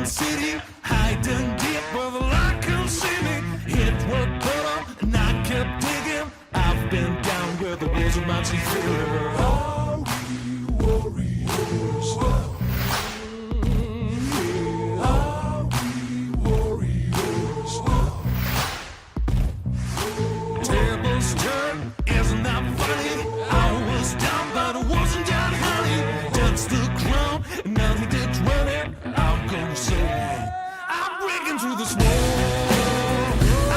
City, hiding deep where the light can see me. Hit rock bottom and I kept digging. I've been down where the walls of my teeth feel. Are we warriors now? Are we warriors now? Tables turn, isn't that funny? I was down but I wasn't down, honey. That's the crown, and now he did run it. I'm gonna say I'm breaking through this wall.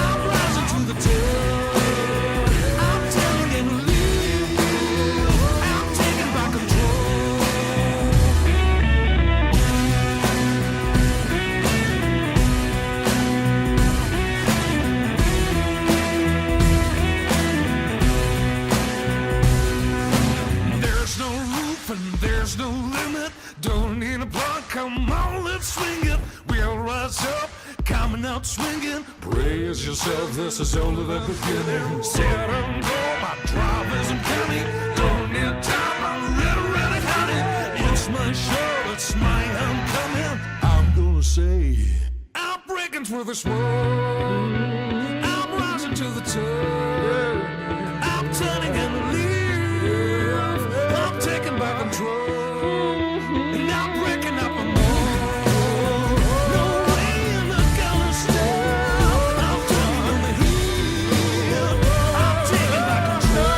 I'm rising to the top. I'm telling him to leave. I'm taking back control. There's no roof and there's no limit. Don't need a block, come on, let's swing it. We'll rise up, coming out swinging. Brace yourself, this is only the beginning. Set and go, my drive isn't coming. Don't need time, I'm ready, honey. It's my show, it's mine, I'm coming. I'm gonna say, I'm breaking through this wall. I'm rising to the top. I'm turning and leave. I'm taking back control. And I'm breaking up a more. No way you're not gonna stop. I'm turning the heel. I'm taking back control.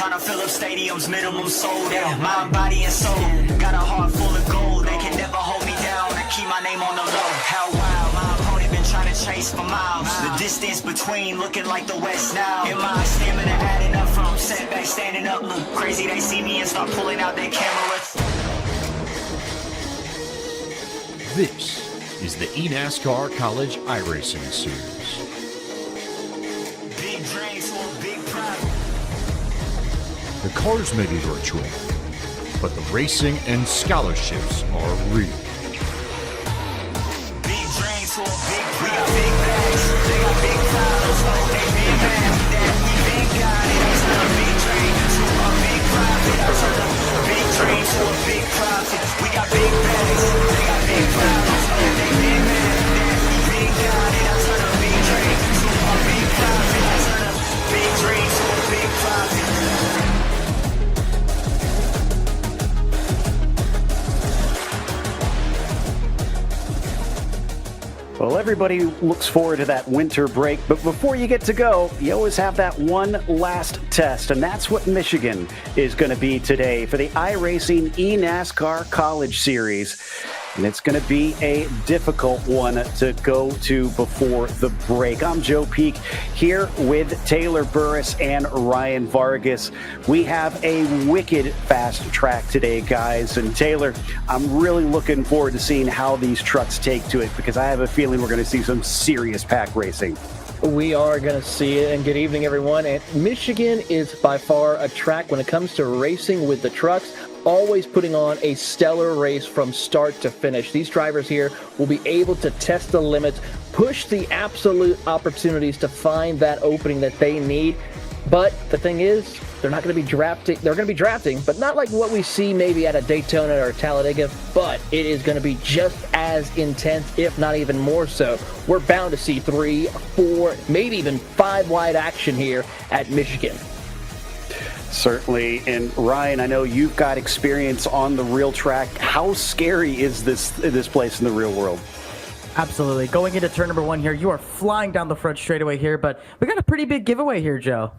Tryna fill up stadiums, minimum sold out. Mind, body, and soul. Got a heart full of gold. They can never hold me down. I keep my name on the low. How wild, my opponent been trying to chase for miles. The distance between looking like the West now. And my stamina adding up from setback, standing up. Look crazy, they see me and start pulling out their cameras. This is the eNASCAR College iRacing Series. Big dreams for a big pride. The cars may be virtual, but the racing and scholarships are real. Big dreams for a big pride. We got big bags, they got big problems, like they big bags. That we big got it, that's not a big dream to a big profit. I turn a big dreams to a big profit. We got big bags, they got big problems, like they big bags. That we big got it, I turn a big dream to a big profit. I turn a big dream to a big profit. Well, everybody looks forward to that winter break, but before you get to go, you always have that one last test, and that's what Michigan is going to be today for the iRacing eNASCAR College Series. And it's going to be a difficult one to go to before the break. I'm Joe Peak here with Taylor Burris and Ryan Vargas. We have a wicked fast track today, guys. And Taylor, I'm really looking forward to seeing how these trucks take to it, because I have a feeling we're going to see some serious pack racing. We are going to see it, and good evening, everyone. And Michigan is by far a track when it comes to racing with the trucks, always putting on a stellar race from start to finish. These drivers here will be able to test the limits, push the absolute opportunities to find that opening that they need. But the thing is, they're not going to be drafting. They're going to be drafting, but not like what we see maybe at a Daytona or Talladega, but it is going to be just as intense, if not even more so. We're bound to see 3, 4, maybe even 5 wide action here at Michigan. Certainly. And Ryan, I know you've got experience on the real track. How scary is this place in the real world? Absolutely. Going into turn number 1 here, you are flying down the front straightaway here, but we got a pretty big giveaway here, Joe.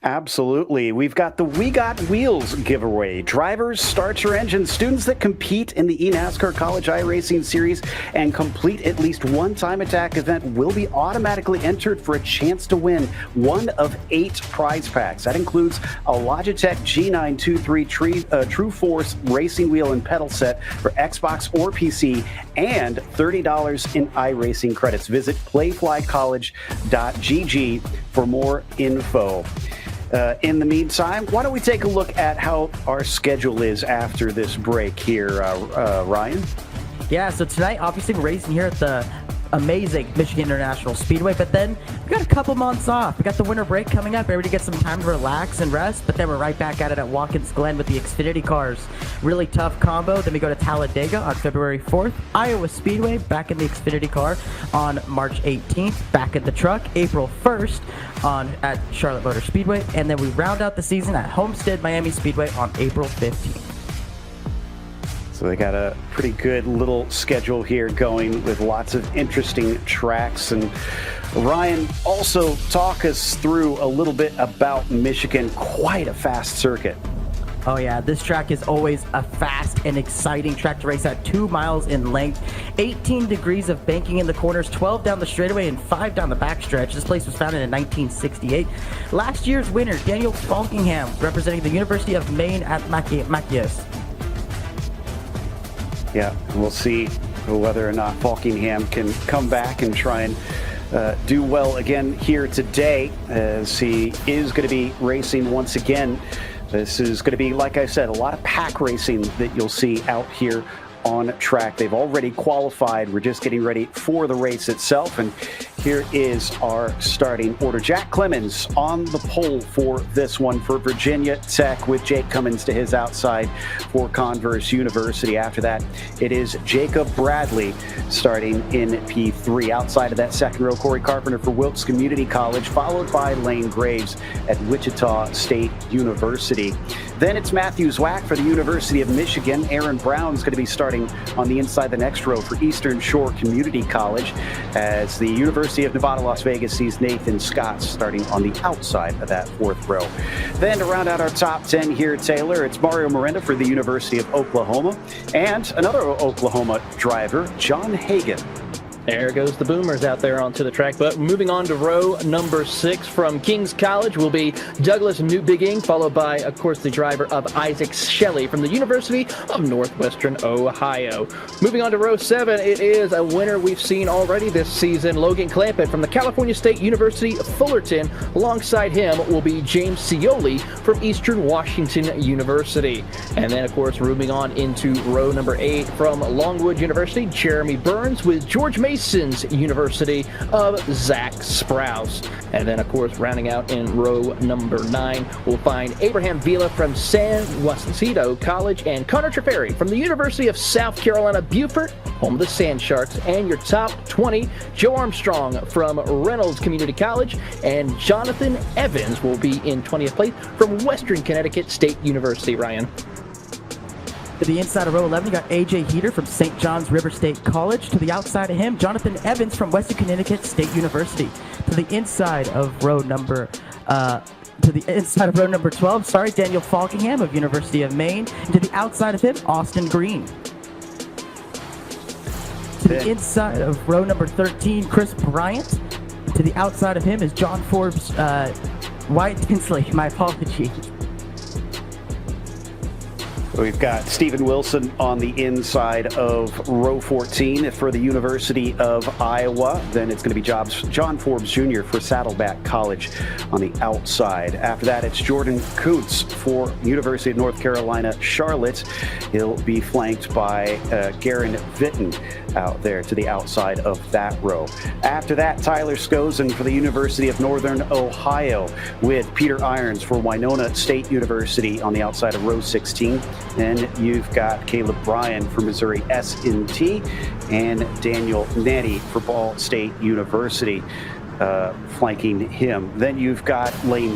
Absolutely. We've got the We Got Wheels giveaway. Drivers, start your engine. Students that compete in the eNASCAR College iRacing Series and complete at least one time attack event will be automatically entered for a chance to win one of 8 prize packs. That includes a Logitech G923 True Force racing wheel and pedal set for Xbox or PC, and $30 in iRacing credits. Visit playflycollege.gg for more info. In the meantime, why don't we take a look at how our schedule is after this break here, Ryan? Yeah, so tonight, obviously, we're racing here at the amazing Michigan International Speedway, but then we got a couple months off. We got the winter break coming up. Everybody gets some time to relax and rest, but then we're right back at it at Watkins Glen with the Xfinity cars. Really tough combo. Then we go to Talladega on February 4th, Iowa Speedway, back in the Xfinity car on March 18th, back at the truck, April 1st at Charlotte Motor Speedway, and then we round out the season at Homestead Miami Speedway on April 15th. So they got a pretty good little schedule here going with lots of interesting tracks. And Ryan, also talk us through a little bit about Michigan. Quite a fast circuit. Oh yeah, this track is always a fast and exciting track to race at, 2 miles in length, 18 degrees of banking in the corners, 12 down the straightaway and 5 down the backstretch. This place was founded in 1968. Last year's winner, Daniel Falkingham, representing the University of Maine at Machias. Yeah, we'll see whether or not Falkingham can come back and try and do well again here today, as he is going to be racing once again. This is going to be, like I said, a lot of pack racing that you'll see out here on track. They've already qualified. We're just getting ready for the race itself. And here is our starting order. Jack Clemens on the pole for this one for Virginia Tech, with Jake Cummins to his outside for Converse University. After that, it is Jacob Bradley starting in P3. Outside of that second row, Corey Carpenter for Wilkes Community College, followed by Lane Graves at Wichita State University. Then it's Matthew Zwack for the University of Michigan. Aaron Brown's going to be starting on the inside the next row for Eastern Shore Community College, as the University of Nevada, Las Vegas sees Nathan Scott starting on the outside of that fourth row. Then to round out our top 10 here, Taylor, it's Mario Miranda for the University of Oklahoma, and another Oklahoma driver, John Hagan. There goes the Boomers out there onto the track. But moving on to row number 6 from King's College will be Douglas Newbigging, followed by, of course, the driver of Isaac Shelley from the University of Northwestern Ohio. Moving on to row 7, it is a winner we've seen already this season, Logan Clampett from the California State University of Fullerton. Alongside him will be James Scioli from Eastern Washington University. And then, of course, moving on into row number 8 from Longwood University, Jeremy Burns with George Mason's University of Zach Sprouse. And then, of course, rounding out in row number 9, we'll find Abraham Vila from San Jacinto College and Connor Treferi from the University of South Carolina Beaufort, home of the Sand Sharks. And your top 20, Joe Armstrong from Reynolds Community College, and Jonathan Evans will be in 20th place from Western Connecticut State University. Ryan. To the inside of row 11, you got AJ Heater from St. John's River State College. To the outside of him, Jonathan Evans from Western Connecticut State University. To the inside of row number 12, Daniel Falkingham of University of Maine. And to the outside of him, Austin Green. To the inside of row number 13, Chris Bryant. To the outside of him is John Forbes Wyatt Tinsley. My apologies. We've got Stephen Wilson on the inside of row 14 for the University of Iowa. Then it's going to be John Forbes Jr. for Saddleback College on the outside. After that, it's Jordan Kuntz for University of North Carolina, Charlotte. He'll be flanked by Garen Vitten out there to the outside of that row. After that, Tyler Skozen for the University of Northern Ohio, with Peter Irons for Winona State University on the outside of row 16. Then you've got Caleb Bryan for Missouri S&T and Daniel Nettie for Ball State University flanking him. Then you've got Cody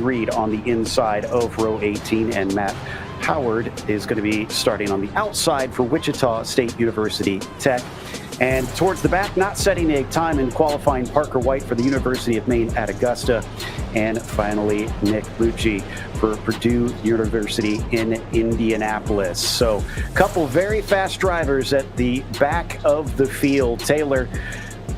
Reed on the inside of row 18, and Matt Howard is going to be starting on the outside for Wichita State University Tech. And towards the back, not setting a time in qualifying, Parker White for the University of Maine at Augusta. And finally, Nick Lucci for Purdue University in Indianapolis. So a couple very fast drivers at the back of the field. Taylor,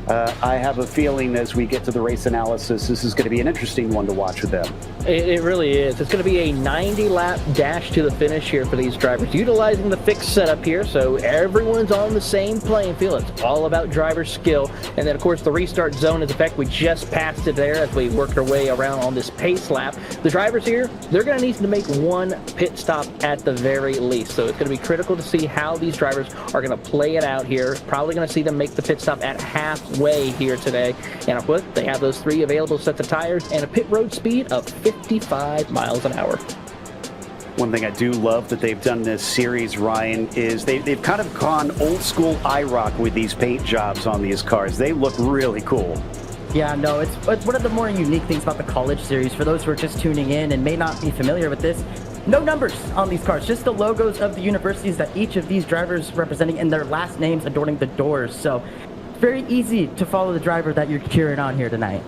I have a feeling as we get to the race analysis, this is going to be an interesting one to watch with them. It really is. It's going to be a 90-lap dash to the finish here for these drivers, utilizing the fixed setup here, so everyone's on the same playing field. It's all about driver skill. And then, of course, the restart zone is in effect. We just passed it there as we worked our way around on this pace lap. The drivers here, they're going to need to make one pit stop at the very least. So it's going to be critical to see how these drivers are going to play it out here. Probably going to see them make the pit stop at halfway here today. And of course, they have those 3 available sets of tires and a pit road speed of 55 miles an hour. One thing I do love that they've done this series, Ryan, is they've kind of gone old school iRock with these paint jobs on these cars. They look really cool. Yeah, no, it's one of the more unique things about the college series. For those who are just tuning in and may not be familiar with this, no numbers on these cars, just the logos of the universities that each of these drivers representing and their last names adorning the doors. So it's very easy to follow the driver that you're cheering on here tonight.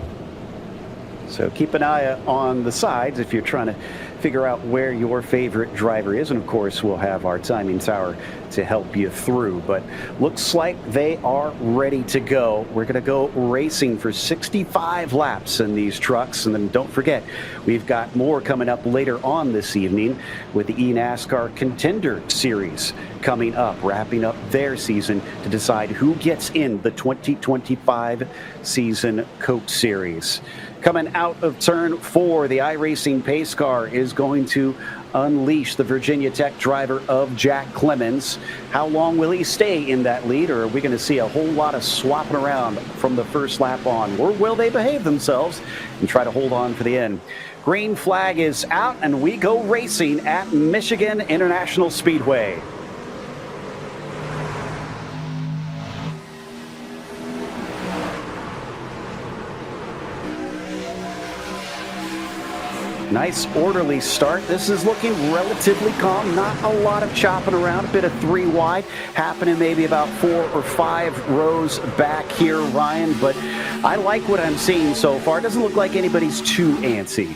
So keep an eye on the sides if you're trying to figure out where your favorite driver is. And of course, we'll have our timing tower to help you through. But looks like they are ready to go. We're going to go racing for 65 laps in these trucks. And then don't forget, we've got more coming up later on this evening with the eNASCAR Contender Series coming up, wrapping up their season to decide who gets in the 2025 season Coke Series. Coming out of turn 4, the iRacing pace car is going to unleash the Virginia Tech driver of Jack Clemens. How long will he stay in that lead, or are we going to see a whole lot of swapping around from the first lap on? Or will they behave themselves and try to hold on for the end? Green flag is out, and we go racing at Michigan International Speedway. Nice orderly start. This is looking relatively calm. Not a lot of chopping around. A bit of 3 wide happening maybe about 4 or 5 rows back here, Ryan. But I like what I'm seeing so far. It doesn't look like anybody's too antsy.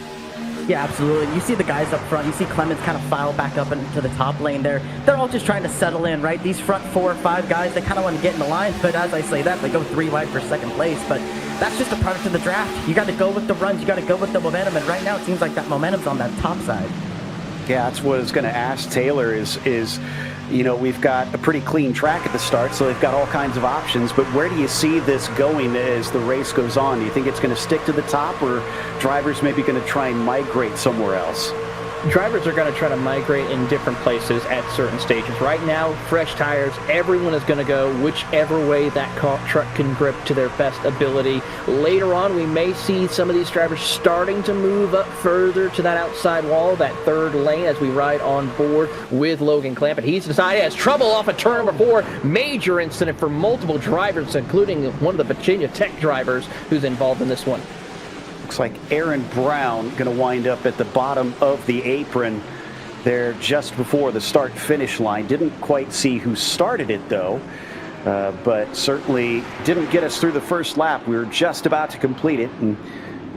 Yeah, absolutely. You see the guys up front. You see Clemens kind of file back up into the top lane there. They're all just trying to settle in, right? These front 4 or 5 guys, they kind of want to get in the lines. But as I say that, they go 3 wide for second place. But that's just a product of the draft. You got to go with the runs. You got to go with the momentum. And right now, it seems like that momentum's on that top side. Yeah, that's what I was going to ask Taylor is, you know, we've got a pretty clean track at the start, so they've got all kinds of options. But where do you see this going as the race goes on? Do you think it's going to stick to the top, or drivers maybe going to try and migrate somewhere else? Drivers are going to try to migrate in different places at certain stages. Right now, fresh tires, everyone is going to go whichever way that truck can grip to their best ability. Later on, we may see some of these drivers starting to move up further to that outside wall, that third lane, as we ride on board with Logan Clampett. He's decided he has trouble off of turn number 4. Major incident for multiple drivers, including one of the Virginia Tech drivers who's involved in this one. Looks like Aaron Brown going to wind up at the bottom of the apron there just before the start-finish line. Didn't quite see who started it, though, but certainly didn't get us through the first lap. We were just about to complete it, and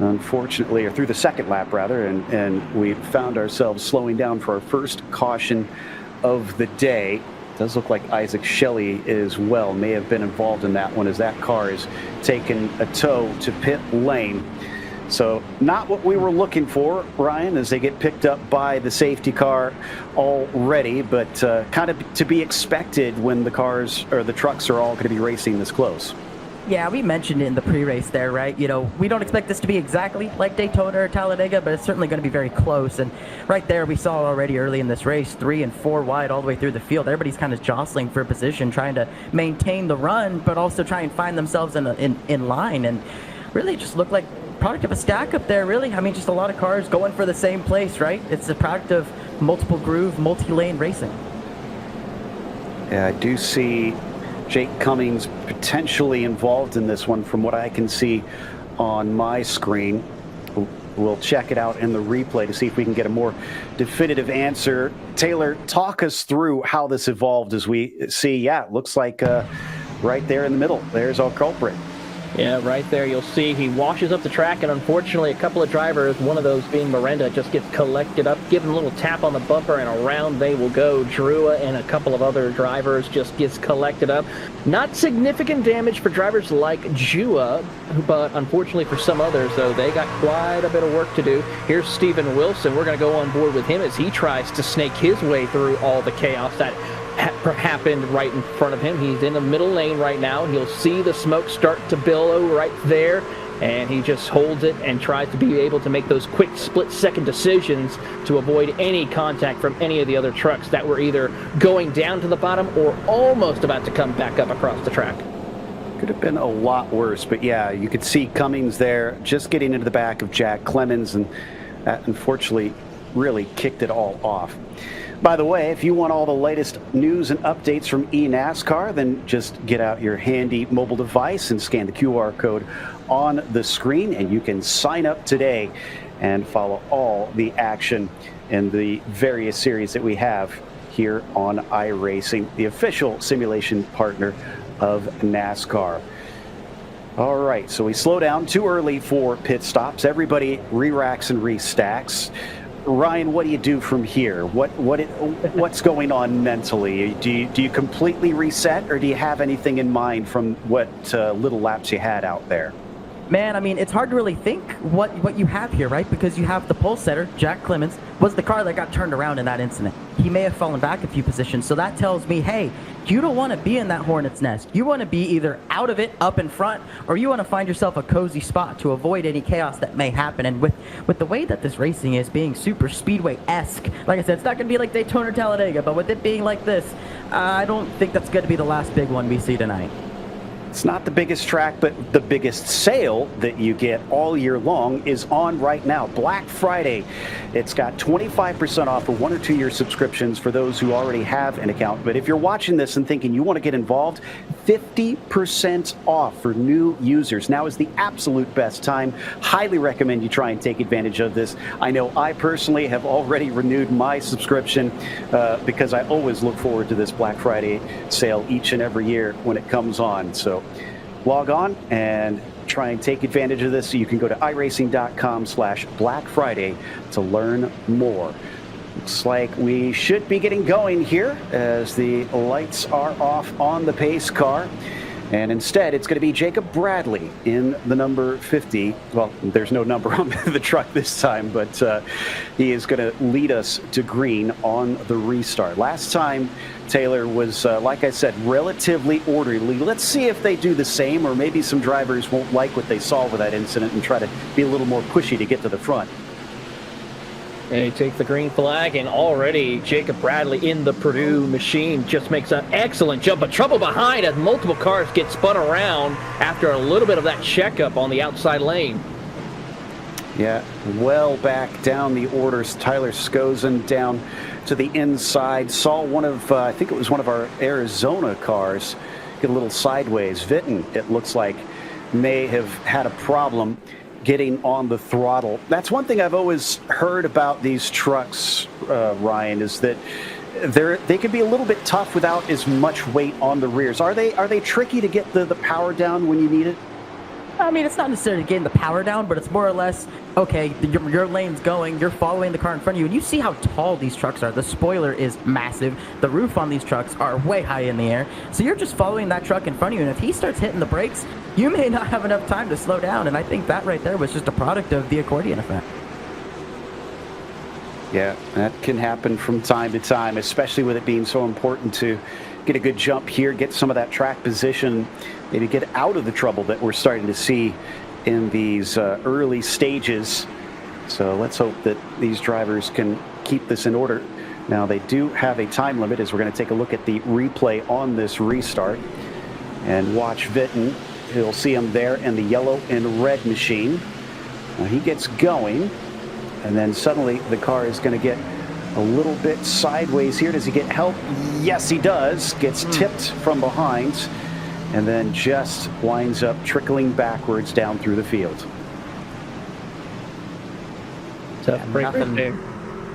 unfortunately, or through the second lap, rather, and we found ourselves slowing down for our first caution of the day. It does look like Isaac Shelley as well may have been involved in that one, as that car is taking a tow to pit lane. So not what we were looking for, Ryan, as they get picked up by the safety car already, but kind of to be expected when the cars or the trucks are all going to be racing this close. Yeah, we mentioned it in the pre-race there, right? You know, we don't expect this to be exactly like Daytona or Talladega, but it's certainly going to be very close. And right there, we saw already early in this race, 3 and 4 wide all the way through the field. Everybody's kind of jostling for position, trying to maintain the run, but also try and find themselves in line. And really just looked like product of a stack up there, really. I mean, just a lot of cars going for the same place, right? It's a product of multiple groove, multi-lane racing. Yeah, I do see Jake Cummings potentially involved in this one from what I can see on my screen. We'll check it out in the replay to see if we can get a more definitive answer. Taylor, talk us through how this evolved as we see, yeah, it looks like right there in the middle, there's our culprit. Yeah, right there you'll see he washes up the track, and unfortunately a couple of drivers, one of those being Miranda, just gets collected up, given a little tap on the bumper, and around they will go. Drua and a couple of other drivers just gets collected up. Not significant damage for drivers like Jua, but unfortunately for some others, though, they got quite a bit of work to do. Here's Steven Wilson. We're going to go on board with him as he tries to snake his way through all the chaos that happened right in front of him. He's in the middle lane right now. He'll see the smoke start to billow right there, and he just holds it and tries to be able to make those quick split-second decisions to avoid any contact from any of the other trucks that were either going down to the bottom or almost about to come back up across the track. Could have been a lot worse, but yeah, you could see Cummings there just getting into the back of Jack Clemens, and that unfortunately really kicked it all off. By the way, if you want all the latest news and updates from eNASCAR, then just get out your handy mobile device and scan the QR code on the screen, and you can sign up today and follow all the action in the various series that we have here on iRacing, the official simulation partner of NASCAR. All right, so we slow down too early for pit stops. Everybody re-racks and restacks. Ryan, what do you do from here? What's going on mentally? Do you completely reset, or do you have anything in mind from what little laps you had out there? Man, I mean, it's hard to really think what you have here, right? Because you have the pole setter, Jack Clemens, was the car that got turned around in that incident. He may have fallen back a few positions, so that tells me, hey, you don't want to be in that hornet's nest. You want to be either out of it, up in front, or you want to find yourself a cozy spot to avoid any chaos that may happen. And with the way that this racing is being super speedway-esque, like I said, it's not going to be like Daytona or Talladega, but with it being like this, I don't think that's going to be the last big one we see tonight. It's not the biggest track, but the biggest sale that you get all year long is on right now. Black Friday. It's got 25% off for 1 or 2 year subscriptions for those who already have an account. But if you're watching this and thinking you want to get involved, 50% off for new users. Now is the absolute best time. Highly recommend you try and take advantage of this. I know I personally have already renewed my subscription because I always look forward to this Black Friday sale each and every year when it comes on. So log on and try and take advantage of this. So you can go to iRacing.com/Black Friday to learn more. Looks like we should be getting going here as the lights are off on the pace car. And instead, it's going to be Jacob Bradley in the number 50. Well, there's no number on the truck this time, but he is going to lead us to green on the restart. Last time, Taylor was, like I said, relatively orderly. Let's see if they do the same, or maybe some drivers won't like what they saw with that incident and try to be a little more pushy to get to the front. They take the green flag, and already Jacob Bradley in the Purdue machine just makes an excellent jump. But trouble behind as multiple cars get spun around after a little bit of that checkup on the outside lane. Yeah, well back down the orders. Tyler Skozen down to the inside. Saw one of, I think it was one of our Arizona cars get a little sideways. Vitten, it looks like, may have had a problem getting on the throttle. That's one thing I've always heard about these trucks, Ryan, is that they can be a little bit tough without as much weight on the rears. Are they tricky to get the power down when you need it? I mean, it's not necessarily getting the power down, but it's more or less, okay, your lane's going, you're following the car in front of you, and you see how tall these trucks are. The spoiler is massive. The roof on these trucks are way high in the air. So you're just following that truck in front of you, and if he starts hitting the brakes, you may not have enough time to slow down, and I think that right there was just a product of the accordion effect. Yeah, that can happen from time to time, especially with it being so important to get a good jump here, get some of that track position, maybe get out of the trouble that we're starting to see in these early stages. So let's hope that these drivers can keep this in order. Now, they do have a time limit, as we're going to take a look at the replay on this restart and watch Vitten. You'll see him there in the yellow and red machine. Now he gets going, and then suddenly the car is going to get a little bit sideways here. Does he get help? Yes, he does. Gets tipped from behind, and then just winds up trickling backwards down through the field. Tough break there.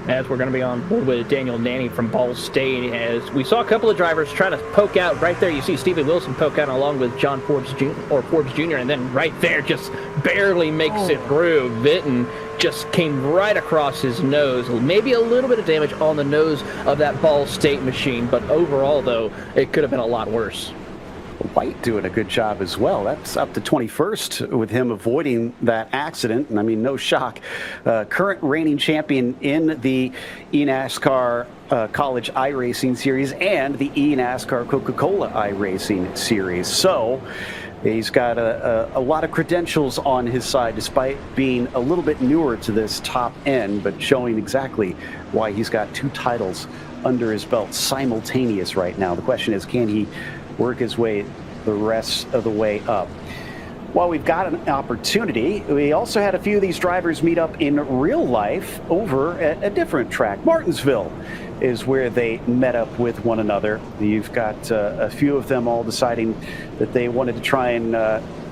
As we're going to be on board with Daniel Nanny from Ball State, as we saw a couple of drivers try to poke out right there. You see Stevie Wilson poke out along with John Forbes Jr., and then right there just barely makes it through. Vitten just came right across his nose. Maybe a little bit of damage on the nose of that Ball State machine, but overall, though, it could have been a lot worse. White doing a good job as well. That's up to 21st with him avoiding that accident. And I mean, no shock. Current reigning champion in the eNASCAR College iRacing Series and the eNASCAR Coca-Cola iRacing Series. So he's got a lot of credentials on his side, despite being a little bit newer to this top end, but showing exactly why he's got 2 titles under his belt simultaneous right now. The question is, can he work his way the rest of the way up? Well, we've got an opportunity. We also had a few of these drivers meet up in real life over at a different track. Martinsville is where they met up with one another. You've got a few of them all deciding that they wanted to try and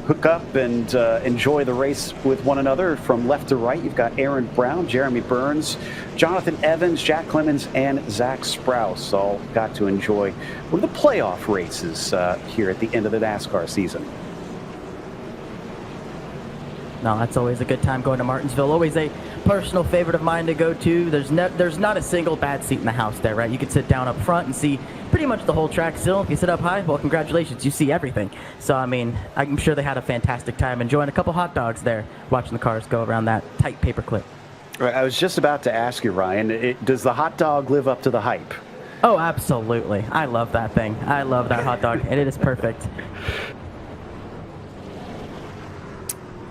hook up and enjoy the race with one another from left to right. You've got Aaron Brown, Jeremy Burns, Jonathan Evans, Jack Clemens, and Zach Sprouse all got to enjoy one of the playoff races here at the end of the NASCAR season. No, that's always a good time going to Martinsville. Always a personal favorite of mine to go to. There's not a single bad seat in the house there, right? You can sit down up front and see pretty much the whole track still. If you sit up high, well, congratulations, you see everything. So, I mean, I'm sure they had a fantastic time enjoying a couple hot dogs there, watching the cars go around that tight paperclip. Right, I was just about to ask you, Ryan, does the hot dog live up to the hype? Oh, absolutely. I love that thing. I love that hot dog, and it is perfect.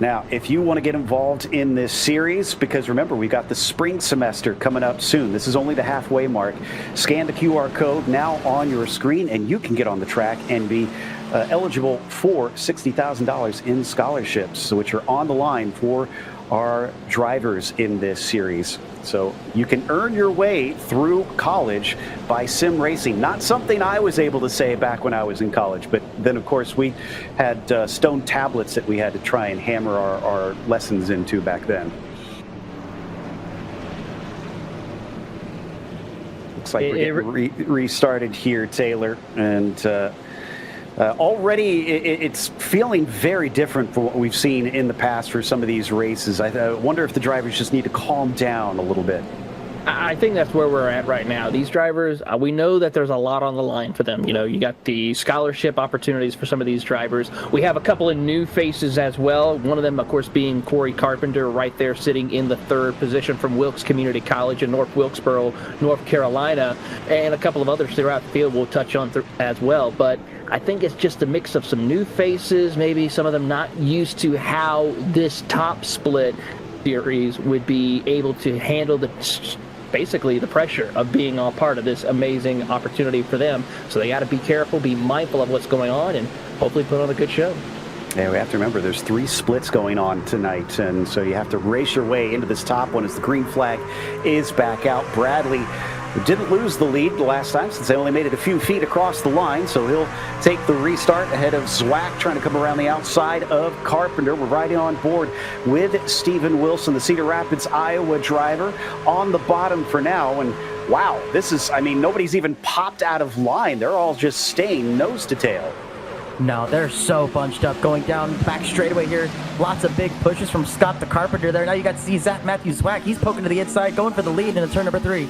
Now, if you want to get involved in this series, because remember, we've got the spring semester coming up soon. This is only the halfway mark. Scan the QR code now on your screen, and you can get on the track and be eligible for $60,000 in scholarships, which are on the line for our drivers in this series. So you can earn your way through college by sim racing. Not something I was able to say back when I was in college, but then of course we had stone tablets that we had to try and hammer our lessons into back then. Looks like we're getting restarted here, Taylor, and already it's feeling very different from what we've seen in the past for some of these races. I wonder if the drivers just need to calm down a little bit. I think that's where we're at right now. These drivers, we know that there's a lot on the line for them. You know, you got the scholarship opportunities for some of these drivers. We have a couple of new faces as well. One of them, of course, being Corey Carpenter right there sitting in the third position from Wilkes Community College in North Wilkesboro, North Carolina, and a couple of others throughout the field we'll touch on as well. But I think it's just a mix of some new faces, maybe some of them not used to how this top split series would be able to handle basically the pressure of being all part of this amazing opportunity for them. So they got to be careful, be mindful of what's going on, and hopefully put on a good show. Yeah, we have to remember there's 3 splits going on tonight, and so you have to race your way into this top one as the green flag is back out. Bradley didn't lose the lead the last time since they only made it a few feet across the line, so he'll take the restart ahead of Zwack trying to come around the outside of Carpenter. We're riding on board with Stephen Wilson, the Cedar Rapids, Iowa driver, on the bottom for now. And wow, this is, I mean, nobody's even popped out of line. They're all just staying nose to tail. No, they're so bunched up going down back straightaway here. Lots of big pushes from Scott the Carpenter there. Now you got to see Matthew Zwack. He's poking to the inside, going for the lead in turn number 3.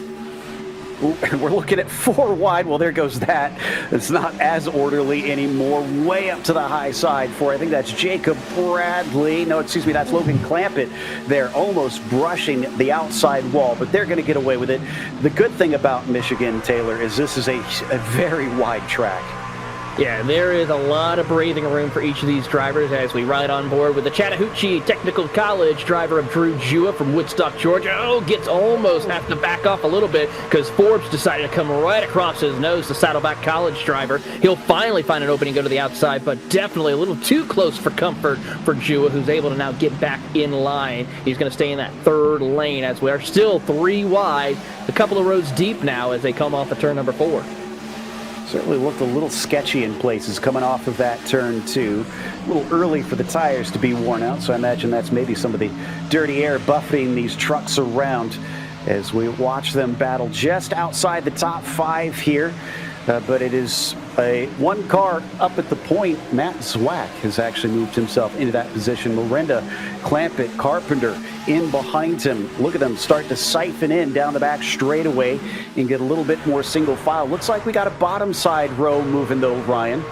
And we're looking at 4 wide. Well, there goes that. It's not as orderly anymore. Way up to the high side for, I think that's Jacob Bradley. No, excuse me, that's Logan Clampett. They're almost brushing the outside wall, but they're going to get away with it. The good thing about Michigan, Taylor, is this is a very wide track. Yeah, there is a lot of breathing room for each of these drivers as we ride on board with the Chattahoochee Technical College driver of Drew Jua from Woodstock, Georgia. Oh, gets almost have to back off a little bit because Forbes decided to come right across his nose, the Saddleback College driver. He'll finally find an opening, go to the outside, but definitely a little too close for comfort for Jua, who's able to now get back in line. He's going to stay in that third lane as we are still 3 wide, a couple of rows deep now as they come off of turn number 4. Certainly looked a little sketchy in places coming off of that turn 2. A little early for the tires to be worn out, so I imagine that's maybe some of the dirty air buffeting these trucks around as we watch them battle just outside the top 5 here. But it is a 1 car up at the point. Matt Zwack has actually moved himself into that position. Miranda Clampett, Carpenter in behind him. Look at them start to siphon in down the back straightaway and get a little bit more single file. Looks like we got a bottom side row moving though, Ryan.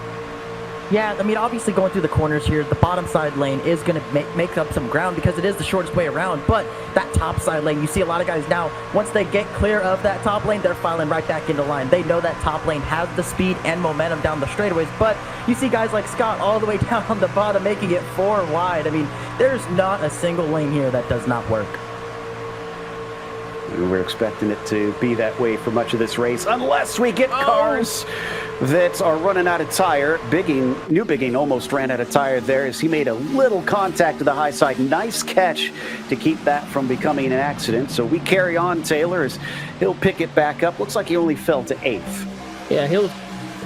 Yeah, I mean, obviously going through the corners here, the bottom side lane is going to make up some ground because it is the shortest way around. But that top side lane, you see a lot of guys now, once they get clear of that top lane, they're filing right back into line. They know that top lane has the speed and momentum down the straightaways. But you see guys like Scott all the way down on the bottom, making it 4 wide. I mean, there's not a single lane here that does not work. And we're expecting it to be that way for much of this race, unless we get cars that are running out of tire. New Bigging almost ran out of tire there as he made a little contact to the high side. Nice catch to keep that from becoming an accident. So we carry on, Taylor, as he'll pick it back up. Looks like he only fell to 8th. Yeah,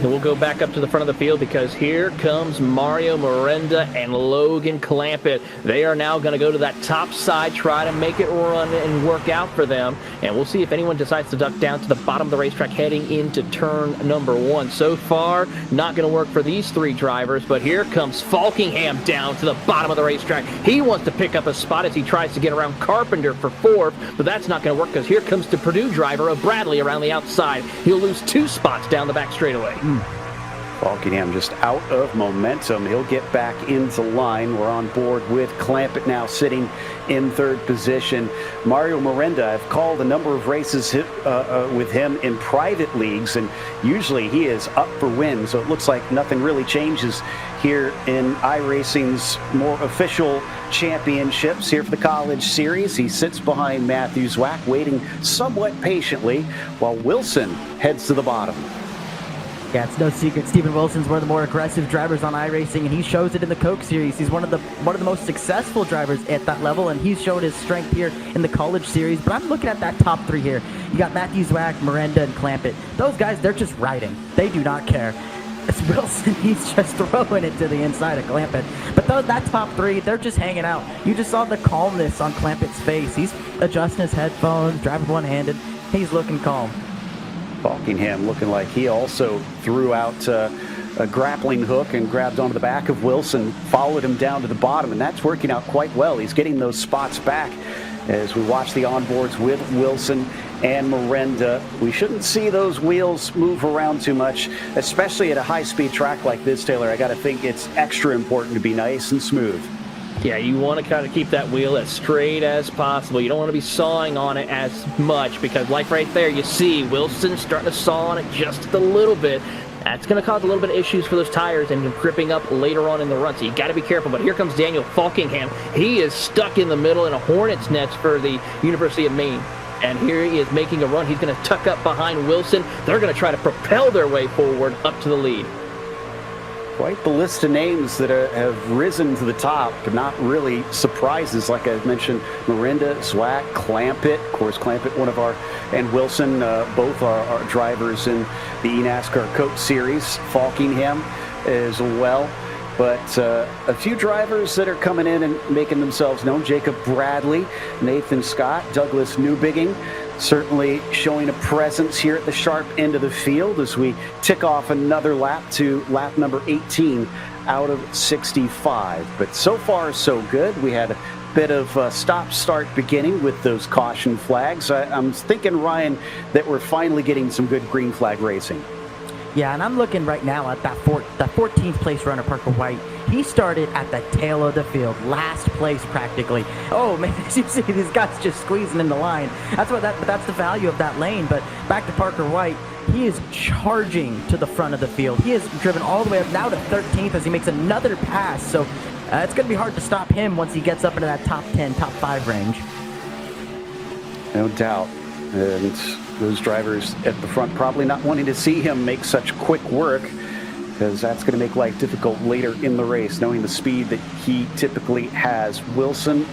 we'll go back up to the front of the field because here comes Mario Miranda and Logan Clampett. They are now going to go to that top side, try to make it run and work out for them. And we'll see if anyone decides to duck down to the bottom of the racetrack heading into turn number 1. So far, not going to work for these 3 drivers, but here comes Falkingham down to the bottom of the racetrack. He wants to pick up a spot as he tries to get around Carpenter for 4th, but that's not going to work because here comes the Purdue driver of Bradley around the outside. He'll lose 2 spots down the back straightaway. Falkingham just out of momentum. He'll get back into line. We're on board with Clampett now sitting in third position. Mario Miranda, I've called a number of races with him in private leagues, and usually he is up for wins. So it looks like nothing really changes here in iRacing's more official championships here for the College Series. He sits behind Matthew Zwack, waiting somewhat patiently, while Wilson heads to the bottom. Yeah, it's no secret. Steven Wilson's one of the more aggressive drivers on iRacing, and he shows it in the Coke Series. He's one of the most successful drivers at that level, and he's showed his strength here in the College Series. But I'm looking at that top three here. You got Matthew Zwack, Miranda, and Clampett. Those guys, they're just riding. They do not care. It's Wilson. He's just throwing it to the inside of Clampett. But that top three, they're just hanging out. You just saw the calmness on Clampett's face. He's adjusting his headphones, driving one-handed. He's looking calm. Falkingham looking like he also threw out a grappling hook and grabbed onto the back of Wilson, followed him down to the bottom, and that's working out quite well. He's getting those spots back as we watch the onboards with Wilson and Miranda. We shouldn't see those wheels move around too much, especially at a high-speed track like this, Taylor. I got to think it's extra important to be nice and smooth. Yeah, you want to kind of keep that wheel as straight as possible. You don't want to be sawing on it as much because, like right there, you see Wilson starting to saw on it just a little bit. That's going to cause a little bit of issues for those tires and gripping up later on in the run. So you got to be careful. But here comes Daniel Falkingham. He is stuck in the middle in a hornet's nest for the University of Maine. And here he is making a run. He's going to tuck up behind Wilson. They're going to try to propel their way forward up to the lead. Quite the list of names that have risen to the top, but not really surprises. Like I mentioned, Miranda, Zwack, Clampett. Of course, Clampett, and Wilson, both are drivers in the eNASCAR Coke Series. Falkingham as well. But a few drivers that are coming in and making themselves known. Jacob Bradley, Nathan Scott, Douglas Newbigging, certainly showing a presence here at the sharp end of the field as we tick off another lap to lap number 18 out of 65. But so far, so good. We had a bit of stop-start beginning with those caution flags. I'm thinking, Ryan, that we're finally getting some good green flag racing. Yeah, and I'm looking right now at that 14th place runner, Parker White. He started at the tail of the field, last place practically. Oh man, as you see these guys just squeezing in the line. That's the value of that lane. But back to Parker White, he is charging to the front of the field. He has driven all the way up now to 13th as he makes another pass. So it's going to be hard to stop him once he gets up into that top 10, top 5 range. No doubt. And those drivers at the front probably not wanting to see him make such quick work, because that's going to make life difficult later in the race, knowing the speed that he typically has. Wilson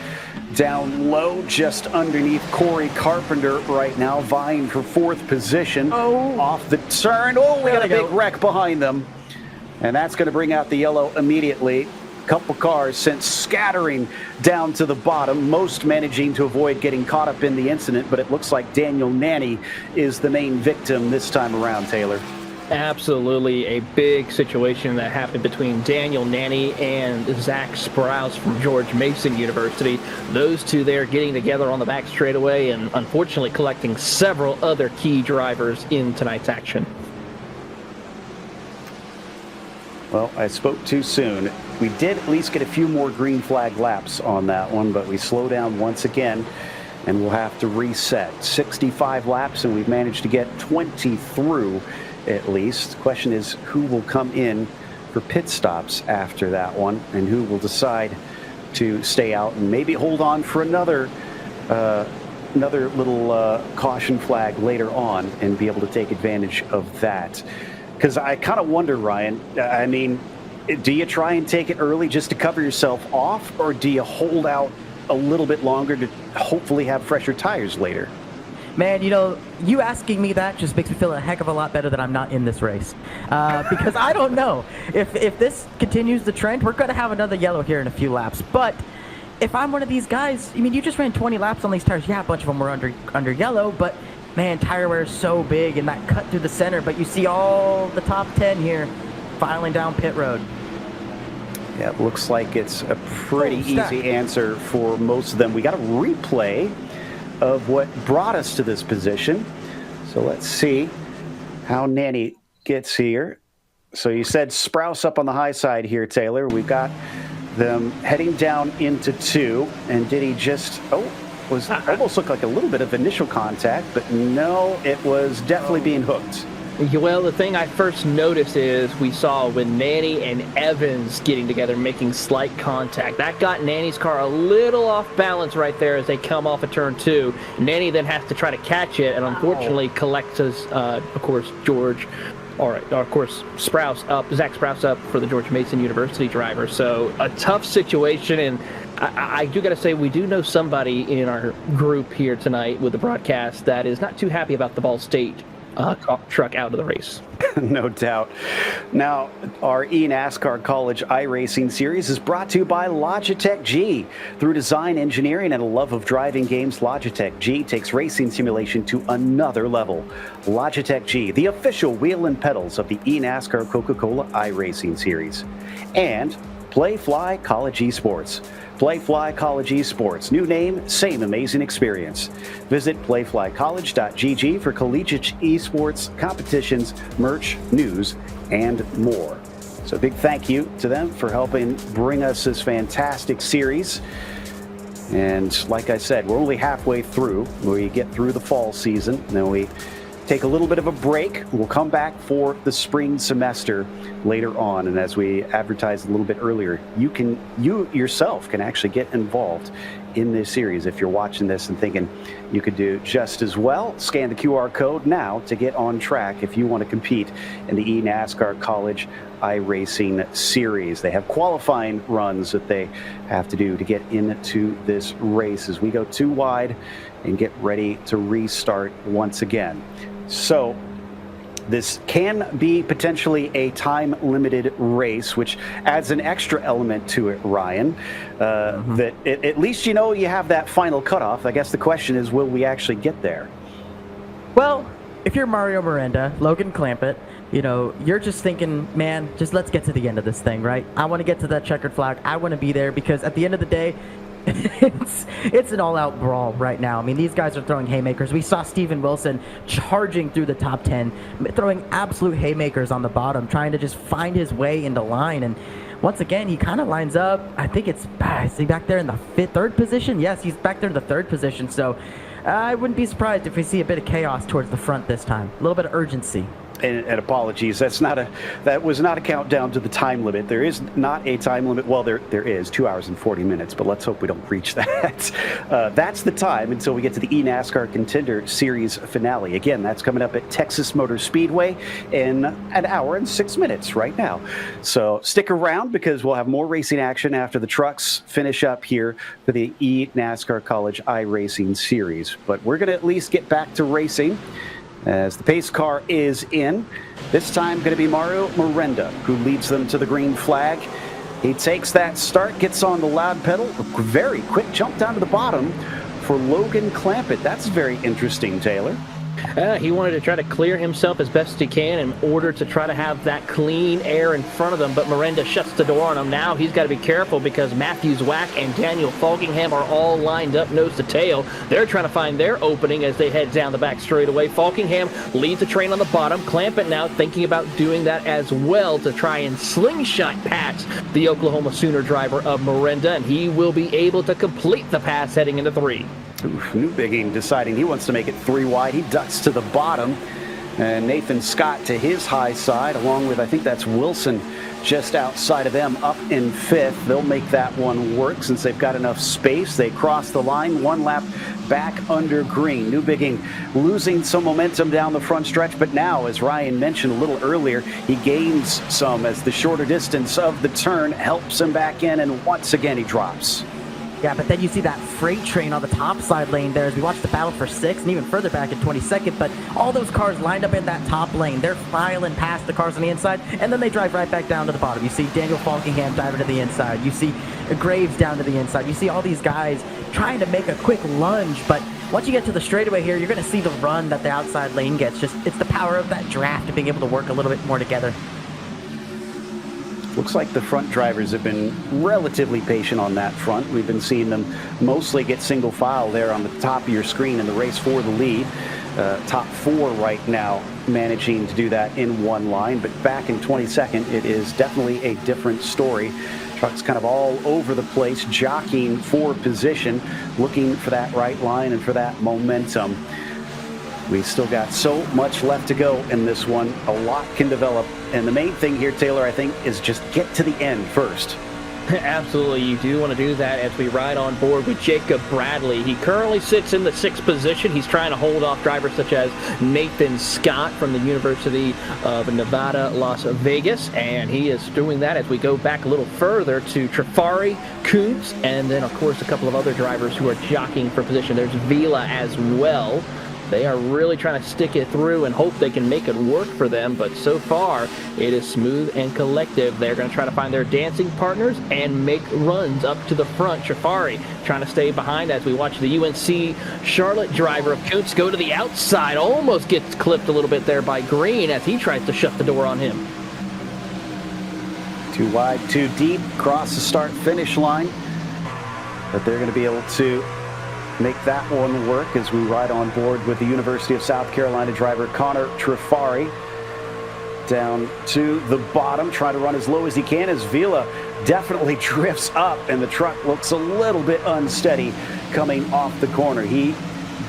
down low, just underneath Corey Carpenter right now, vying for 4th position. Oh. Off the turn. Oh, we got a big wreck behind them. And that's going to bring out the yellow immediately. Couple cars sent scattering down to the bottom, most managing to avoid getting caught up in the incident, but it looks like Daniel Nanny is the main victim this time around, Taylor. Absolutely a big situation that happened between Daniel Nanny and Zach Sprouse from George Mason University. Those two there getting together on the back straightaway and unfortunately collecting several other key drivers in tonight's action. Well, I spoke too soon. We did at least get a few more green flag laps on that one, but we slow down once again and we'll have to reset. 65 laps and we've managed to get 20 through at least. The question is who will come in for pit stops after that one and who will decide to stay out and maybe hold on for another little caution flag later on and be able to take advantage of that. Because I kind of wonder, Ryan, I mean, do you try and take it early just to cover yourself off, or do you hold out a little bit longer to hopefully have fresher tires later? Man, you know, you asking me that just makes me feel a heck of a lot better that I'm not in this race. Because I don't know. If this continues the trend, we're going to have another yellow here in a few laps. But if I'm one of these guys, I mean, you just ran 20 laps on these tires. Yeah, a bunch of them were under yellow, but man, tire wear is so big and that cut through the center. But you see all the top 10 here filing down pit road. Yeah, it looks like it's a pretty easy answer for most of them. We got a replay of what brought us to this position. So let's see how Nanny gets here. So you said Sprouse up on the high side here, Taylor. We've got them heading down into 2. And did he just, was almost looked like a little bit of initial contact, but no, it was definitely being hooked. Well, the thing I first noticed is we saw when Nanny and Evans getting together, making slight contact. That got Nanny's car a little off balance right there as they come off of turn 2. Nanny then has to try to catch it, and unfortunately collects his, of course, Zach Sprouse up for the George Mason University driver. So a tough situation, and I do got to say, we do know somebody in our group here tonight with the broadcast that is not too happy about the Ball State truck out of the race. No doubt. Now, our eNASCAR College iRacing Series is brought to you by Logitech G. Through design, engineering, and a love of driving games, Logitech G takes racing simulation to another level. Logitech G, the official wheel and pedals of the eNASCAR Coca-Cola iRacing Series. And Playfly College Esports. Playfly College Esports. New name, same amazing experience. Visit playflycollege.gg for collegiate esports competitions, merch, news, and more. So big thank you to them for helping bring us this fantastic series. And like I said, we're only halfway through. We get through the fall season, and then we take a little bit of a break. We'll come back for the spring semester later on. And as we advertised a little bit earlier, you yourself can actually get involved in this series. If you're watching this and thinking you could do just as well, scan the QR code now to get on track if you want to compete in the eNASCAR College iRacing Series. They have qualifying runs that they have to do to get into this race as we go 2 wide and get ready to restart once again. So this can be potentially a time-limited race, which adds an extra element to it, Ryan. That at least you have that final cutoff. I guess the question is, will we actually get there? Well, if you're Mario Miranda, Logan Clampett, you're just thinking, man, just let's get to the end of this thing, right? I want to get to that checkered flag. I want to be there because at the end of the day, it's an all-out brawl right now. I mean, these guys are throwing haymakers. We saw Steven Wilson charging through the top 10, throwing absolute haymakers on the bottom, trying to just find his way into line. And once again, he kind of lines up. I think is he back there in the third position? Yes, he's back there in the third position. So I wouldn't be surprised if we see a bit of chaos towards the front this time. A little bit of urgency. And apologies, that was not a countdown to the time limit. There is not a time limit. Well, there is 2 hours and 40 minutes, but let's hope we don't reach that. That's the time until we get to the eNASCAR Contender Series finale. Again, that's coming up at Texas Motor Speedway in an hour and 6 minutes right now. So stick around because we'll have more racing action after the trucks finish up here for the eNASCAR College iRacing Series. But we're going to at least get back to racing as the pace car is in. This time going to be Mario Miranda who leads them to the green flag. He takes that start, gets on the loud pedal. A very quick jump down to the bottom for Logan Clampett. That's very interesting, Taylor. He wanted to try to clear himself as best he can in order to try to have that clean air in front of them, but Miranda shuts the door on him. Now he's got to be careful because Matthew Zwack and Daniel Falkingham are all lined up nose to tail. They're trying to find their opening as they head down the back straightaway. Falkingham leads the train on the bottom. Clampett now thinking about doing that as well to try and slingshot past the Oklahoma Sooner driver of Miranda, and he will be able to complete the pass heading into 3. Newbigging deciding he wants to make it 3 wide. He ducks to the bottom. And Nathan Scott to his high side, along with, I think that's Wilson just outside of them, up in 5th. They'll make that one work since they've got enough space. They cross the line, 1 lap back under green. Newbigging losing some momentum down the front stretch, but now, as Ryan mentioned a little earlier, he gains some as the shorter distance of the turn helps him back in, and once again he drops. Yeah, but then you see that freight train on the top side lane there as we watch the battle for 6th and even further back in 22nd. But all those cars lined up in that top lane. They're filing past the cars on the inside, and then they drive right back down to the bottom. You see Daniel Falkingham diving to the inside. You see Graves down to the inside. You see all these guys trying to make a quick lunge, but once you get to the straightaway here, you're going to see the run that the outside lane gets. It's the power of that draft of being able to work a little bit more together. Looks like the front drivers have been relatively patient on that front. We've been seeing them mostly get single file there on the top of your screen in the race for the lead. top 4 right now, managing to do that in one line. But back in 22nd, it is definitely a different story. Trucks kind of all over the place, jockeying for position, looking for that right line and for that momentum. We still got so much left to go in this one. A lot can develop. And the main thing here, Taylor, I think, is just get to the end first. Absolutely, you do want to do that as we ride on board with Jacob Bradley. He currently sits in the 6th position. He's trying to hold off drivers such as Nathan Scott from the University of Nevada, Las Vegas, and he is doing that as we go back a little further to Trifari, Kuntz, and then, of course, a couple of other drivers who are jockeying for position. There's Vila as well. They are really trying to stick it through and hope they can make it work for them, but so far it is smooth and collective. They're going to try to find their dancing partners and make runs up to the front. Trifari trying to stay behind as we watch the UNC Charlotte driver of Kuntz go to the outside. Almost gets clipped a little bit there by Green as he tries to shut the door on him. Too wide, too deep, cross the start-finish line, but they're going to be able to make that one work as we ride on board with the University of South Carolina driver Connor Trifari. Down to the bottom, trying to run as low as he can as Vila definitely drifts up and the truck looks a little bit unsteady coming off the corner. He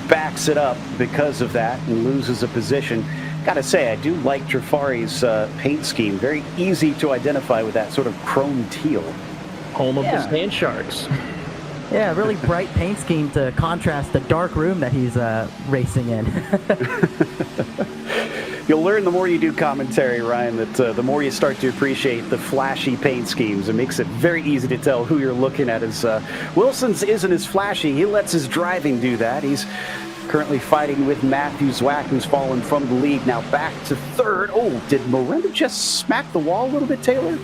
backs it up because of that and loses a position. Gotta say, I do like Trifari's paint scheme. Very easy to identify with that sort of chrome teal. Home of the Sand Sharks. Yeah, really bright paint scheme to contrast the dark room that he's racing in. You'll learn the more you do commentary, Ryan, that the more you start to appreciate the flashy paint schemes. It makes it very easy to tell who you're looking at. As Wilson's isn't as flashy. He lets his driving do that. He's currently fighting with Matthew Zwack, who's fallen from the lead. Now back to 3rd. Oh, did Miranda just smack the wall a little bit, Taylor?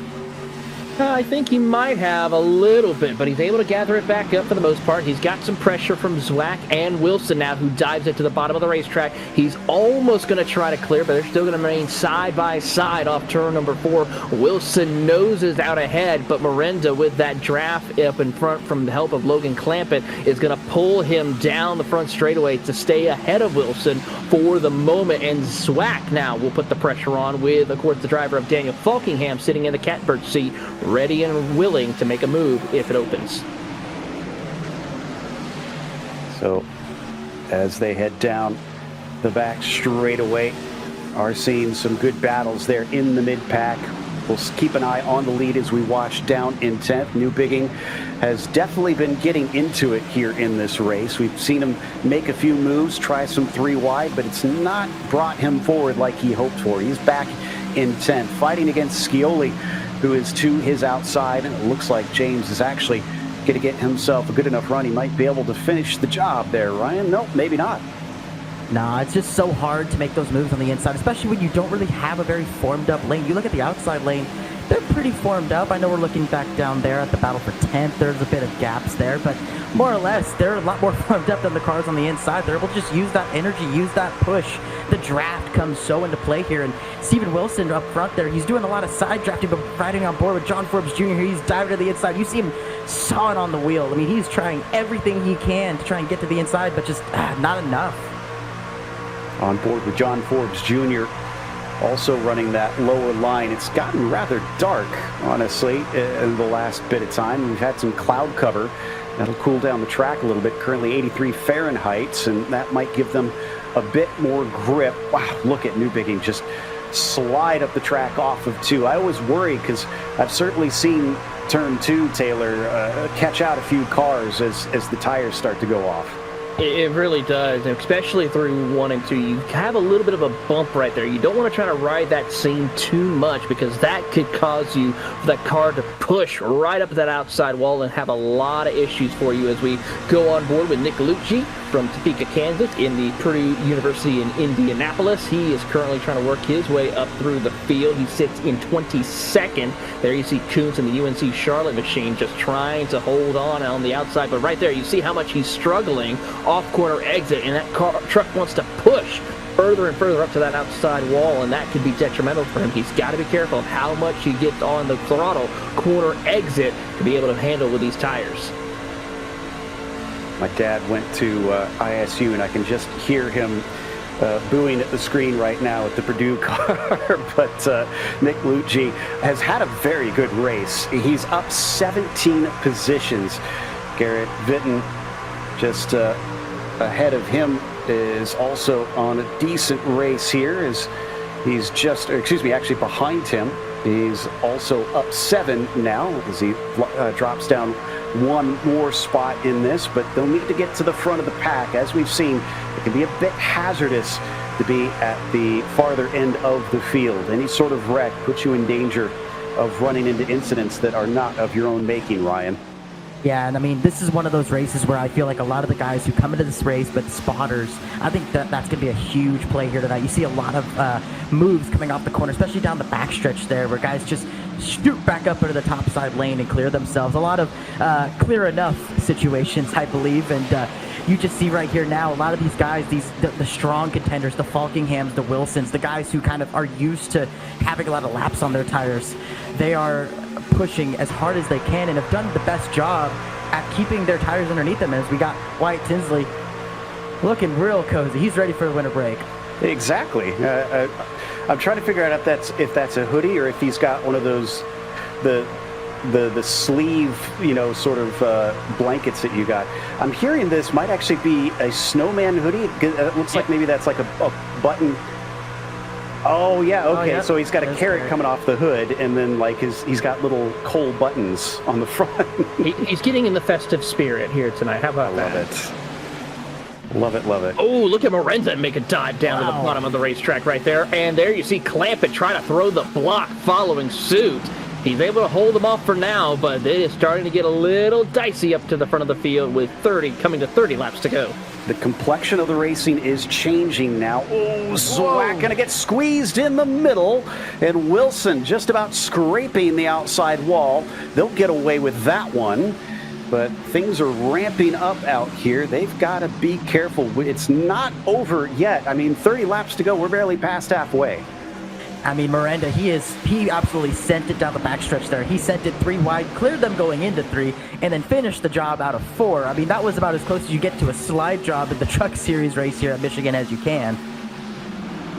I think he might have a little bit, but he's able to gather it back up for the most part. He's got some pressure from Zwack and Wilson now, who dives into the bottom of the racetrack. He's almost going to try to clear, but they're still going to remain side by side off turn number 4. Wilson noses out ahead, but Miranda, with that draft up in front from the help of Logan Clampett, is going to pull him down the front straightaway to stay ahead of Wilson for the moment. And Zwack now will put the pressure on with, of course, the driver of Daniel Falkingham sitting in the catbird seat, ready and willing to make a move if it opens. So as they head down the back straightaway, are seeing some good battles there in the mid-pack. We'll keep an eye on the lead as we watch down in 10th. New Bigging has definitely been getting into it here in this race. We've seen him make a few moves, try some 3 wide, but it's not brought him forward like he hoped for. He's back in 10th, fighting against Scioli, who is to his outside, and it looks like James is actually going to get himself a good enough run. He might be able to finish the job there, Ryan. Nope, maybe not. Nah, it's just so hard to make those moves on the inside, especially when you don't really have a very formed up lane. You look at the outside lane, they're pretty formed up. I know we're looking back down there at the battle for 10th. There's a bit of gaps there, but more or less, they're a lot more formed up than the cars on the inside. They're able to just use that energy, use that push. The draft comes so into play here, and Steven Wilson up front there, he's doing a lot of side drafting, but riding on board with John Forbes Jr. here. He's diving to the inside. You see him sawing on the wheel. I mean, he's trying everything he can to try and get to the inside, but just not enough. On board with John Forbes Jr., also running that lower line. It's gotten rather dark, honestly, in the last bit of time. We've had some cloud cover. That'll cool down the track a little bit. Currently 83 Fahrenheit, and that might give them a bit more grip. Wow, look at New Bigging just slide up the track off of 2. I always worry because I've certainly seen turn 2, Taylor, catch out a few cars as the tires start to go off. It really does, and especially through 1 and 2. You have a little bit of a bump right there. You don't want to try to ride that seam too much because that could cause you, that car to push right up that outside wall and have a lot of issues for you as we go on board with Nick Lucci from Topeka, Kansas in the Purdue University in Indianapolis. He is currently trying to work his way up through the field. He sits in 22nd. There you see Kuntz in the UNC Charlotte machine just trying to hold on the outside. But right there, you see how much he's struggling off corner exit, and that truck wants to push further and further up to that outside wall, and that could be detrimental for him. He's got to be careful of how much he gets on the throttle corner exit to be able to handle with these tires. My dad went to ISU, and I can just hear him booing at the screen right now at the Purdue car, but Nick Lucci has had a very good race. He's up 17 positions. Garrett Vitton just ahead of him is also on a decent race here as he's actually behind him. He's also up 7 now as he drops down one more spot in this, but they'll need to get to the front of the pack. As we've seen, it can be a bit hazardous to be at the farther end of the field. Any sort of wreck puts you in danger of running into incidents that are not of your own making, Ryan. Yeah, and I mean, this is one of those races where I feel like a lot of the guys who come into this race, but spotters, I think that's going to be a huge play here tonight. You see a lot of moves coming off the corner, especially down the backstretch there, where guys just shoot back up into the top side lane and clear themselves. A lot of clear enough situations, I believe, and you just see right here now, a lot of these guys, the strong contenders, the Falkinghams, the Wilsons, the guys who kind of are used to having a lot of laps on their tires, they are pushing as hard as they can and have done the best job at keeping their tires underneath them. As we got Wyatt Tinsley looking real cozy. He's ready for the winter break. Exactly. I'm trying to figure out if that's a hoodie or if he's got one of those the sleeve, sort of blankets that you got. I'm hearing this might actually be a snowman hoodie. It looks like maybe that's like a button. Oh yeah, okay. Oh, yeah. So he's got a carrot coming off the hood, and then like he's got little coal buttons on the front. He's getting in the festive spirit here tonight. How about that? Love it. Oh, look at Morenza make a dive down to the bottom of the racetrack right there. And there you see Clampett trying to throw the block following suit. He's able to hold them off for now, but it is starting to get a little dicey up to the front of the field with coming to 30 laps to go. The complexion of the racing is changing now. Oh, Zwack going to get squeezed in the middle, and Wilson just about scraping the outside wall. They'll get away with that one, but things are ramping up out here. They've got to be careful. It's not over yet. I mean, 30 laps to go. We're barely past halfway. I mean, Miranda, he absolutely sent it down the backstretch there. He sent it 3 wide, cleared them going into 3, and then finished the job out of 4. I mean, that was about as close as you get to a slide job in the Truck Series race here at Michigan as you can.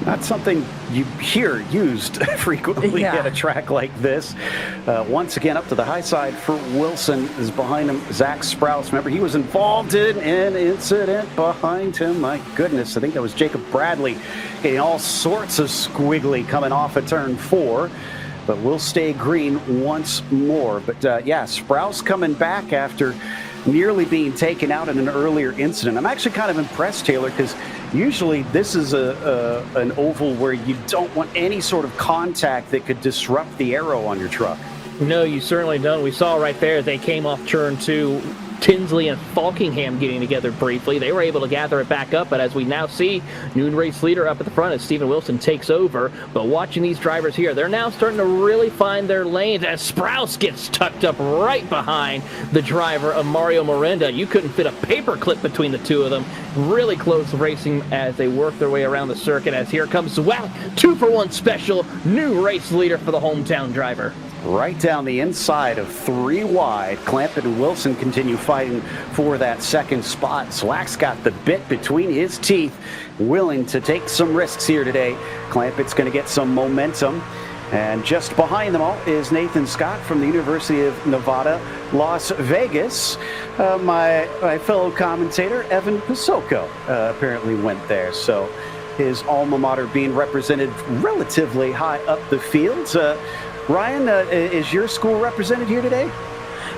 Not something you hear used frequently at a track like this. Once again, up to the high side for Wilson is behind him. Zach Sprouse, remember, he was involved in an incident behind him. My goodness, I think that was Jacob Bradley getting all sorts of squiggly coming off of turn 4. But we'll stay green once more. But Sprouse coming back after nearly being taken out in an earlier incident. I'm actually kind of impressed, Taylor, because usually this is an oval where you don't want any sort of contact that could disrupt the aero on your truck. No, you certainly don't. We saw right there they came off turn 2. Tinsley and Falkingham getting together briefly. They were able to gather it back up, but as we now see, noon race leader up at the front as Stephen Wilson takes over. But watching these drivers here, they're now starting to really find their lanes as Sprouse gets tucked up right behind the driver of Mario Miranda. You couldn't fit a paperclip between the two of them. Really close racing as they work their way around the circuit as here comes Zwack, 2-for-1 special, new race leader for the hometown driver. Right down the inside of 3 wide. Clampett and Wilson continue fighting for that second spot. Slack's got the bit between his teeth, willing to take some risks here today. Clampett's going to get some momentum. And just behind them all is Nathan Scott from the University of Nevada, Las Vegas. My fellow commentator, Evan Pasoko, apparently went there. So his alma mater being represented relatively high up the field. Ryan, is your school represented here today?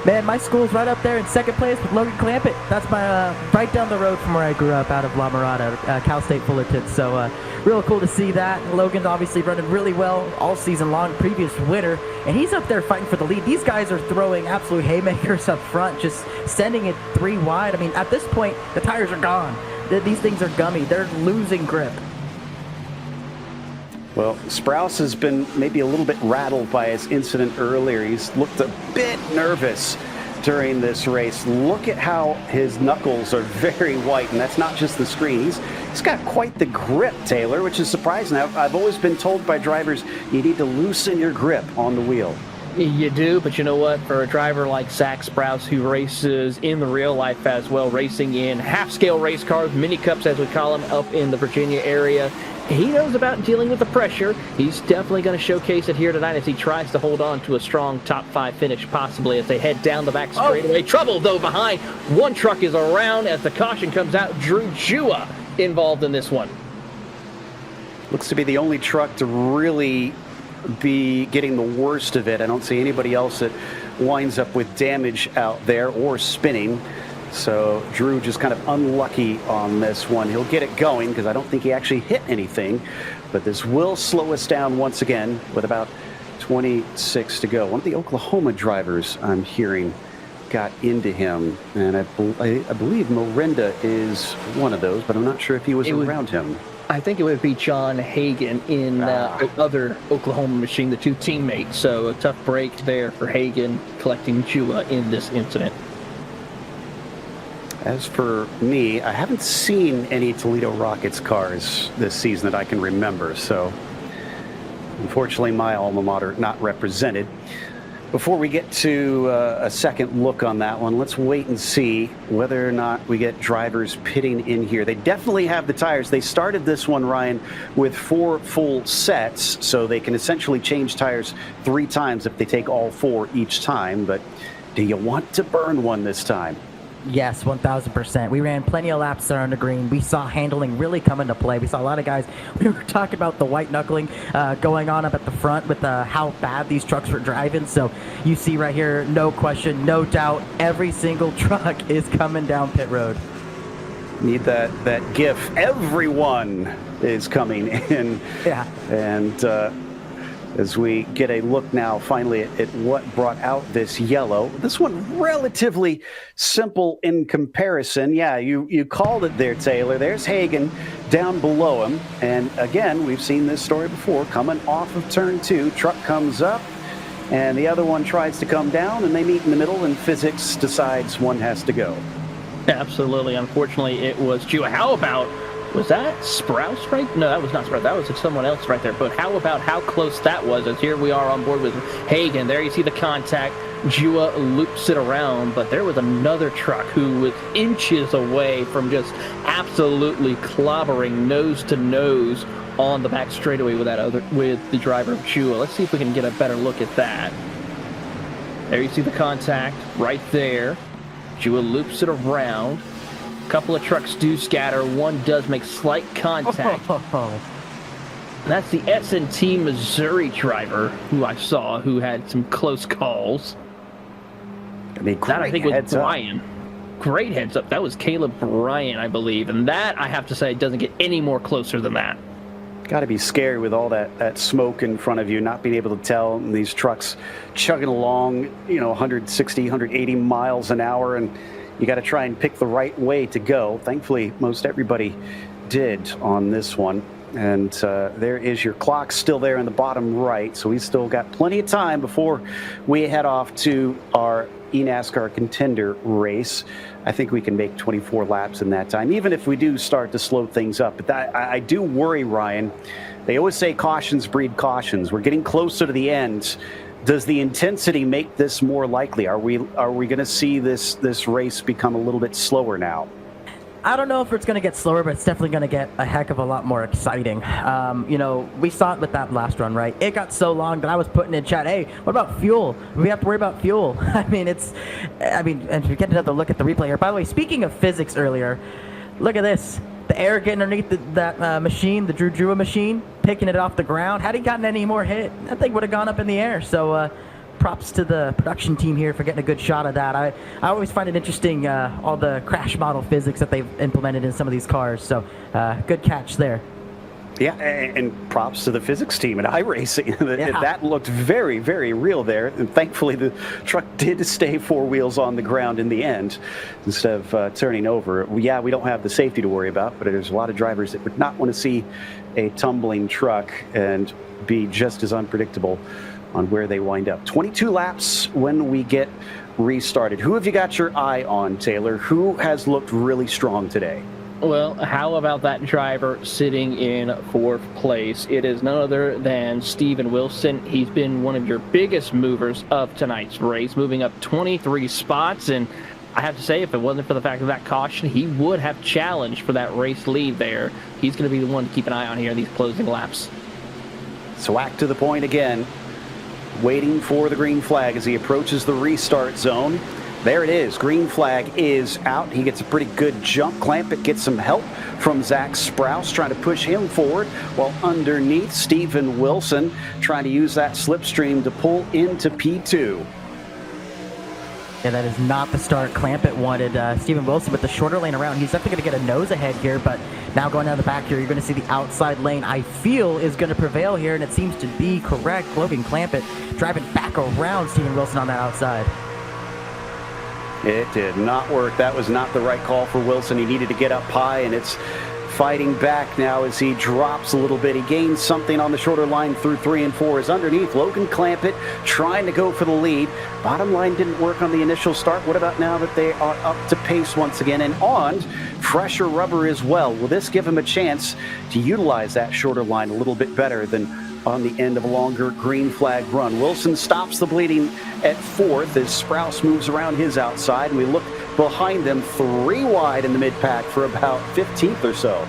Man, my school's right up there in second place with Logan Clampett. That's my right down the road from where I grew up out of La Mirada, Cal State Fullerton. So real cool to see that. Logan's obviously running really well all season long, previous winner, and he's up there fighting for the lead. These guys are throwing absolute haymakers up front, just sending it 3 wide. I mean, at this point, the tires are gone. These things are gummy. They're losing grip. Well, Sprouse has been maybe a little bit rattled by his incident earlier. He's looked a bit nervous during this race. Look at how his knuckles are very white, and that's not just the screen. He's got quite the grip, Taylor, which is surprising. I've always been told by drivers you need to loosen your grip on the wheel. You do, but you know what? For a driver like Zach Sprouse, who races in the real life as well, racing in half-scale race cars, mini cups as we call them, up in the Virginia area, he knows about dealing with the pressure. He's definitely going to showcase it here tonight as he tries to hold on to a strong top 5 finish, possibly as they head down the back straightaway. Trouble, though, behind. One truck is around as the caution comes out. Drew Jua involved in this one. Looks to be the only truck to really be getting the worst of it. I don't see anybody else that winds up with damage out there or spinning. So Drew just kind of unlucky on this one. He'll get it going because I don't think he actually hit anything. But this will slow us down once again with about 26 to go. One of the Oklahoma drivers I'm hearing got into him. And I believe Morinda is one of those, but I'm not sure if he was around him. I think it would be John Hagan in the other Oklahoma machine, the two teammates. So a tough break there for Hagan collecting Jua in this incident. As for me, I haven't seen any Toledo Rockets cars this season that I can remember. So unfortunately, my alma mater not represented. Before we get to a second look on that one, let's wait and see whether or not we get drivers pitting in here. They definitely have the tires. They started this one, Ryan, with 4 full sets, so they can essentially change tires 3 times if they take all 4 each time. But do you want to burn one this time? Yes, 1,000%. We ran plenty of laps there on the green. We saw handling really come into play. We saw a lot of guys. We were talking about the white knuckling going on up at the front with how bad these trucks were driving. So you see right here, no question, no doubt, every single truck is coming down pit road. Need that GIF. Everyone is coming in. Yeah. And as we get a look now finally at what brought out this yellow. This one relatively simple in comparison. Yeah, you called it there, Taylor. There's Hagan down below him. And again, we've seen this story before. Coming off of turn 2, truck comes up and the other one tries to come down and they meet in the middle and physics decides one has to go. Absolutely. Unfortunately, it was Jua. How about, was that Sprouse right? No, that was not Sprouse. That was someone else right there. But how about how close that was? As here we are on board with Hagan. There you see the contact. Jua loops it around, but there was another truck who was inches away from just absolutely clobbering nose to nose on the back straightaway with the driver of Jua. Let's see if we can get a better look at that. There you see the contact right there. Jua loops it around. A couple of trucks do scatter. One does make slight contact. That's the S&T Missouri driver who I saw who had some close calls. I mean, that I think was Brian. Great heads up. That was Caleb Bryan, I believe. And that, I have to say, doesn't get any more closer than that. Got to be scary with all that smoke in front of you, not being able to tell, and these trucks chugging along, 160, 180 miles an hour, and you got to try and pick the right way to go. Thankfully, most everybody did on this one. And there is your clock still there in the bottom right. So we still got plenty of time before we head off to our eNASCAR Contender race. I think we can make 24 laps in that time, even if we do start to slow things up. But I do worry, Ryan. They always say cautions breed cautions. We're getting closer to the end. Does the intensity make this more likely? Are we going to see this race become a little bit slower now? I don't know if it's going to get slower, but it's definitely going to get a heck of a lot more exciting. We saw it with that last run, right? It got so long that I was putting in chat, hey, what about fuel? We have to worry about fuel. And we get another look at the replay here. By the way, speaking of physics earlier, look at this. The air getting underneath that machine, the Drew Jua machine, picking it off the ground. Had he gotten any more hit, that thing would have gone up in the air. So props to the production team here for getting a good shot of that. I always find it interesting, all the crash model physics that they've implemented in some of these cars. So good catch there. Yeah, and props to the physics team at iRacing. That looked very, very real there. And thankfully, the truck did stay 4 wheels on the ground in the end instead of turning over. Yeah, we don't have the safety to worry about, but there's a lot of drivers that would not want to see a tumbling truck and be just as unpredictable on where they wind up. 22 laps when we get restarted. Who have you got your eye on, Taylor? Who has looked really strong today? Well, how about that driver sitting in 4th place? It is none other than Steven Wilson. He's been one of your biggest movers of tonight's race, moving up 23 spots. And I have to say, if it wasn't for the fact of that caution, he would have challenged for that race lead there. He's going to be the one to keep an eye on here in these closing laps. Swack to the point again, waiting for the green flag as he approaches the restart zone. There it is. Green flag is out. He gets a pretty good jump. Clampett gets some help from Zach Sprouse, trying to push him forward, while underneath Steven Wilson trying to use that slipstream to pull into P2. Yeah, that is not the start Clampett wanted. Steven Wilson with the shorter lane around. He's definitely going to get a nose ahead here, but now going down the back here, you're going to see the outside lane, I feel, is going to prevail here, and it seems to be correct. Logan Clampett driving back around Steven Wilson on that outside. It did not work. That was not the right call for Wilson. He needed to get up high, and it's fighting back now as he drops a little bit. He gains something on the shorter line through 3 and 4. Is underneath Logan Clampett trying to go for the lead. Bottom line didn't work on the initial start. What about now that they are up to pace once again and on fresher rubber as well? Will this give him a chance to utilize that shorter line a little bit better than on the end of a longer green flag run? Wilson stops the bleeding at 4th as Sprouse moves around his outside, and we look behind them 3 wide in the mid-pack for about 15th or so.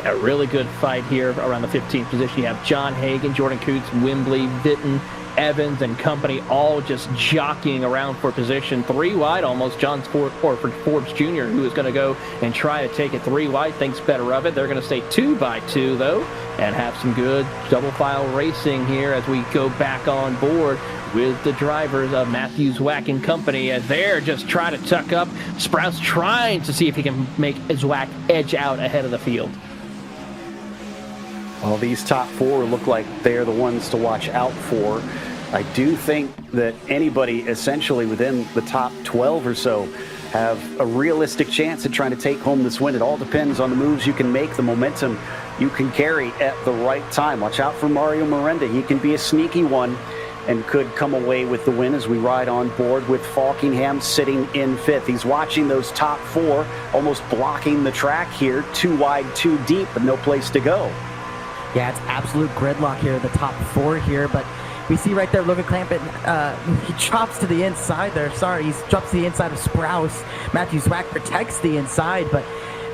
A really good fight here around the 15th position. You have John Hagan, Jordan Coots, Wimbley, Vitton, Evans, and company all just jockeying around for position. 3 wide almost. John's Forbes Jr., who is going to go and try to take it 3 wide, thinks better of it. They're going to stay 2 by 2, though, and have some good double file racing here as we go back on board with the drivers of Matthews, Zwack, and company, as they're just trying to tuck up. Sprouse trying to see if he can make Zwack edge out ahead of the field. Well, these top 4 look like they're the ones to watch out for. I do think that anybody essentially within the top 12 or so have a realistic chance at trying to take home this win. It all depends on the moves you can make, the momentum you can carry at the right time. Watch out for Mario Miranda. He can be a sneaky one and could come away with the win as we ride on board with Falkingham sitting in 5th. He's watching those top 4, almost blocking the track here. 2 wide, 2 deep, but no place to go. Yeah, it's absolute gridlock here in the top 4 here, but we see right there Logan Clampett, he chops to the inside there. He drops to the inside of Sprouse. Matthew Zwack protects the inside, but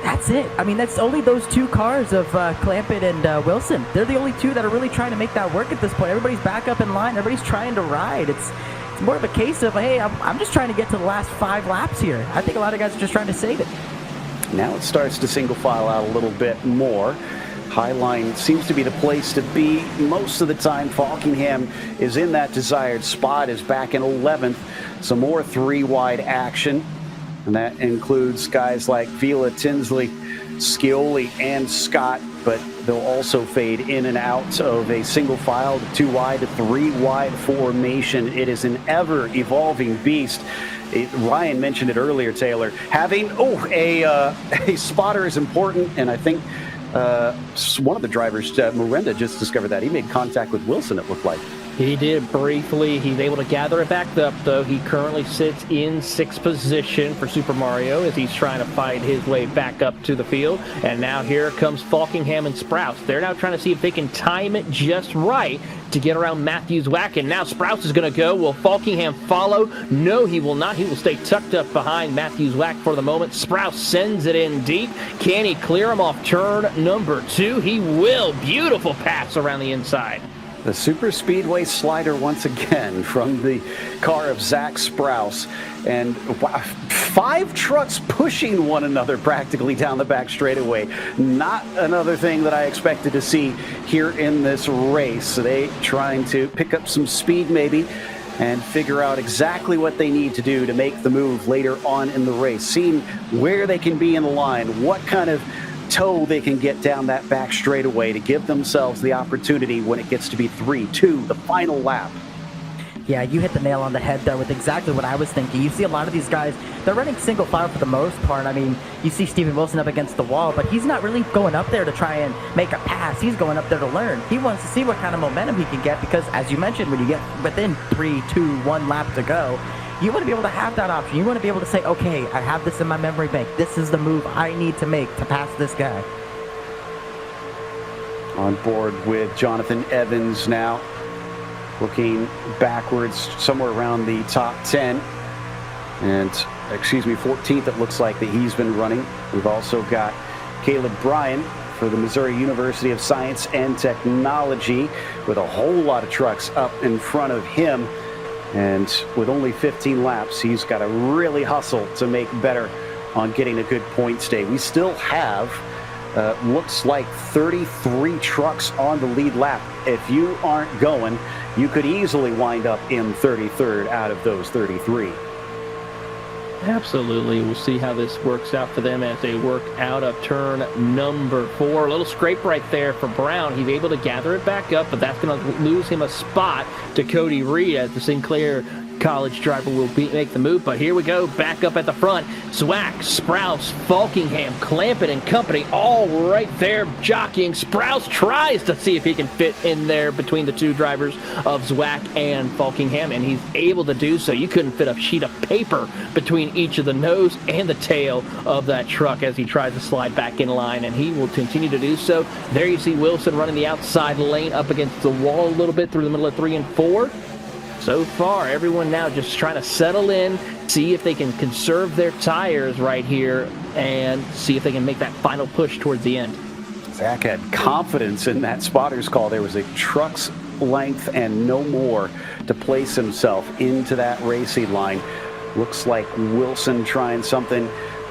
that's it. I mean, that's only those 2 cars of Clampett and Wilson. They're the only 2 that are really trying to make that work at this point. Everybody's back up in line. Everybody's trying to ride. It's more of a case of, hey, I'm just trying to get to the last 5 laps here. I think a lot of guys are just trying to save it. Now it starts to single file out a little bit more. High line seems to be the place to be most of the time. Falkingham is in that desired spot, is back in 11th. Some more 3 wide action, and that includes guys like Vila, Tinsley, Scioli, and Scott, but they'll also fade in and out of a single file to 2 wide to 3 wide formation. It is an ever-evolving beast. Ryan mentioned it earlier, Taylor. Having a spotter is important, and I think one of the drivers, Miranda, just discovered that. He made contact with Wilson, it looked like. He did briefly. He's able to gather it back up, though. He currently sits in 6th position for Super Mario as he's trying to fight his way back up to the field. And now here comes Falkingham and Sprouse. They're now trying to see if they can time it just right to get around Matthews Zwack. And now Sprouse is going to go. Will Falkingham follow? No, he will not. He will stay tucked up behind Matthews Zwack for the moment. Sprouse sends it in deep. Can he clear him off turn number 2? He will. Beautiful pass around the inside. The super speedway slider once again from the car of Zach Sprouse. And 5 trucks pushing one another practically down the back straightaway. Not another thing that I expected to see here in this race. So they trying to pick up some speed maybe and figure out exactly what they need to do to make the move later on in the race. Seeing where they can be in the line, what kind of toe they can get down that back straightaway to give themselves the opportunity when it gets to be 3-2, the final lap. Yeah, you hit the nail on the head there with exactly what I was thinking. You see a lot of these guys, they're running single file for the most part. I mean, you see Steven Wilson up against the wall, but he's not really going up there to try and make a pass. He's going up there to learn. He wants to see what kind of momentum he can get because, as you mentioned, when you get within 3, 2, 1 lap to go, You want to be able to have that option. You want to be able to say, okay, I have this in my memory bank. This is the move I need to make to pass this guy. On board with Jonathan Evans now, looking backwards somewhere around the top 10. And, 14th it looks like that he's been running. We've also got Caleb Bryan for the Missouri University of Science and Technology with a whole lot of trucks up in front of him. And with only 15 laps, he's got to really hustle to make better on getting a good points day. We still have, looks like 33 trucks on the lead lap. If you aren't going, you could easily wind up in 33rd out of those 33. Absolutely. We'll see how this works out for them as they work out of turn number 4. A little scrape right there for Brown. He's able to gather it back up, but that's going to lose him a spot to Cody Reed as the Sinclair College driver will make the move. But here we go, back up at the front. Zwack, Sprouse, Falkingham, Clampett, and company all right there jockeying. Sprouse tries to see if he can fit in there between the two drivers of Zwack and Falkingham, and he's able to do so. You couldn't fit a sheet of paper between each of the nose and the tail of that truck as he tries to slide back in line, and he will continue to do so. There you see Wilson running the outside lane up against the wall a little bit through the middle of 3 and 4. So far, everyone now just trying to settle in, see if they can conserve their tires right here, and see if they can make that final push towards the end. Zach had confidence in that spotter's call. There was a truck's length and no more to place himself into that racing line. Looks like Wilson trying something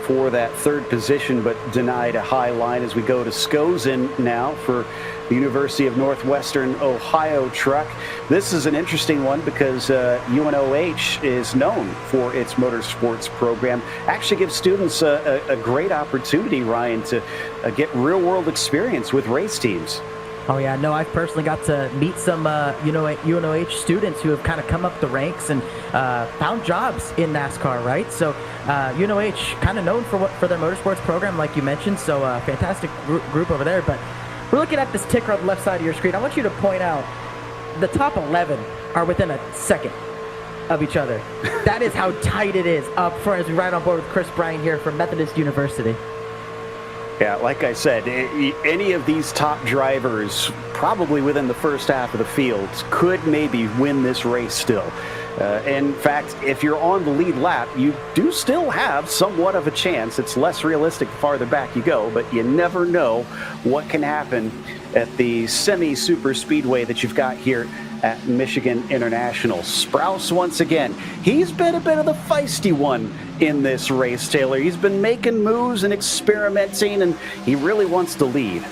for that third position, but denied a high line as we go to Skozen now for the University of Northwestern Ohio truck. This is an interesting one because UNOH is known for its motorsports program. Actually gives students a great opportunity, Ryan, to get real-world experience with race teams. Oh, yeah. No, I've personally got to meet some UNOH students who have kind of come up the ranks and found jobs in NASCAR, right? So UNOH kind of known for their motorsports program, like you mentioned. So fantastic group over there. But we're looking at this ticker on the left side of your screen. I want you to point out the top 11 are within a second of each other. That is how tight it is up front as we ride on board with Chris Bryan here from Methodist University. Yeah, like I said, any of these top drivers, probably within the first half of the field, could maybe win this race still. In fact, if you're on the lead lap, you do still have somewhat of a chance. It's less realistic the farther back you go, but you never know what can happen at the semi-super speedway that you've got here at Michigan International. Sprouse, once again, he's been a bit of the feisty one in this race, Taylor. He's been making moves and experimenting, and he really wants to lead.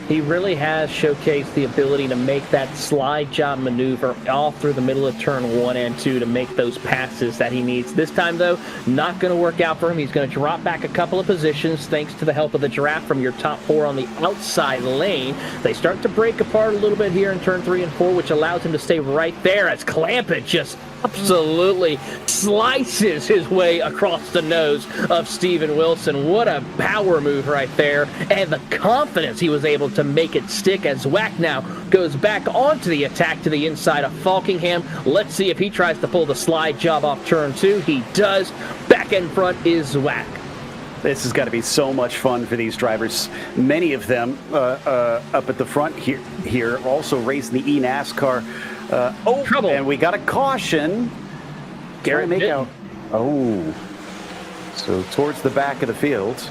He really has showcased the ability to make that slide job maneuver all through the middle of turn 1 and 2 to make those passes that he needs. This time, though, not going to work out for him. He's going to drop back a couple of positions thanks to the help of the giraffe from your top 4 on the outside lane. They start to break apart a little bit here in turn 3 and 4, which allows him to stay right there as Clampett just absolutely slices his way across the nose of Steven Wilson. What a power move right there, and the confidence he was able to make it stick as Zwack now goes back onto the attack to the inside of Falkingham. Let's see if he tries to pull the slide job off turn 2. He does. Back in front is Zwack. This has got to be so much fun for these drivers. Many of them up at the front here also racing the eNASCAR. Trouble. And we got a caution. Garrett Mitton. Oh. So towards the back of the field.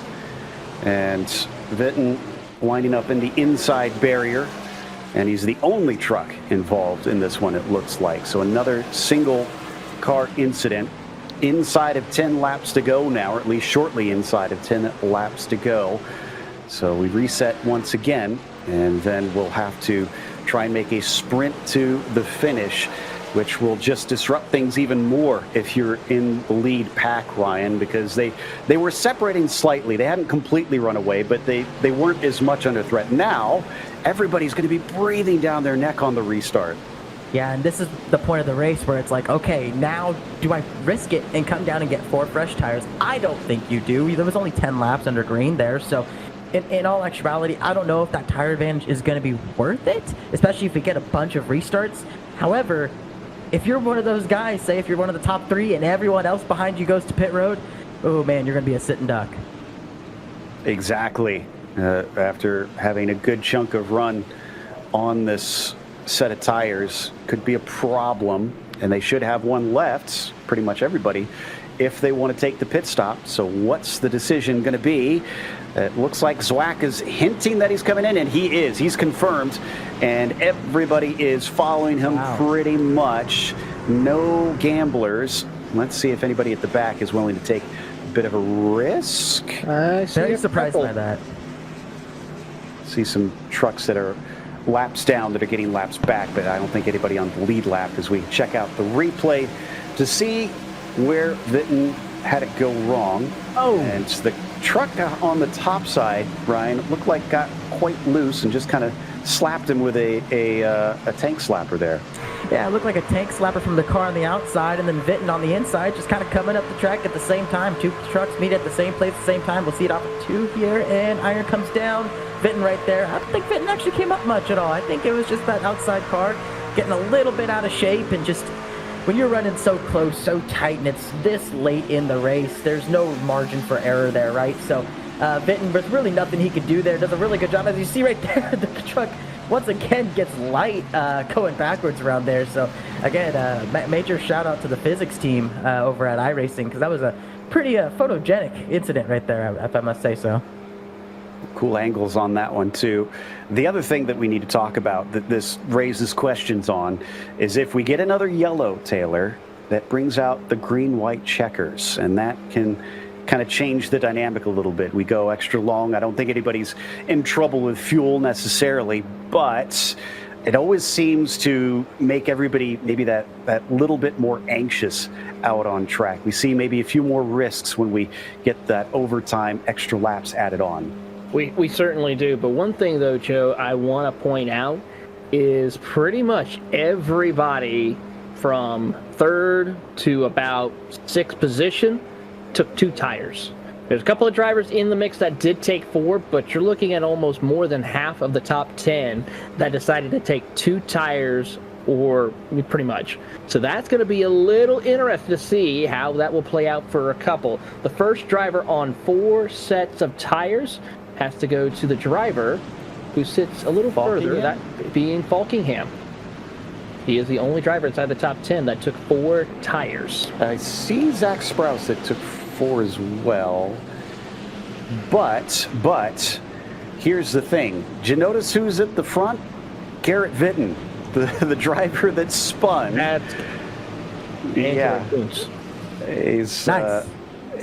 And Vinton winding up in the inside barrier. And he's the only truck involved in this one, it looks like. So another single car incident. Inside of 10 laps to go now, or at least shortly inside of 10 laps to go. So we reset once again, and then we'll have to try and make a sprint to the finish, which will just disrupt things even more if you're in the lead pack, Ryan, because they were separating slightly. They hadn't completely run away, but they weren't as much under threat. Now, everybody's going to be breathing down their neck on the restart. Yeah, and this is the point of the race where it's like, okay, now do I risk it and come down and get 4 fresh tires? I don't think you do. There was only 10 laps under green there, so in all actuality, I don't know if that tire advantage is going to be worth it, especially if we get a bunch of restarts. However, if you're one of those guys, say if you're one of the top 3 and everyone else behind you goes to pit road, oh man, you're going to be a sitting duck. Exactly. After having a good chunk of run on this set of tires, could be a problem, and they should have one left, pretty much everybody, if they want to take the pit stop. So what's the decision going to be? It looks like Zwack is hinting that he's coming in, and he is. He's confirmed, and everybody is following him pretty much. No gamblers. Let's see if anybody at the back is willing to take a bit of a risk. Very surprised by that. See some trucks that are laps down that are getting laps back, but I don't think anybody on the lead lap as we check out the replay to see where Witten had it go wrong. And it's the truck on the top side, Ryan, it looked like got quite loose and just kind of slapped him with a tank slapper there. Yeah, it looked like a tank slapper from the car on the outside, and then Witten on the inside, just kind of coming up the track at the same time. 2 trucks meet at the same place at the same time. We'll see it off of 2 here, and iron comes down. Witten right there. I don't think Witten actually came up much at all. I think it was just that outside car getting a little bit out of shape, and just when you're running so close, so tight, and it's this late in the race, there's no margin for error there, right? So Witten, there's really nothing he could do there. Does a really good job. As you see right there, the truck once again gets light going backwards around there. So again, major shout out to the physics team over at iRacing, because that was a pretty photogenic incident right there, if I must say so. Cool angles on that one too. The other thing that we need to talk about that this raises questions on is if we get another yellow, Taylor, that brings out the green-white checkers, and that can kind of change the dynamic a little bit. We go extra long. I don't think anybody's in trouble with fuel necessarily, but it always seems to make everybody maybe that little bit more anxious out on track. We see maybe a few more risks when we get that overtime extra laps added on. We certainly do. But one thing, though, Joe, I want to point out is pretty much everybody from 3rd to about 6th position took 2 tires. There's a couple of drivers in the mix that did take 4, but you're looking at almost more than half of the top 10 that decided to take 2 tires, or pretty much. So that's going to be a little interesting to see how that will play out for a couple. The first driver on 4 sets of tires has to go to the driver who sits a little further, that being Falkingham. He is the only driver inside the top 10 that took 4 tires. I see Zach Sprouse that took 4 as well. But here's the thing. Did you notice who's at the front? Garrett Witten, the driver that spun. Yeah. He's nice.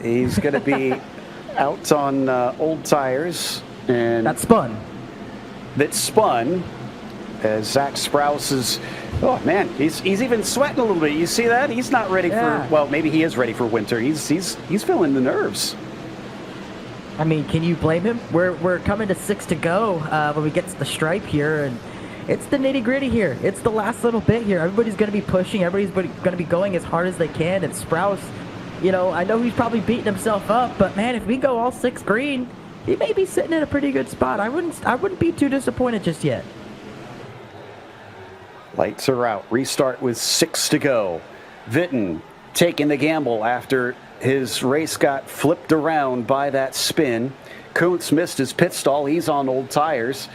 He's going to be out on old tires, and that spun as Zach Sprouse is, oh man, he's even sweating a little bit. You see that? He's not ready for, well, maybe he is ready for winter. He's feeling the nerves. I mean, can you blame him? We're coming to 6 to go when we get to the stripe here, and it's the nitty gritty here. It's the last little bit here. Everybody's going to be pushing. Everybody's going to be going as hard as they can, and Sprouse, you know, I know he's probably beating himself up, but man, if we go all 6 green, he may be sitting in a pretty good spot. I wouldn't be too disappointed just yet. Lights are out. Restart with 6 to go. Witten taking the gamble after his race got flipped around by that spin. Kuntz missed his pit stall. He's on old tires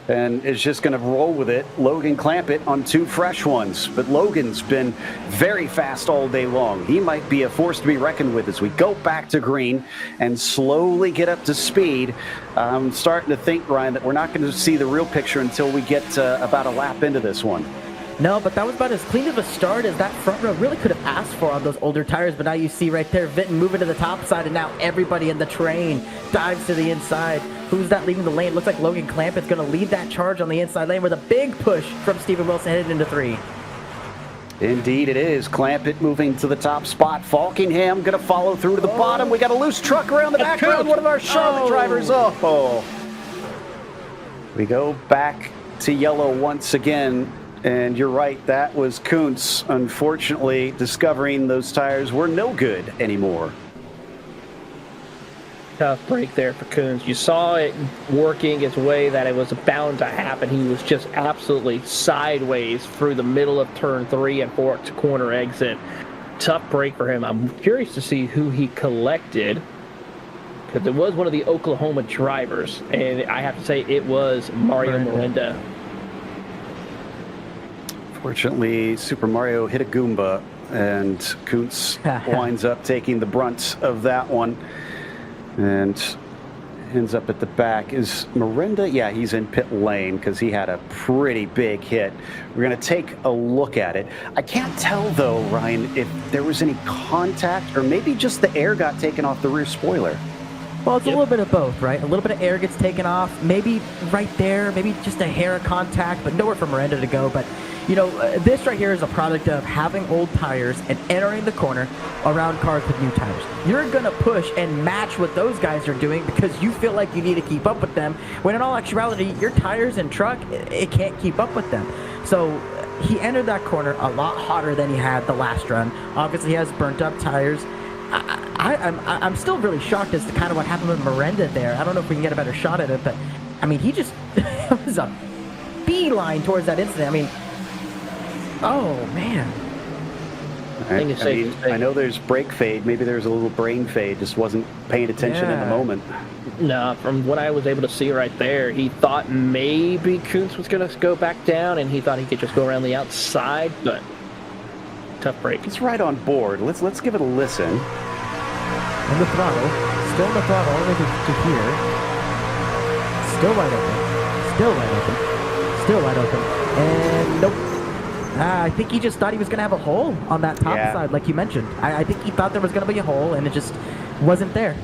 and is just going to roll with it. Logan Clampett on 2 fresh ones. But Logan's been very fast all day long. He might be a force to be reckoned with as we go back to green and slowly get up to speed. I'm starting to think, Ryan, that we're not going to see the real picture until we get about a lap into this one. No, but that was about as clean of a start as that front row really could have asked for on those older tires. But now you see right there, Witten moving to the top side, and now everybody in the train dives to the inside. Who's that leading the lane? Looks like Logan Clampett's going to lead that charge on the inside lane with a big push from Steven Wilson headed into 3. Indeed it is. Clampett moving to the top spot. Falkingham going to follow through to the bottom. We got a loose truck around the background. One of our Charlotte drivers. Oh. We go back to yellow once again. And you're right, that was Kuntz, unfortunately, discovering those tires were no good anymore. Tough break there for Coons. You saw it working its way that it was bound to happen. He was just absolutely sideways through the middle of turn 3 and 4 to corner exit. Tough break for him. I'm curious to see who he collected, because it was one of the Oklahoma drivers, and I have to say it was Mario Miranda. Fortunately, Super Mario hit a Goomba, and Kuntz winds up taking the brunt of that one and ends up at the back. Is Miranda? Yeah, he's in pit lane because he had a pretty big hit. We're going to take a look at it. I can't tell, though, Ryan, if there was any contact or maybe just the air got taken off the rear spoiler. Well, it's a little bit of both, right? A little bit of air gets taken off, maybe right there, maybe just a hair of contact, but nowhere for Miranda to go. But, you know, this right here is a product of having old tires and entering the corner around cars with new tires. You're going to push and match what those guys are doing because you feel like you need to keep up with them, when in all actuality, your tires and truck, it can't keep up with them. So he entered that corner a lot hotter than he had the last run. Obviously, he has burnt up tires. I'm still really shocked as to kind of what happened with Miranda there. I don't know if we can get a better shot at it, but I mean, he just it was a beeline towards that incident. I mean, oh man. I know there's brake fade. Maybe there's a little brain fade. Just wasn't paying attention in the moment. No, from what I was able to see right there, he thought maybe Kuntz was going to go back down, and he thought he could just go around the outside, but tough break. It's right on board. Let's give it a listen. On the throttle, still on the throttle, all the way to here. Still wide open. Still wide open. Still wide open. And nope. I think he just thought he was going to have a hole on that top side, like you mentioned. I think he thought there was going to be a hole, and it just wasn't there.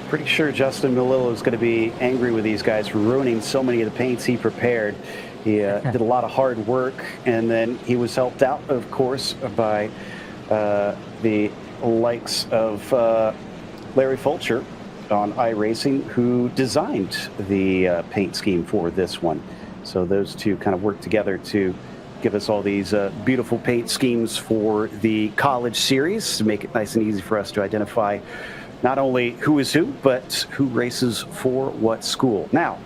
Pretty sure Justin Melillo is going to be angry with these guys for ruining so many of the paints he prepared. He did a lot of hard work, and then he was helped out, of course, by the likes of Larry Fulcher on iRacing, who designed the paint scheme for this one. So those two kind of worked together to give us all these beautiful paint schemes for the college series to make it nice and easy for us to identify not only who is who, but who races for what school. Now,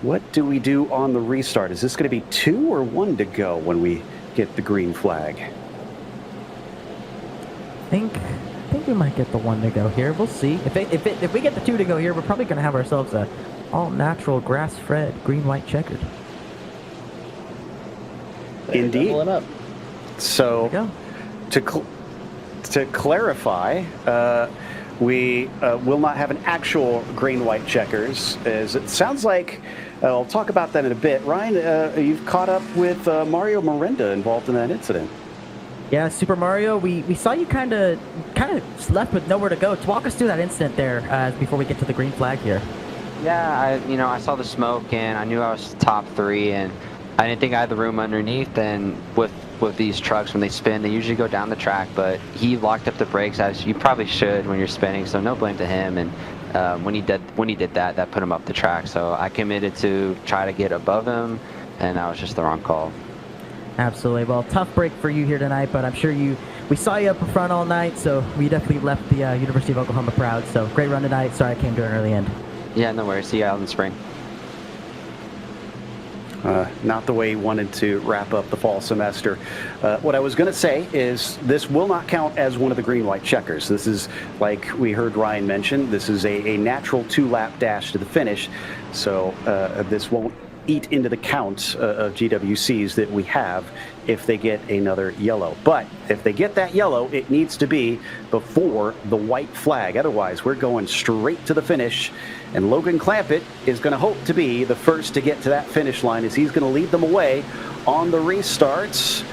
what do we do on the restart? Is this going to be 2 or 1 to go when we get the green flag? I think we might get the 1 to go here. We'll see. If we get the 2 to go here, we're probably going to have ourselves a all-natural, grass-fed, green-white checkered. Indeed. So, to clarify, we will not have an actual green-white checkers, as it sounds like. I'll talk about that in a bit. Ryan, you've caught up with Mario Miranda involved in that incident. Yeah, Super Mario, we saw you kind of left with nowhere to go. Walk us through that incident there before we get to the green flag here. Yeah, I saw the smoke and I knew I was top 3, and I didn't think I had the room underneath. And with these trucks, when they spin, they usually go down the track, but he locked up the brakes, as you probably should when you're spinning. So no blame to him. And when he did that, that put him up the track. So I committed to try to get above him, and that was just the wrong call. Absolutely. Well, tough break for you here tonight, but I'm sure we saw you up in front all night, so we definitely left the University of Oklahoma proud. So great run tonight. Sorry I came to an early end. Yeah, no worries. See you out in the spring. Not the way he wanted to wrap up the fall semester. What I was going to say is this will not count as one of the green-white checkers. This is, like we heard Ryan mention, this is a natural 2-lap dash to the finish. So this won't eat into the count of GWCs that we have if they get another yellow. But if they get that yellow, it needs to be before the white flag. Otherwise, we're going straight to the finish. And Logan Clampett is going to hope to be the first to get to that finish line, as he's going to lead them away on the restarts.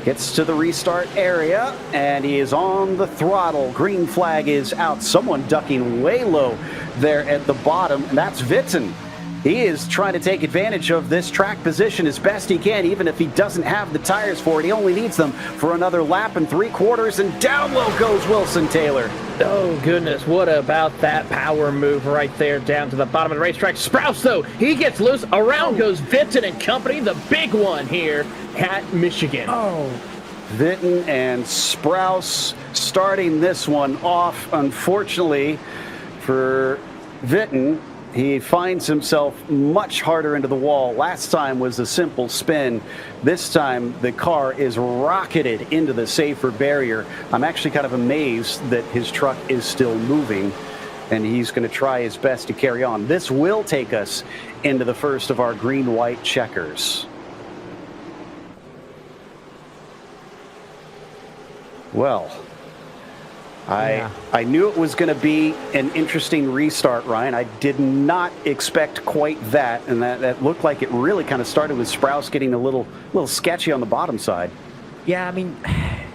Gets to the restart area, and he is on the throttle. Green flag is out. Someone ducking way low there at the bottom, and that's Vitton. He is trying to take advantage of this track position as best he can, even if he doesn't have the tires for it. He only needs them for another lap and 3/4, and down low goes Wilson Taylor. Oh, goodness. What about that power move right there down to the bottom of the racetrack? Sprouse, though, he gets loose. Around goes Vinton and company, the big one here at Michigan. Oh. Vinton and Sprouse starting this one off. Unfortunately for Witten, he finds himself much harder into the wall. Last time was a simple spin. This time the car is rocketed into the safer barrier. I'm actually kind of amazed that his truck is still moving, and he's going to try his best to carry on. This will take us into the first of our green-white checkers. Well, I knew it was going to be an interesting restart, Ryan. I did not expect quite that, and that looked like it really kind of started with Sprouse getting a little sketchy on the bottom side. Yeah, I mean,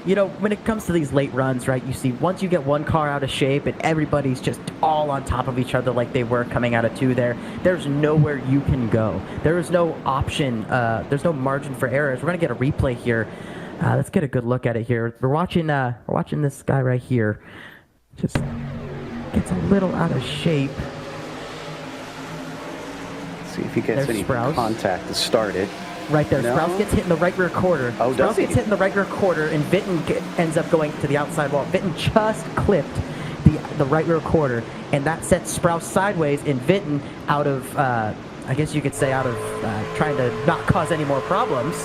you know, when it comes to these late runs, right, you see once you get one car out of shape and everybody's just all on top of each other like they were coming out of 2 there's nowhere you can go. There is no option. There's no margin for errors. We're going to get a replay here. Let's get a good look at it here. We're watching this guy right here. Just gets a little out of shape. See if he gets any contact to start it. Right there. No? Sprouse gets hit in the right rear quarter. Oh, does he? Sprouse gets hit in the right rear quarter, and Witten ends up going to the outside wall. Witten just clipped the right rear quarter, and that sets Sprouse sideways, and Witten out of, I guess you could say, out of trying to not cause any more problems.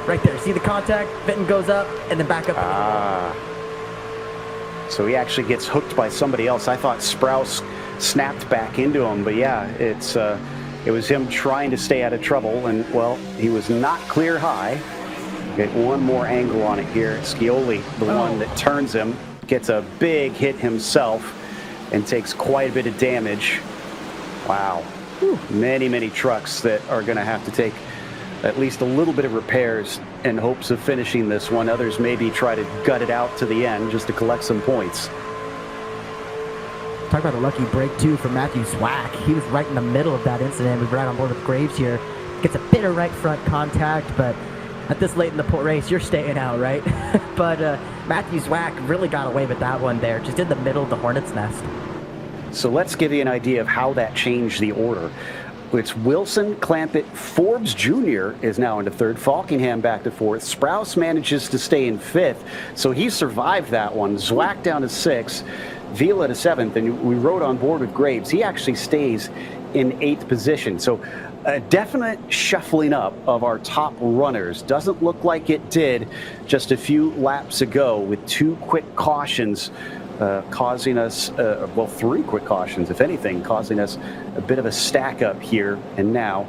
Right there. See the contact? Witten goes up and then back up. So he actually gets hooked by somebody else. I thought Sprouse snapped back into him, but yeah, it was him trying to stay out of trouble, and well, he was not clear high. Get one more angle on it here. Scioli, the one that turns him, gets a big hit himself and takes quite a bit of damage. Wow. Whew. Many trucks that are going to have to take at least a little bit of repairs in hopes of finishing this one. Others maybe try to gut it out to the end just to collect some points. Talk about a lucky break, too, for Matthew Zwack. He was right in the middle of that incident. We're right on board with Graves here. Gets a bit of right front contact, but at this late in the race, you're staying out, right? But Matthew Zwack really got away with that one there, just in the middle of the Hornet's nest. So let's give you an idea of how that changed the order. It's Wilson, Clampett, Forbes Jr. is now into 3rd, Falkingham back to 4th. Sprouse manages to stay in 5th, so he survived that one. Zwack down to 6th, Vila to 7th, and we rode on board with Graves. He actually stays in 8th position. So a definite shuffling up of our top runners. Doesn't look like it did just a few laps ago with 2 quick cautions causing us, 3 quick cautions, if anything, causing us a bit of a stack up here. And now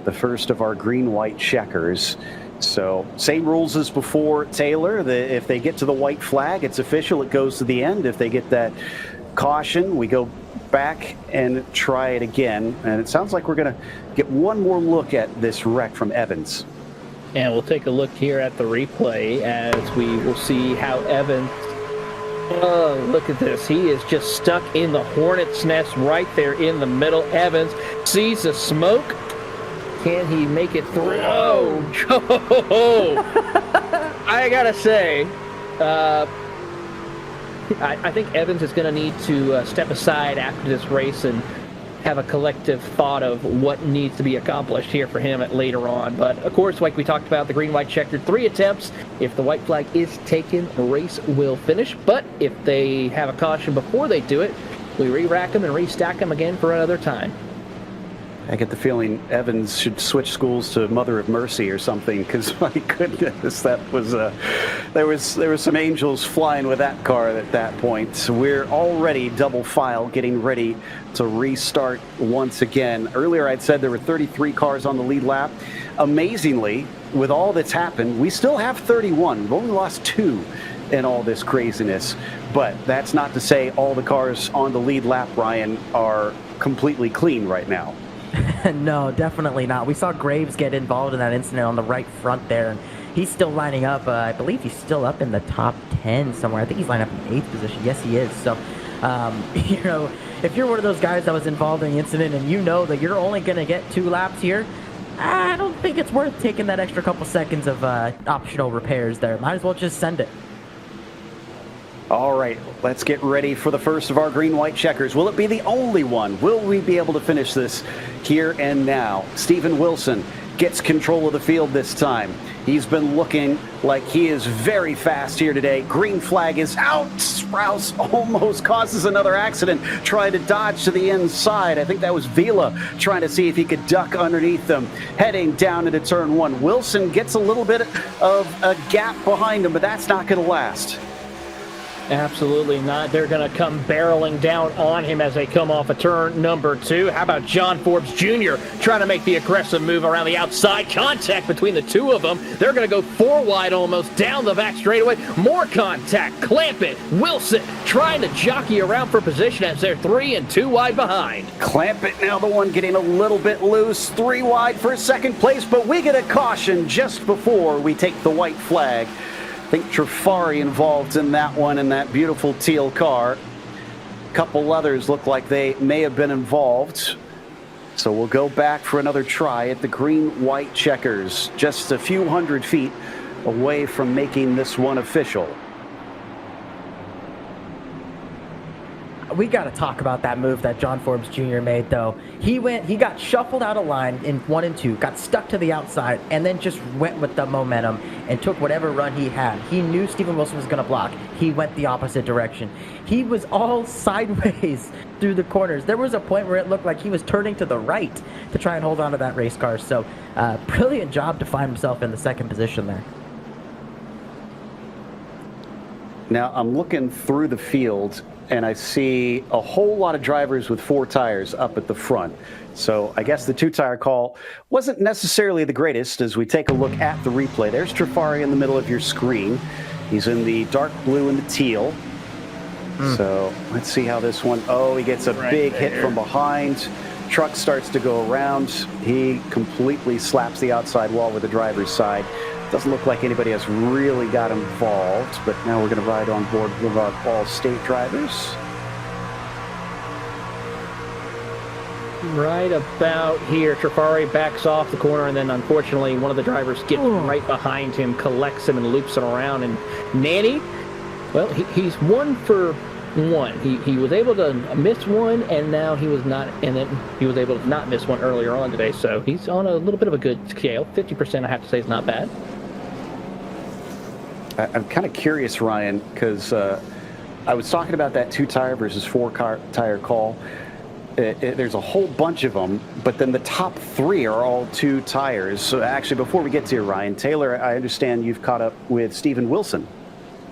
the first of our green-white checkers. So same rules as before, Taylor. If they get to the white flag, it's official. It goes to the end. If they get that caution, we go back and try it again. And it sounds like we're going to get one more look at this wreck from Evans. And we'll take a look here at the replay as we will see how Evans... Oh, look at this. He is just stuck in the Hornet's nest right there in the middle. Evans sees the smoke. Can he make it through? Oh, I gotta say, I think Evans is going to need to step aside after this race and have a collective thought of what needs to be accomplished here for him later on. But of course, like we talked about, the green-white checkered, 3 attempts. If the white flag is taken, the race will finish. But if they have a caution before they do it, we re-rack them and restack them again for another time. I get the feeling Evans should switch schools to Mother of Mercy or something, because my goodness, that was there were some angels flying with that car at that point. So we're already double file, getting ready to restart once again. Earlier I'd said there were 33 cars on the lead lap. Amazingly, with all that's happened, we still have 31. We've only lost 2 in all this craziness. But that's not to say all the cars on the lead lap, Ryan, are completely clean right now. No, definitely not. We saw Graves get involved in that incident on the right front there, and he's still lining up. I believe he's still up in the top 10 somewhere. I think he's lined up in 8th position. Yes, he is. So, you know, if you're one of those guys that was involved in the incident and you know that you're only going to get 2 laps here, I don't think it's worth taking that extra couple seconds of optional repairs there. Might as well just send it. All right, let's get ready for the first of our green-white checkers. Will it be the only one? Will we be able to finish this here and now? Stephen Wilson gets control of the field this time. He's been looking like he is very fast here today. Green flag is out. Sprouse almost causes another accident trying to dodge to the inside. I think that was Vila trying to see if he could duck underneath them. Heading down into turn one. Wilson gets a little bit of a gap behind him, but that's not going to last. Absolutely not. They're going to come barreling down on him as they come off of turn number 2. How about John Forbes Jr. trying to make the aggressive move around the outside? Contact between the two of them. They're going to go 4 wide almost down the back straightaway. More contact. Clamp it. Wilson trying to jockey around for position as they're 3 and 2 wide behind. Clamp it now, the one getting a little bit loose. 3 wide for second place, but we get a caution just before we take the white flag. I think Trifari involved in that one in that beautiful teal car. A couple others look like they may have been involved. So we'll go back for another try at the green-white checkers, just a few hundred feet away from making this one official. We got to talk about that move that John Forbes Jr. made, though. He got shuffled out of line in 1 and 2, got stuck to the outside, and then just went with the momentum and took whatever run he had. He knew Steven Wilson was going to block. He went the opposite direction. He was all sideways through the corners. There was a point where it looked like he was turning to the right to try and hold on to that race car. So, brilliant job to find himself in the second position there. Now, I'm looking through the field, and I see a whole lot of drivers with 4 tires up at the front. So I guess the 2-tire call wasn't necessarily the greatest as we take a look at the replay. There's Trifari in the middle of your screen. He's in the dark blue and the teal. So let's see how this one, he gets a big hit from behind. Truck starts to go around. He completely slaps the outside wall with the driver's side. Doesn't look like anybody has really got involved, but now we're going to ride on board with our all-state drivers. Right about here, Trifari backs off the corner, and then unfortunately one of the drivers gets right behind him, collects him, and loops him around. And Nanny, well, he's 1 for 1. He was able to miss one, and now he was not, and then he was able to not miss one earlier on today. So he's on a little bit of a good scale. 50%, I have to say, is not bad. I'm kind of curious, Ryan, because I was talking about that 2-tire versus 4-tire call. There's a whole bunch of them, but then the top 3 are all 2 tires. So actually, before we get to you, Ryan, Taylor, I understand you've caught up with Steven Wilson.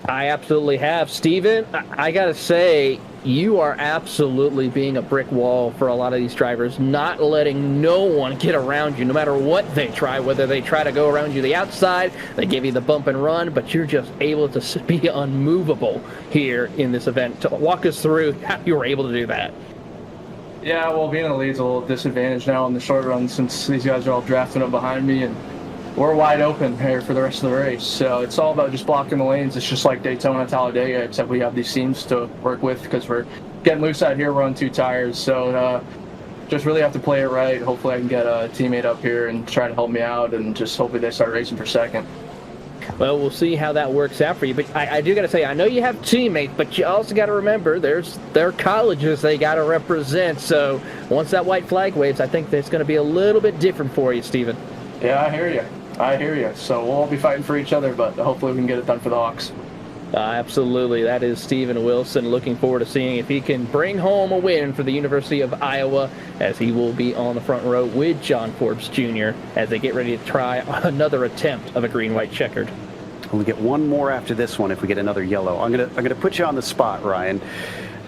I absolutely have. Steven, I got to say, you are absolutely being a brick wall for a lot of these drivers, not letting no one get around you, no matter what they try, whether they try to go around you the outside, they give you the bump and run, but you're just able to be unmovable here in this event. To walk us through how you were able to do that. Yeah, well, being in the lead's a little disadvantage now in the short run since these guys are all drafting up behind me, and we're wide open here for the rest of the race. So it's all about just blocking the lanes. It's just like Daytona, Talladega, except we have these seams to work with because we're getting loose out here. We're on 2 tires. So just really have to play it right. Hopefully I can get a teammate up here and try to help me out, and just hopefully they start racing for second. Well, we'll see how that works out for you. But I do got to say, I know you have teammates, but you also got to remember there are colleges they got to represent. So once that white flag waves, I think that's going to be a little bit different for you, Steven. Yeah, I hear you. So we'll all be fighting for each other, but hopefully we can get it done for the Hawks. Absolutely. That is Steven Wilson. Looking forward to seeing if he can bring home a win for the University of Iowa, as he will be on the front row with John Forbes Jr. as they get ready to try another attempt of a green-white checkered. We'll get one more after this one if we get another yellow. I'm gonna put you on the spot, Ryan.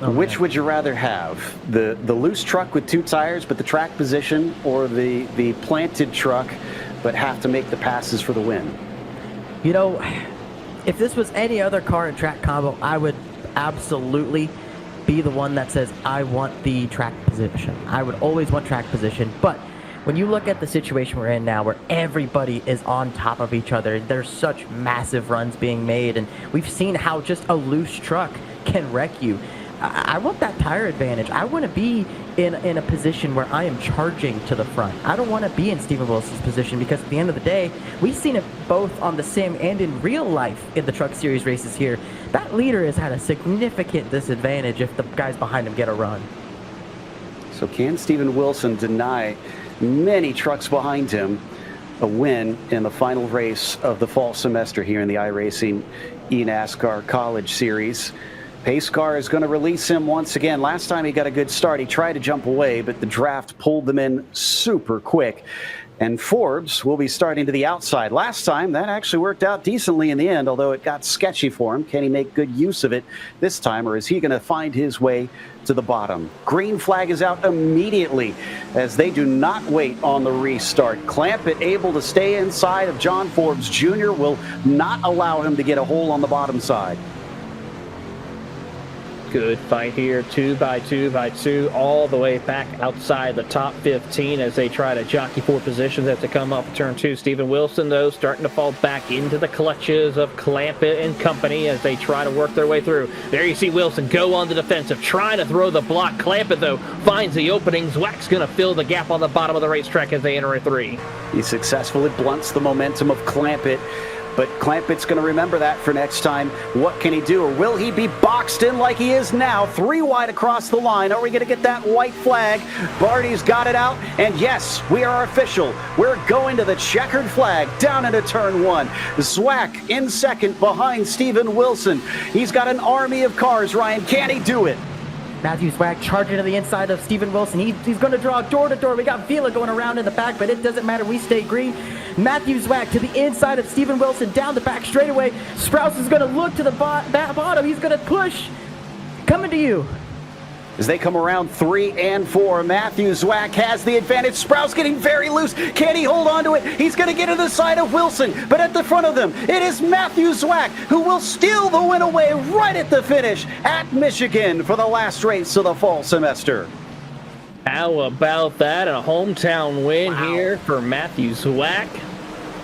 Which would you rather have? The loose truck with 2 tires but the track position, or the planted truck but have to make the passes for the win? You know, if this was any other car and track combo, I would absolutely be the one that says, I want the track position. I would always want track position. But when you look at the situation we're in now, where everybody is on top of each other, there's such massive runs being made, and we've seen how just a loose truck can wreck you. I want that tire advantage. I want to be in a position where I am charging to the front. I don't want to be in Steven Wilson's position, because at the end of the day, we've seen it both on the sim and in real life in the Truck Series races here. That leader has had a significant disadvantage if the guys behind him get a run. So can Steven Wilson deny many trucks behind him a win in the final race of the fall semester here in the iRacing eNASCAR College Series. Pace car is going to release him once again. Last time he got a good start, he tried to jump away, but the draft pulled them in super quick. And Forbes will be starting to the outside. Last time, that actually worked out decently in the end, although it got sketchy for him. Can he make good use of it this time, or is he going to find his way to the bottom? Green flag is out immediately as they do not wait on the restart. Clampett able to stay inside of John Forbes Jr. will not allow him to get a hole on the bottom side. Good fight here, 2 by 2 by 2, all the way back outside the top 15 as they try to jockey for positions as they come off turn 2. Steven Wilson, though, starting to fall back into the clutches of Clampett and company as they try to work their way through. There you see Wilson go on the defensive, trying to throw the block. Clampett, though, finds the opening. Zwack's going to fill the gap on the bottom of the racetrack as they enter a 3. He successfully blunts the momentum of Clampett. But Clampett's going to remember that for next time. What can he do? Or will he be boxed in like he is now? 3 wide across the line. Are we going to get that white flag? Barty's got it out. And yes, we are official. We're going to the checkered flag down into turn 1. Zwack in second behind Steven Wilson. He's got an army of cars, Ryan. Can he do it? Matthew Zwack charging to the inside of Steven Wilson. He's going to draw door to door. We got Vila going around in the back, but it doesn't matter. We stay green. Matthew Zwack to the inside of Steven Wilson, down the back straightaway. Sprouse is going to look to the bottom. He's going to push. Coming to you. As they come around 3 and 4, Matthew Zwack has the advantage. Sprouse getting very loose. Can he hold on to it? He's going to get to the side of Wilson, but at the front of them, it is Matthew Zwack who will steal the win away right at the finish at Michigan for the last race of the fall semester. How about that? A hometown win here for Matthew Zwack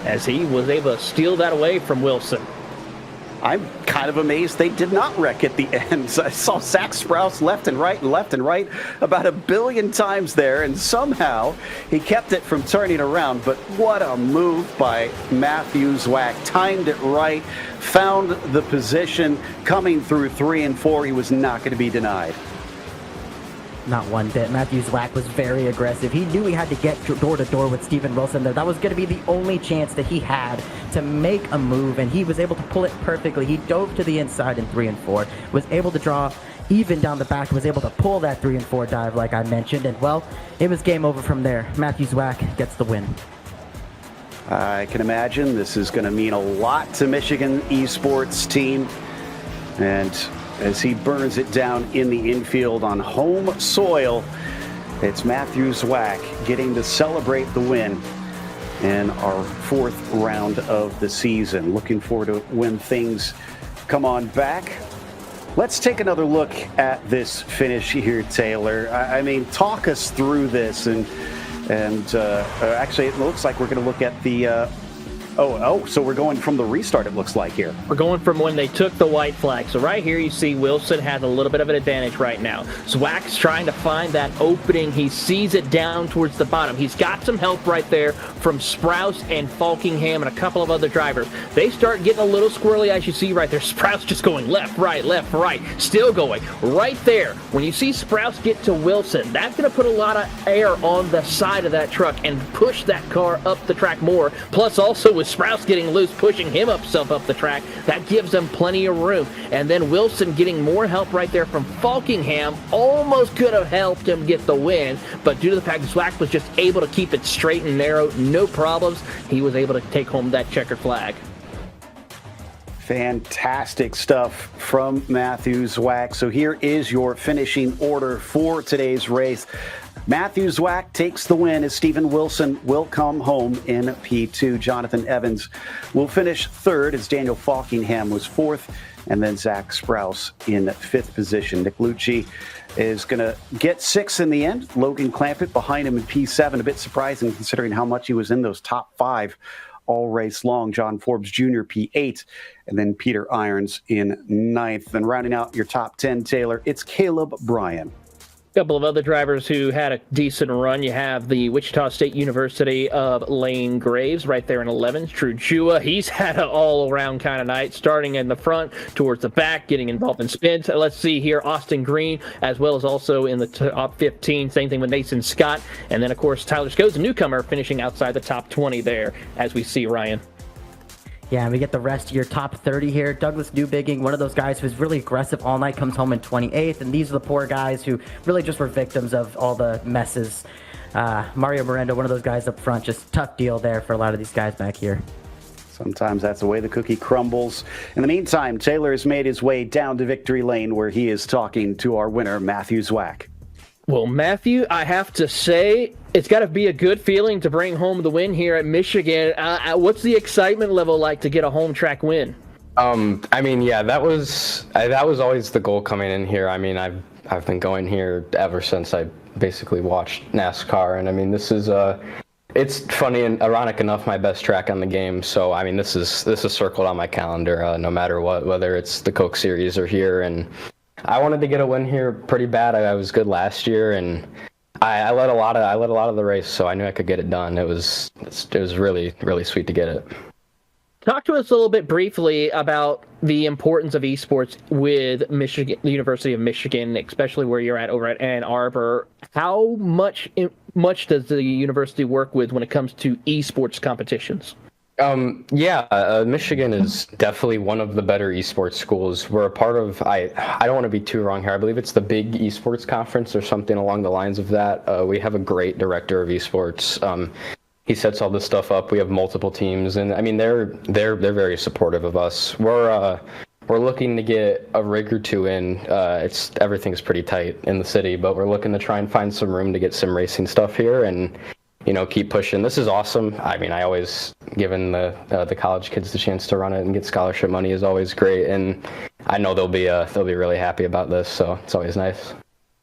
as he was able to steal that away from Wilson. I'm kind of amazed they did not wreck at the end. I saw Zach Sprouse left and right about 1 billion times there, and somehow he kept it from turning around. But what a move by Matthew Zwack. Timed it right, found the position, coming through 3 and 4. He was not going to be denied. Not one bit. Matthew Zwack was very aggressive. He knew he had to get door to door with Steven Wilson there. That was going to be the only chance that he had to make a move, and he was able to pull it perfectly. He dove to the inside in 3 and 4, was able to draw even down the back, was able to pull that 3 and 4 dive like I mentioned, and well, it was game over from there. Matthew Zwack gets the win. I can imagine this is going to mean a lot to Michigan esports team, and as he burns it down in the infield on home soil, it's Matthew Zwack getting to celebrate the win in our 4th round of the season. Looking forward to when things come on back. Let's take another look at this finish here, Taylor. I mean, talk us through this, and actually, it looks like we're going to look at the. So we're going from the restart, it looks like here. We're going from when they took the white flag. So right here you see Wilson has a little bit of an advantage right now. Zwack's trying to find that opening. He sees it down towards the bottom. He's got some help right there from Sprouse and Falkingham and a couple of other drivers. They start getting a little squirrely, as you see right there. Sprouse just going left, right, still going. Right there, when you see Sprouse get to Wilson, that's going to put a lot of air on the side of that truck and push that car up the track more. Plus also with Sprouse getting loose, pushing himself up the track, that gives them plenty of room. And then Wilson getting more help right there from Falkingham, almost could have helped him get the win, but due to the fact that Zwack was just able to keep it straight and narrow, no problems, he was able to take home that checkered flag. Fantastic stuff from Matthew Zwack. So here is your finishing order for today's race. Matthew Zwack takes the win as Steven Wilson will come home in P2. Jonathan Evans will finish 3rd as Daniel Falkingham was 4th, and then Zach Sprouse in 5th position. Nick Lucci is going to get 6th in the end. Logan Clampett behind him in P7. A bit surprising considering how much he was in those top 5 all race long. John Forbes Jr. P8, and then Peter Irons in 9th. And rounding out your top 10, Taylor, it's Caleb Bryan. Couple of other drivers who had a decent run. You have the Wichita State University of Lane Graves right there in 11th. Drew Jua, he's had an all-around kind of night, starting in the front towards the back, getting involved in spins. Let's see here, Austin Green, as well as also in the top 15. Same thing with Nathan Scott. And then, of course, Tyler Sco's a newcomer, finishing outside the top 20 there, as we see Ryan. Yeah, and we get the rest of your top 30 here. Douglas Newbigging, one of those guys who's really aggressive all night, comes home in 28th. And these are the poor guys who really just were victims of all the messes. Mario Miranda, one of those guys up front, just tough deal there for a lot of these guys back here. Sometimes that's the way the cookie crumbles. In the meantime, Taylor has made his way down to victory lane where he is talking to our winner, Matthew Zwack. Well, Matthew, I have to say, it's got to be a good feeling to bring home the win here at Michigan. What's the excitement level like to get a home track win? I mean, yeah, that was always the goal coming in here. I mean, I've been going here ever since I basically watched NASCAR, and I mean, this is it's funny and ironic enough my best track on the game. So I mean, this is circled on my calendar no matter what, whether it's the Coke Series or here. And I wanted to get a win here pretty bad. I was good last year, and I led a lot of the race, so I knew I could get it done. It was really, really sweet to get it. Talk to us a little bit briefly about the importance of esports with Michigan, the University of Michigan, especially where you're at over at Ann Arbor. How much does the university work with when it comes to esports competitions? Michigan is definitely one of the better esports schools. We're a part of, I don't want to be too wrong here, I believe it's the Big Esports Conference or something along the lines of that. We have a great director of esports. He sets all this stuff up. We have multiple teams, and I mean they're very supportive of us. We're looking to get a rig or two in. Everything's pretty tight in the city, but we're looking to try and find some room to get some racing stuff here and keep pushing. This is awesome. I mean, I always giving the college kids the chance to run it and get scholarship money is always great, and I know they'll be really happy about this. So it's always nice.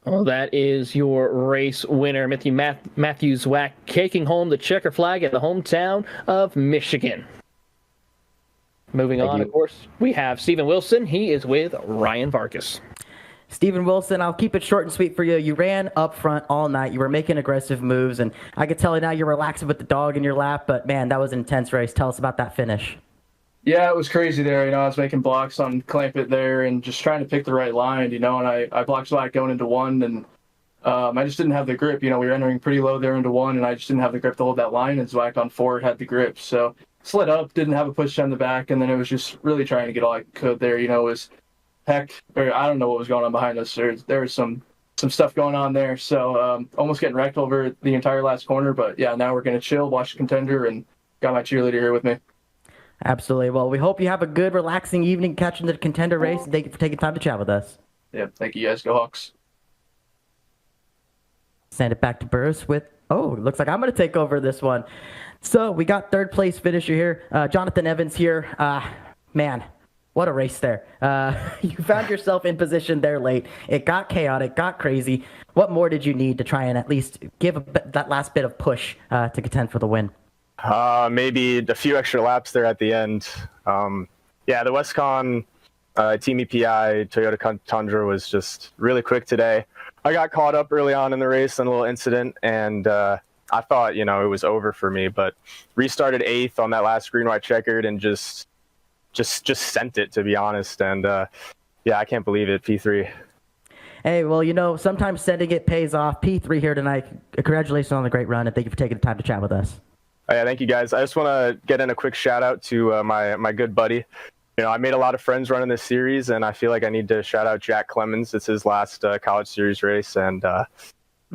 Well, that is your race winner, Matthew Zwack, taking home the checker flag at the hometown of Michigan. Moving on, of course, we have Stephen Wilson. He is with Ryan Vargas. Stephen Wilson, I'll keep it short and sweet for you. You ran up front all night. You were making aggressive moves, and I could tell now you're relaxing with the dog in your lap, but man, that was an intense race. Tell us about that finish. Yeah, it was crazy there. I was making blocks on Clamp It there and just trying to pick the right line, and I blocked Zwack going into one, and I just didn't have the grip. We were entering pretty low there into one, and I just didn't have the grip to hold that line, and Zwack on forward had the grip. So slid up, didn't have a push down the back, and then it was just really trying to get all I could there. It was heck, or I don't know what was going on behind us. There was some stuff going on there, so almost getting wrecked over the entire last corner. But yeah, now we're going to chill, watch the Contender, and got my cheerleader here with me. Absolutely. Well, we hope you have a good, relaxing evening catching the Contender race, and thank you for taking time to chat with us. Yeah, thank you guys. Go Hawks. Send it back to Burris with, looks like I'm going to take over this one. So we got third place finisher here, Jonathan Evans here. Man, what a race there. You found yourself in position there late. It got chaotic, got crazy. What more did you need to try and at least give that last bit of push to contend for the win? Maybe a few extra laps there at the end. The WestCon Team EPI Toyota Tundra was just really quick today. I got caught up early on in the race in a little incident, and I thought, it was over for me, but restarted 8th on that last green, white, checkered, and just sent it, to be honest. And I can't believe it, P3. Hey, well, sometimes sending it pays off. P3 here tonight. Congratulations on the great run, and thank you for taking the time to chat with us. Oh, yeah, thank you, guys. I just want to get in a quick shout out to my good buddy. I made a lot of friends running this series, and I feel like I need to shout out Jack Clemens. It's his last college series race, and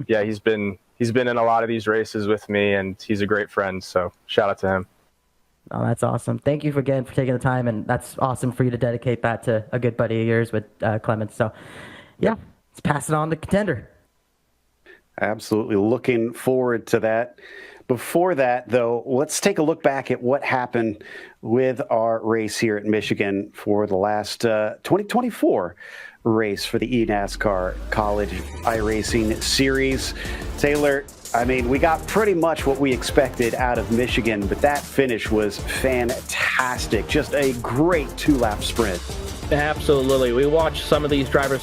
he's been in a lot of these races with me, and he's a great friend. So shout out to him. Oh, that's awesome. Thank you again for taking the time, and that's awesome for you to dedicate that to a good buddy of yours with Clemens. So, let's pass it on to Contender. Absolutely looking forward to that. Before that, though, let's take a look back at what happened with our race here at Michigan for the last 2024 race for the eNASCAR College iRacing Series. Taylor, we got pretty much what we expected out of Michigan, but that finish was fantastic. Just a great 2-lap sprint. Absolutely. We watch some of these drivers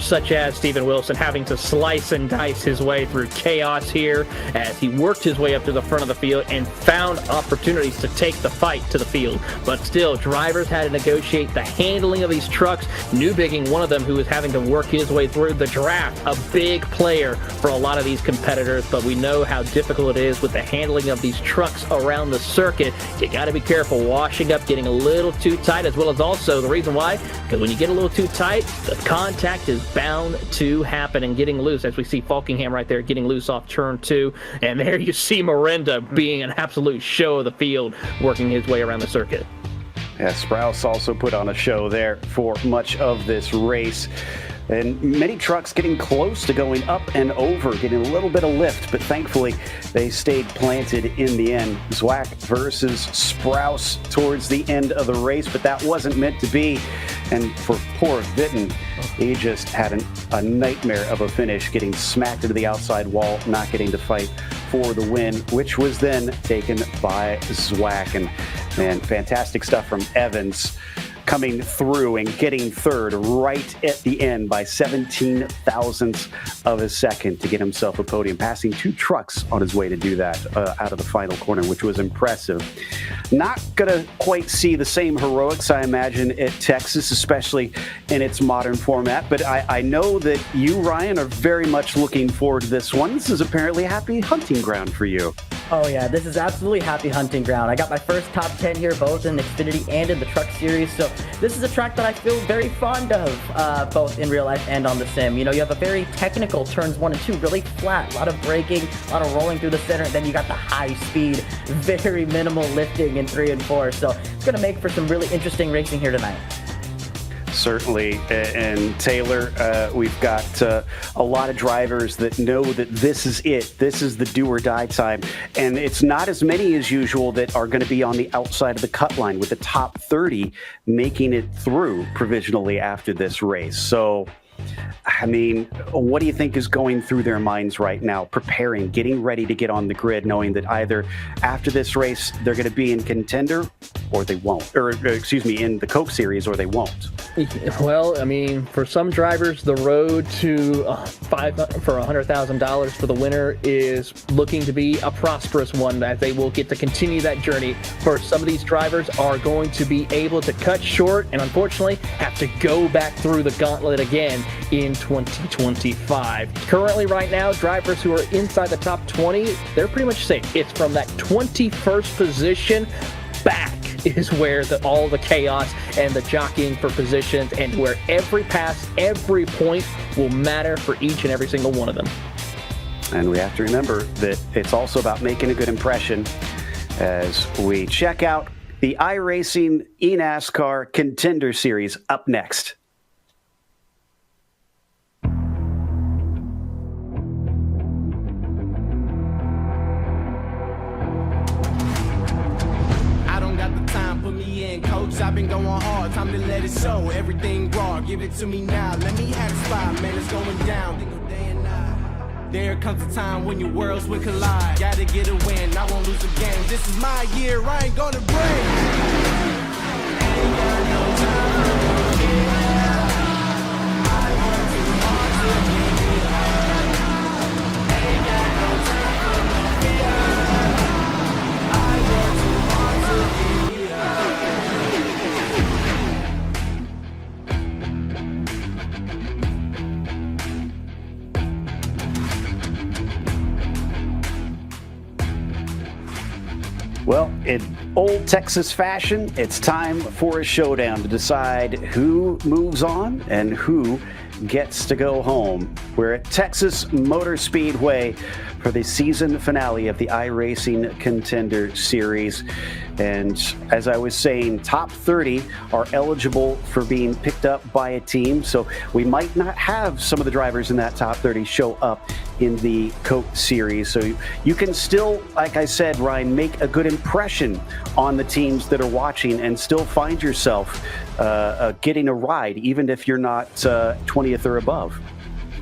such as Steven Wilson having to slice and dice his way through chaos here as he worked his way up to the front of the field and found opportunities to take the fight to the field. But still, drivers had to negotiate the handling of these trucks. Newbigging, one of them who was having to work his way through the draft, a big player for a lot of these competitors, but we know how difficult it is with the handling of these trucks around the circuit. You got to be careful washing up, getting a little too tight, as well as also the reason why, because when you get a little too tight, the contact is bound to happen and getting loose, as we see Falkingham right there getting loose off turn 2. And there you see Miranda being an absolute show of the field, working his way around the circuit. Yeah, Sprouse also put on a show there for much of this race. And many trucks getting close to going up and over, getting a little bit of lift, but thankfully they stayed planted in the end. Zwack versus Sprouse towards the end of the race, but that wasn't meant to be. And for poor Witten, he just had a nightmare of a finish, getting smacked into the outside wall, not getting to fight for the win, which was then taken by Zwack. And man, fantastic stuff from Evans, coming through and getting third right at the end by 17 thousandths of a second to get himself a podium, passing 2 trucks on his way to do that out of the final corner, which was impressive. Not going to quite see the same heroics, I imagine, at Texas, especially in its modern format, but I know that you, Ryan, are very much looking forward to this one. This is apparently a happy hunting ground for you. Oh yeah, this is absolutely happy hunting ground. I got my first top 10 here, both in Xfinity and in the Truck Series, so this is a track that I feel very fond of, both in real life and on the sim. You know, you have a very technical turns 1 and 2, really flat, a lot of braking, a lot of rolling through the center, and then you got the high speed, very minimal lifting in 3 and 4, so it's going to make for some really interesting racing here tonight. Certainly, and Taylor, we've got a lot of drivers that know that this is it. This is the do or die time, and it's not as many as usual that are going to be on the outside of the cut line, with the top 30 making it through provisionally after this race. So, I mean, what do you think is going through their minds right now, preparing, getting ready to get on the grid, knowing that either after this race they're going to be in Contender or they won't, or excuse me, in the Coke Series or they won't? Well, I mean, for some drivers, the road to $100,000 for the winner is looking to be a prosperous one, that they will get to continue that journey. For some of these drivers are going to be able to cut short and unfortunately have to go back through the gauntlet again in 2025. Currently, right now, drivers who are inside the top 20, they're pretty much safe. It's from that 21st position back is where all the chaos and the jockeying for positions, and where every pass, every point will matter for each and every single one of them. And we have to remember that it's also about making a good impression as we check out the iRacing eNASCAR Contender Series up next. I've been going hard, time to let it show. Everything raw, give it to me now. Let me have the spot, man, it's going down. Day and night. There comes a time when your worlds will collide. Gotta get a win, I won't lose a game. This is my year, I ain't gonna break. Ain't got no time for me. I work too hard to get here. Ain't got no time for no fear. I work too hard to get here. Well, in old Texas fashion, it's time for a showdown to decide who moves on and who gets to go home. We're at Texas Motor Speedway for the season finale of the iRacing Contender Series. And as I was saying, top 30 are eligible for being picked up by a team. So we might not have some of the drivers in that top 30 show up in the Coke Series. So you can still, like I said, Ryan, make a good impression on the teams that are watching and still find yourself getting a ride, even if you're not 20th or above.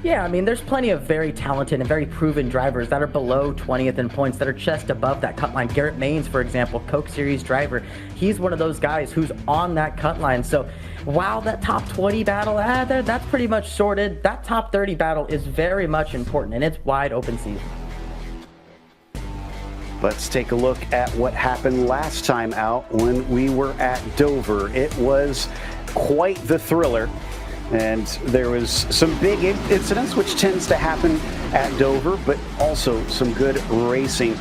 Yeah, I mean, there's plenty of very talented and very proven drivers that are below 20th in points, that are just above that cut line. Garrett Maines, for example, Coke Series driver, he's one of those guys who's on that cut line. So while that top 20 battle, that's pretty much sorted, that top 30 battle is very much important, and it's wide open season. Let's take a look at what happened last time out when we were at Dover. It was quite the thriller. And there was some big incidents, which tends to happen at Dover, but also some good racing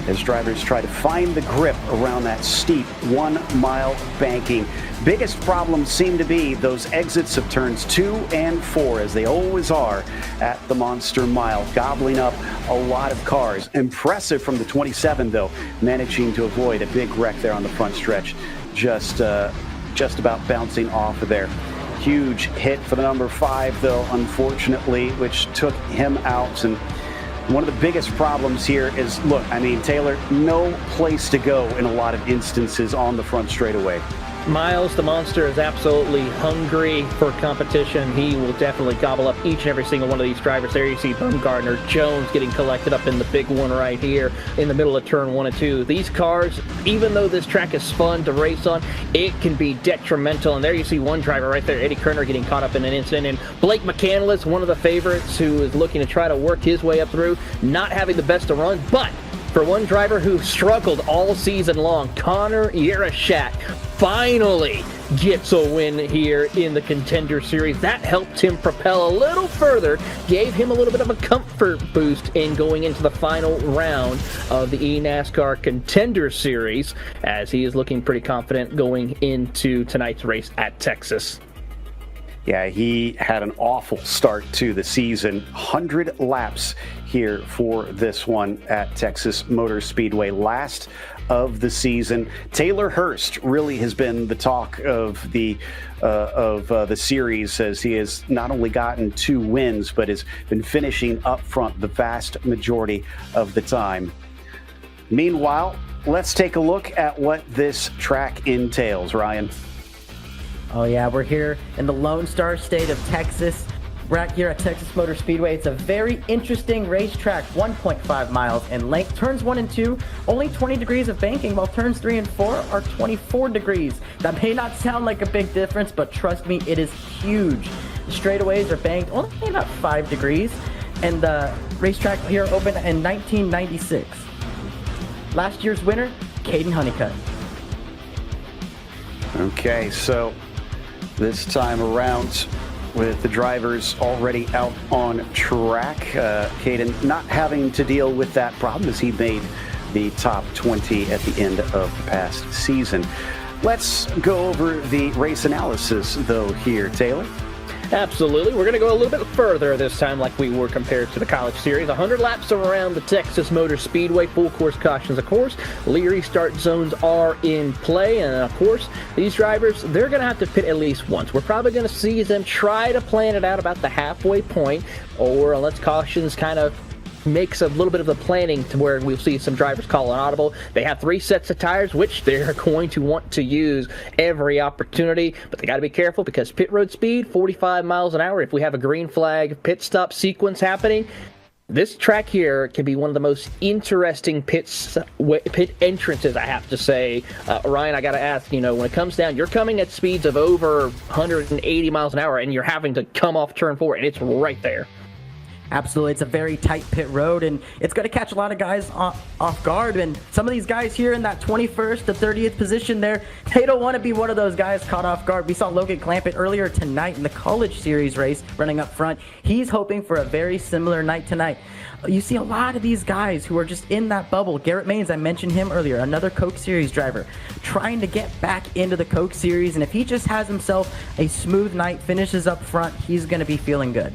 as drivers try to find the grip around that steep 1 mile banking. Biggest problems seem to be those exits of turns 2 and 4, as they always are at the Monster Mile, gobbling up a lot of cars. Impressive from the 27, though, managing to avoid a big wreck there on the front stretch, just about bouncing off of there. Huge hit for the number 5, though, unfortunately, which took him out. And one of the biggest problems here is, look, I mean, Taylor, no place to go in a lot of instances on the front straightaway. Miles, the monster, is absolutely hungry for competition. He will definitely gobble up each and every single one of these drivers. There you see Bumgarner, Jones getting collected up in the big one right here in the middle of turn 1 and 2. These cars, even though this track is fun to race on, it can be detrimental. And there you see one driver right there, Eddie Kerner, getting caught up in an incident. And Blake McCandless, one of the favorites, who is looking to try to work his way up through, not having the best of runs, but for one driver who struggled all season long, Connor Yerashat finally gets a win here in the Contender Series. That helped him propel a little further, gave him a little bit of a comfort boost in going into the final round of the eNASCAR Contender Series, as he is looking pretty confident going into tonight's race at Texas. Yeah, he had an awful start to the season. 100 laps here for this one at Texas Motor Speedway. Last of the season. Taylor Hurst really has been the talk of the series, as he has not only gotten 2 wins, but has been finishing up front the vast majority of the time. Meanwhile, let's take a look at what this track entails, Ryan. Oh yeah, we're here in the Lone Star State of Texas. We're out here at Texas Motor Speedway. It's a very interesting racetrack, 1.5 miles in length. Turns 1 and 2, only 20 degrees of banking, while turns 3 and 4 are 24 degrees. That may not sound like a big difference, but trust me, it is huge. The straightaways are banked only about 5 degrees, and the racetrack here opened in 1996. Last year's winner, Caden Honeycutt. Okay, so this time around, with the drivers already out on track, Caden not having to deal with that problem as he made the top 20 at the end of the past season. Let's go over the race analysis, though, here, Taylor. Absolutely. We're going to go a little bit further this time like we were compared to the College Series. 100 laps around the Texas Motor Speedway. Full course cautions, of course. Leary start zones are in play. And, of course, these drivers, they're going to have to pit at least once. We're probably going to see them try to plan it out about the halfway point, or unless cautions kind of makes a little bit of the planning to where we'll see some drivers call an audible. They have 3 sets of tires, which they're going to want to use every opportunity, but they got to be careful because pit road speed, 45 miles an hour. If we have a green flag pit stop sequence happening, this track here can be one of the most interesting pit entrances, I have to say. Ryan, I got to ask, when it comes down, you're coming at speeds of over 180 miles an hour, and you're having to come off turn 4, and it's right there. Absolutely. It's a very tight pit road, and it's going to catch a lot of guys off guard. And some of these guys here in that 21st to 30th position there, they don't want to be one of those guys caught off guard. We saw Logan Clampett earlier tonight in the College Series race running up front. He's hoping for a very similar night tonight. You see a lot of these guys who are just in that bubble. Garrett Maines, I mentioned him earlier, another Coke Series driver, trying to get back into the Coke Series. And if he just has himself a smooth night, finishes up front, he's going to be feeling good.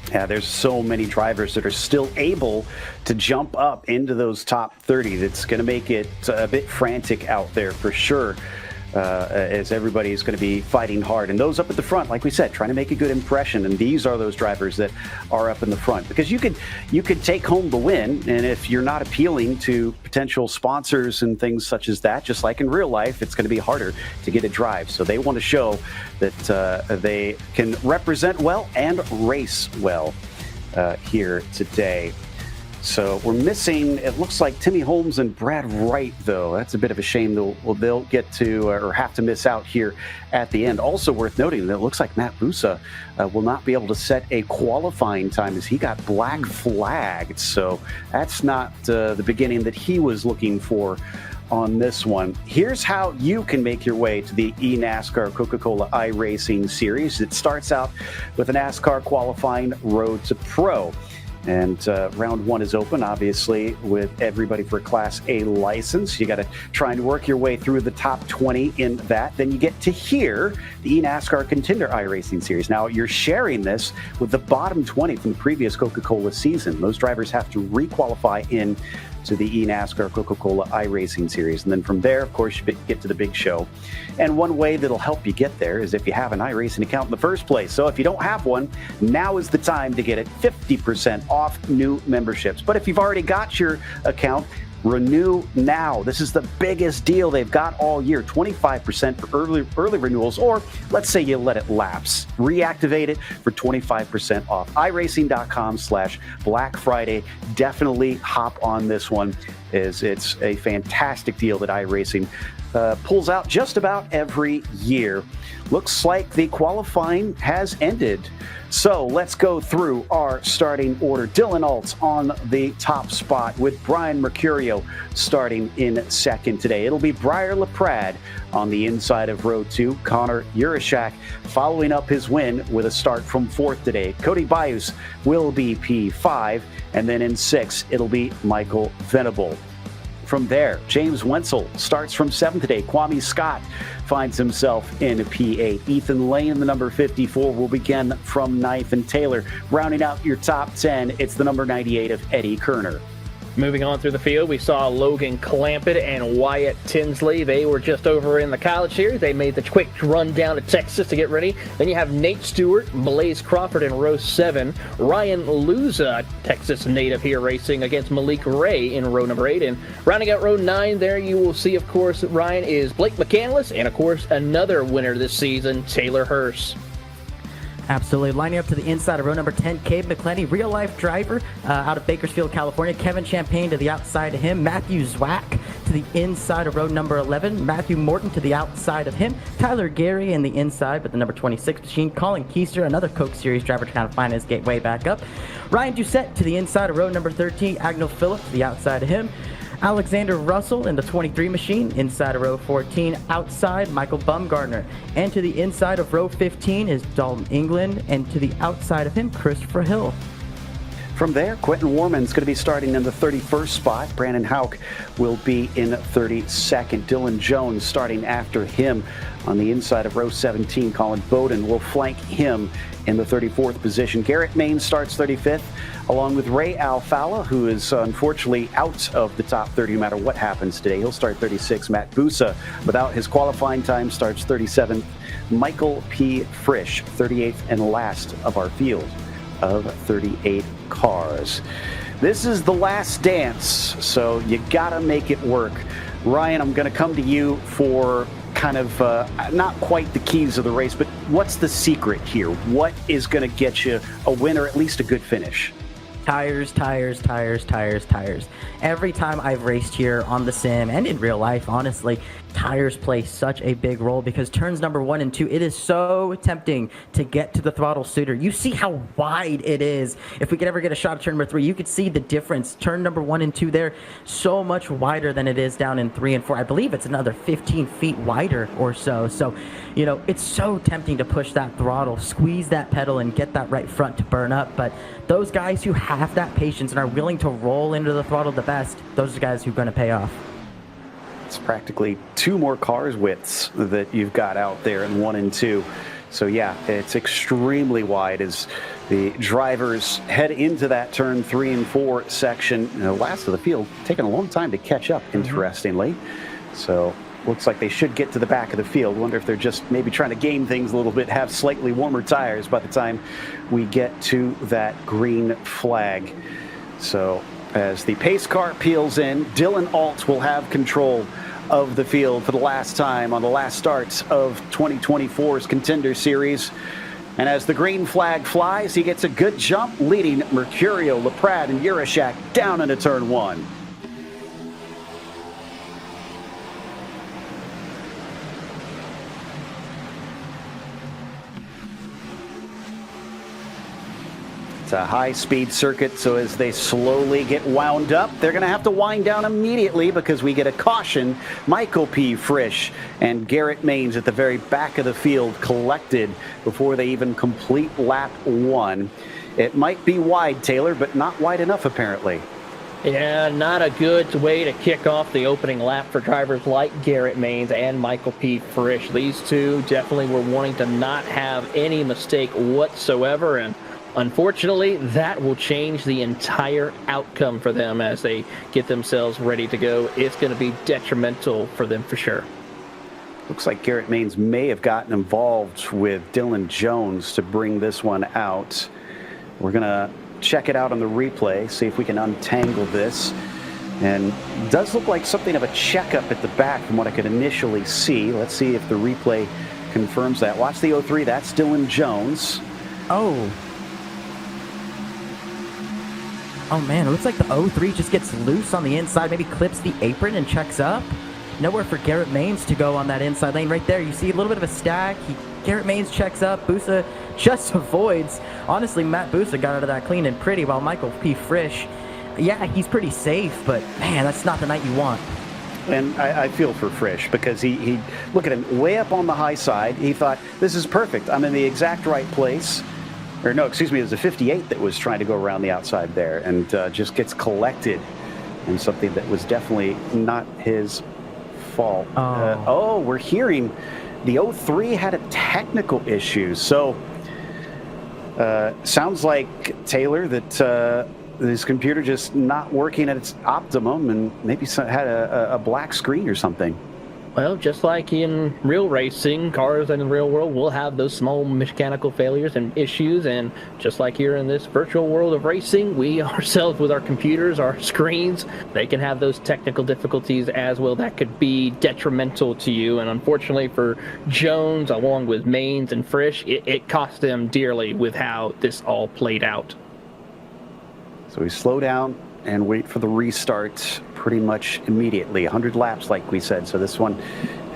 Yeah, there's so many drivers that are still able to jump up into those top 30. That's going to make it a bit frantic out there for sure. as everybody's going to be fighting hard. And those up at the front, like we said, trying to make a good impression. And these are those drivers that are up in the front, because you could take home the win. And if you're not appealing to potential sponsors and things such as that, just like in real life, it's going to be harder to get a drive. So they want to show that they can represent well and race well here today. So we're missing, it looks like, Timmy Holmes and Brad Wright, though. That's a bit of a shame. They'll get to or have to miss out here at the end. Also worth noting that it looks like Matt Busa will not be able to set a qualifying time as he got black flagged. So that's not the beginning that he was looking for on this one. Here's how you can make your way to the eNASCAR Coca-Cola iRacing Series. It starts out with a NASCAR qualifying Road to Pro. And round one is open, obviously, with everybody for a Class A license. You got to try and work your way through the top 20 in that. Then you get to here, the eNASCAR Contender iRacing Series. Now, you're sharing this with the bottom 20 from the previous Coca-Cola season. Those drivers have to requalify in to the eNASCAR Coca-Cola iRacing Series. And then from there, of course, you get to the big show. And one way that'll help you get there is if you have an iRacing account in the first place. So if you don't have one, now is the time to get it 50% off new memberships. But if you've already got your account, renew now. This is the biggest deal they've got all year. 25% for early renewals, or let's say you let it lapse. Reactivate it for 25% off. iRacing.com/Black Friday. Definitely hop on this one, as it's a fantastic deal that iRacing pulls out just about every year. Looks like the qualifying has ended. So let's go through our starting order. Dylan Alt on the top spot with Brian Mercurio starting in second today. It'll be Briar LaPrade on the inside of row 2. Connor Urashak following up his win with a start from 4th today. Cody Bius will be P5. And then in 6th, it'll be Michael Venable. From there, James Wenzel starts from 7th today. Kwame Scott finds himself in P8. Ethan Lane, the number 54, will begin from 9th. And Taylor, rounding out your top 10, it's the number 98 of Eddie Kerner. Moving on through the field, we saw Logan Clampett and Wyatt Tinsley. They were just over in the college series. They made the quick run down to Texas to get ready. Then you have Nate Stewart, Blaze Crawford in row 7. Ryan Luza, Texas native here, racing against Malik Ray in row number 8. And rounding out row 9, there you will see, of course, Ryan is Blake McCandless, and, of course, another winner this season, Taylor Hurst. Absolutely. Lining up to the inside of row number 10, Cade McClenny, real-life driver out of Bakersfield, California. Kevin Champagne to the outside of him. Matthew Zwack to the inside of row number 11. Matthew Morton to the outside of him. Tyler Gary in the inside with the number 26 machine. Colin Keister, another Coke Series driver, trying to find his gateway back up. Ryan Doucette to the inside of row number 13. Agnel Phillip to the outside of him. Alexander Russell in the 23 machine, inside of row 14, outside Michael Bumgardner. And to the inside of row 15 is Dalton England, and to the outside of him, Christopher Hill. From there, Quentin Warman's going to be starting in the 31st spot. Brandon Houck will be in 32nd. Dylan Jones starting after him on the inside of row 17. Colin Bowden will flank him in the 34th position. Garrett Main starts 35th, along with Ray Alfala, who is unfortunately out of the top 30 no matter what happens today. He'll start 36. Matt Busa, without his qualifying time, starts 37th. Michael P. Frisch, 38th and last of our field of 38 cars. This is the last dance, so you gotta make it work. Ryan, I'm gonna come to you for kind of not quite the keys of the race, but what's the secret here? What is going to get you a win or at least a good finish? Tires, tires, tires, tires, tires. Every time I've raced here on the sim and in real life, honestly, tires play such a big role, because turns number 1 and 2, it is so tempting to get to the throttle sooner. You see how wide it is. If we could ever get a shot at turn number 3, you could see the difference. Turn number 1 and 2 there, so much wider than it is down in 3 and 4. I believe it's another 15 feet wider or so. So, you know, it's so tempting to push that throttle, squeeze that pedal, and get that right front to burn up. But those guys who have that patience and are willing to roll into the throttle the best, those are the guys who are going to pay off. It's practically 2 more cars widths that you've got out there in 1 and 2. So yeah, it's extremely wide as the drivers head into that turn 3 and 4 section. The last of the field taking a long time to catch up, interestingly. So looks like they should get to the back of the field. Wonder if they're just maybe trying to game things a little bit, have slightly warmer tires by the time we get to that green flag. So as the pace car peels in, Dylan Alt will have control of the field for the last time on the last starts of 2024's Contender Series. And as the green flag flies, he gets a good jump, leading Mercurio, LaPrade, and Urashak down into turn 1. It's a high-speed circuit, so as they slowly get wound up, they're going to have to wind down immediately because we get a caution. Michael P. Frisch and Garrett Maines at the very back of the field collected before they even complete lap 1. It might be wide, Taylor, but not wide enough, apparently. Yeah, not a good way to kick off the opening lap for drivers like Garrett Maines and Michael P. Frisch. These two definitely were wanting to not have any mistake whatsoever, and unfortunately, that will change the entire outcome for them as they get themselves ready to go. It's going to be detrimental for them for sure. Looks like Garrett Maines may have gotten involved with Dylan Jones to bring this one out. We're going to check it out on the replay, see if we can untangle this. And it does look like something of a checkup at the back from what I could initially see. Let's see if the replay confirms that. Watch the 03. That's Dylan Jones. Oh, man, it looks like the 03 just gets loose on the inside, maybe clips the apron and checks up. Nowhere for Garrett Maines to go on that inside lane. Right there, you see a little bit of a stack. Garrett Maines checks up. Busa just avoids. Honestly, Matt Busa got out of that clean and pretty, while Michael P. Frisch, yeah, he's pretty safe, but, man, that's not the night you want. And I feel for Frisch because he look at him way up on the high side. He thought, this is perfect. I'm in the exact right place. Or no, excuse me, it was a 58 that was trying to go around the outside there and just gets collected in something that was definitely not his fault. We're hearing the 03 had a technical issue. So sounds like, Taylor, that this computer just not working at its optimum and maybe had a black screen or something. Well, just like in real racing, cars in the real world will have those small mechanical failures and issues, and just like here in this virtual world of racing, we ourselves with our computers, our screens, they can have those technical difficulties as well. That could be detrimental to you, and unfortunately for Jones, along with Maines and Frisch, it cost them dearly with how this all played out. So we slow down and wait for the restart pretty much immediately. 100 laps, like we said. So this one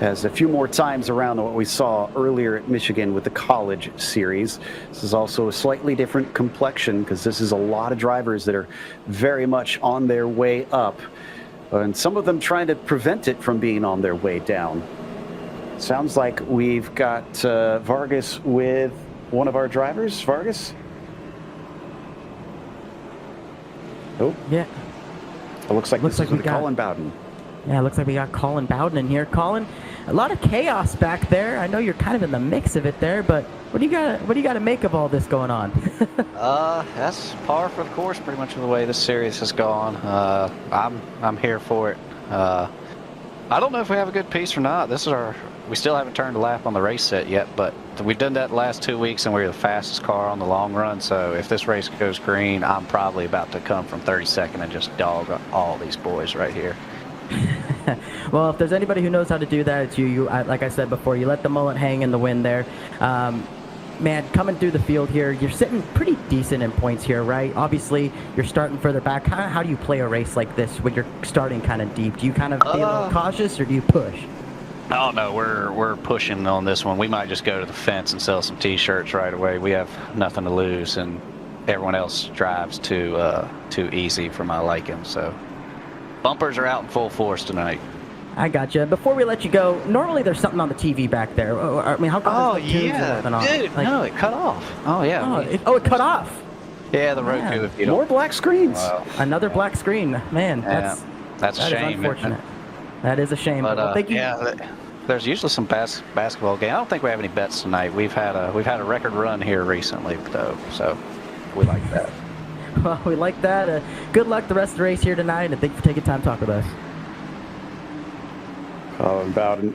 has a few more times around than what we saw earlier at Michigan with the college series. This is also a slightly different complexion because this is a lot of drivers that are very much on their way up, and some of them trying to prevent it from being on their way down. Sounds like we've got Vargas with one of our drivers. Vargas? Oh, yeah. It looks like this is with Colin Bowden. Yeah, it looks like we got Colin Bowden in here. Colin, a lot of chaos back there. I know you're kind of in the mix of it there, but what do you got to make of all this going on? That's par for the course, pretty much of the way this series has gone. I'm here for it. I don't know if we have a good piece or not. We still haven't turned a lap on the race set yet, but we've done that the last 2 weeks, and we're the fastest car on the long run. So if this race goes green, I'm probably about to come from 32nd and just dog all these boys right here. Well, if there's anybody who knows how to do that, it's you. Like I said before, you let the mullet hang in the wind there. Man, coming through the field here, you're sitting pretty decent in points here, right? Obviously, you're starting further back. How do you play a race like this when you're starting kind of deep? Do you kind of be a little cautious, or do you push? Oh no, we're pushing on this one. We might just go to the fence and sell some T-shirts right away. We have nothing to lose, and everyone else drives too easy for my liking. So bumpers are out in full force tonight. I gotcha. Before we let you go, normally there's something on the TV back there. I mean, how come there's no tunes or nothing on? Dude, no, it cut off. Oh yeah. It cut off. Yeah, the Roku. If you don't. More black screens. Wow. Another black screen. Man, that's a shame. Unfortunate. That is a shame. But well, thank you. yeah, there's usually some basketball game. I don't think we have any bets tonight. We've had a record run here recently, though, so we like that. Well, we like that. Good luck the rest of the race here tonight, and thank you for taking time to talk with us. Bowden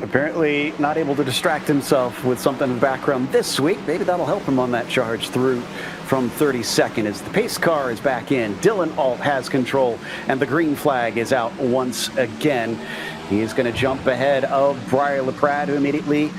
apparently not able to distract himself with something in the background this week. Maybe that'll help him on that charge through from 32nd as the pace car is back in. Dylan Alt has control, and the green flag is out once again. He is going to jump ahead of Briar LaPrade, who immediately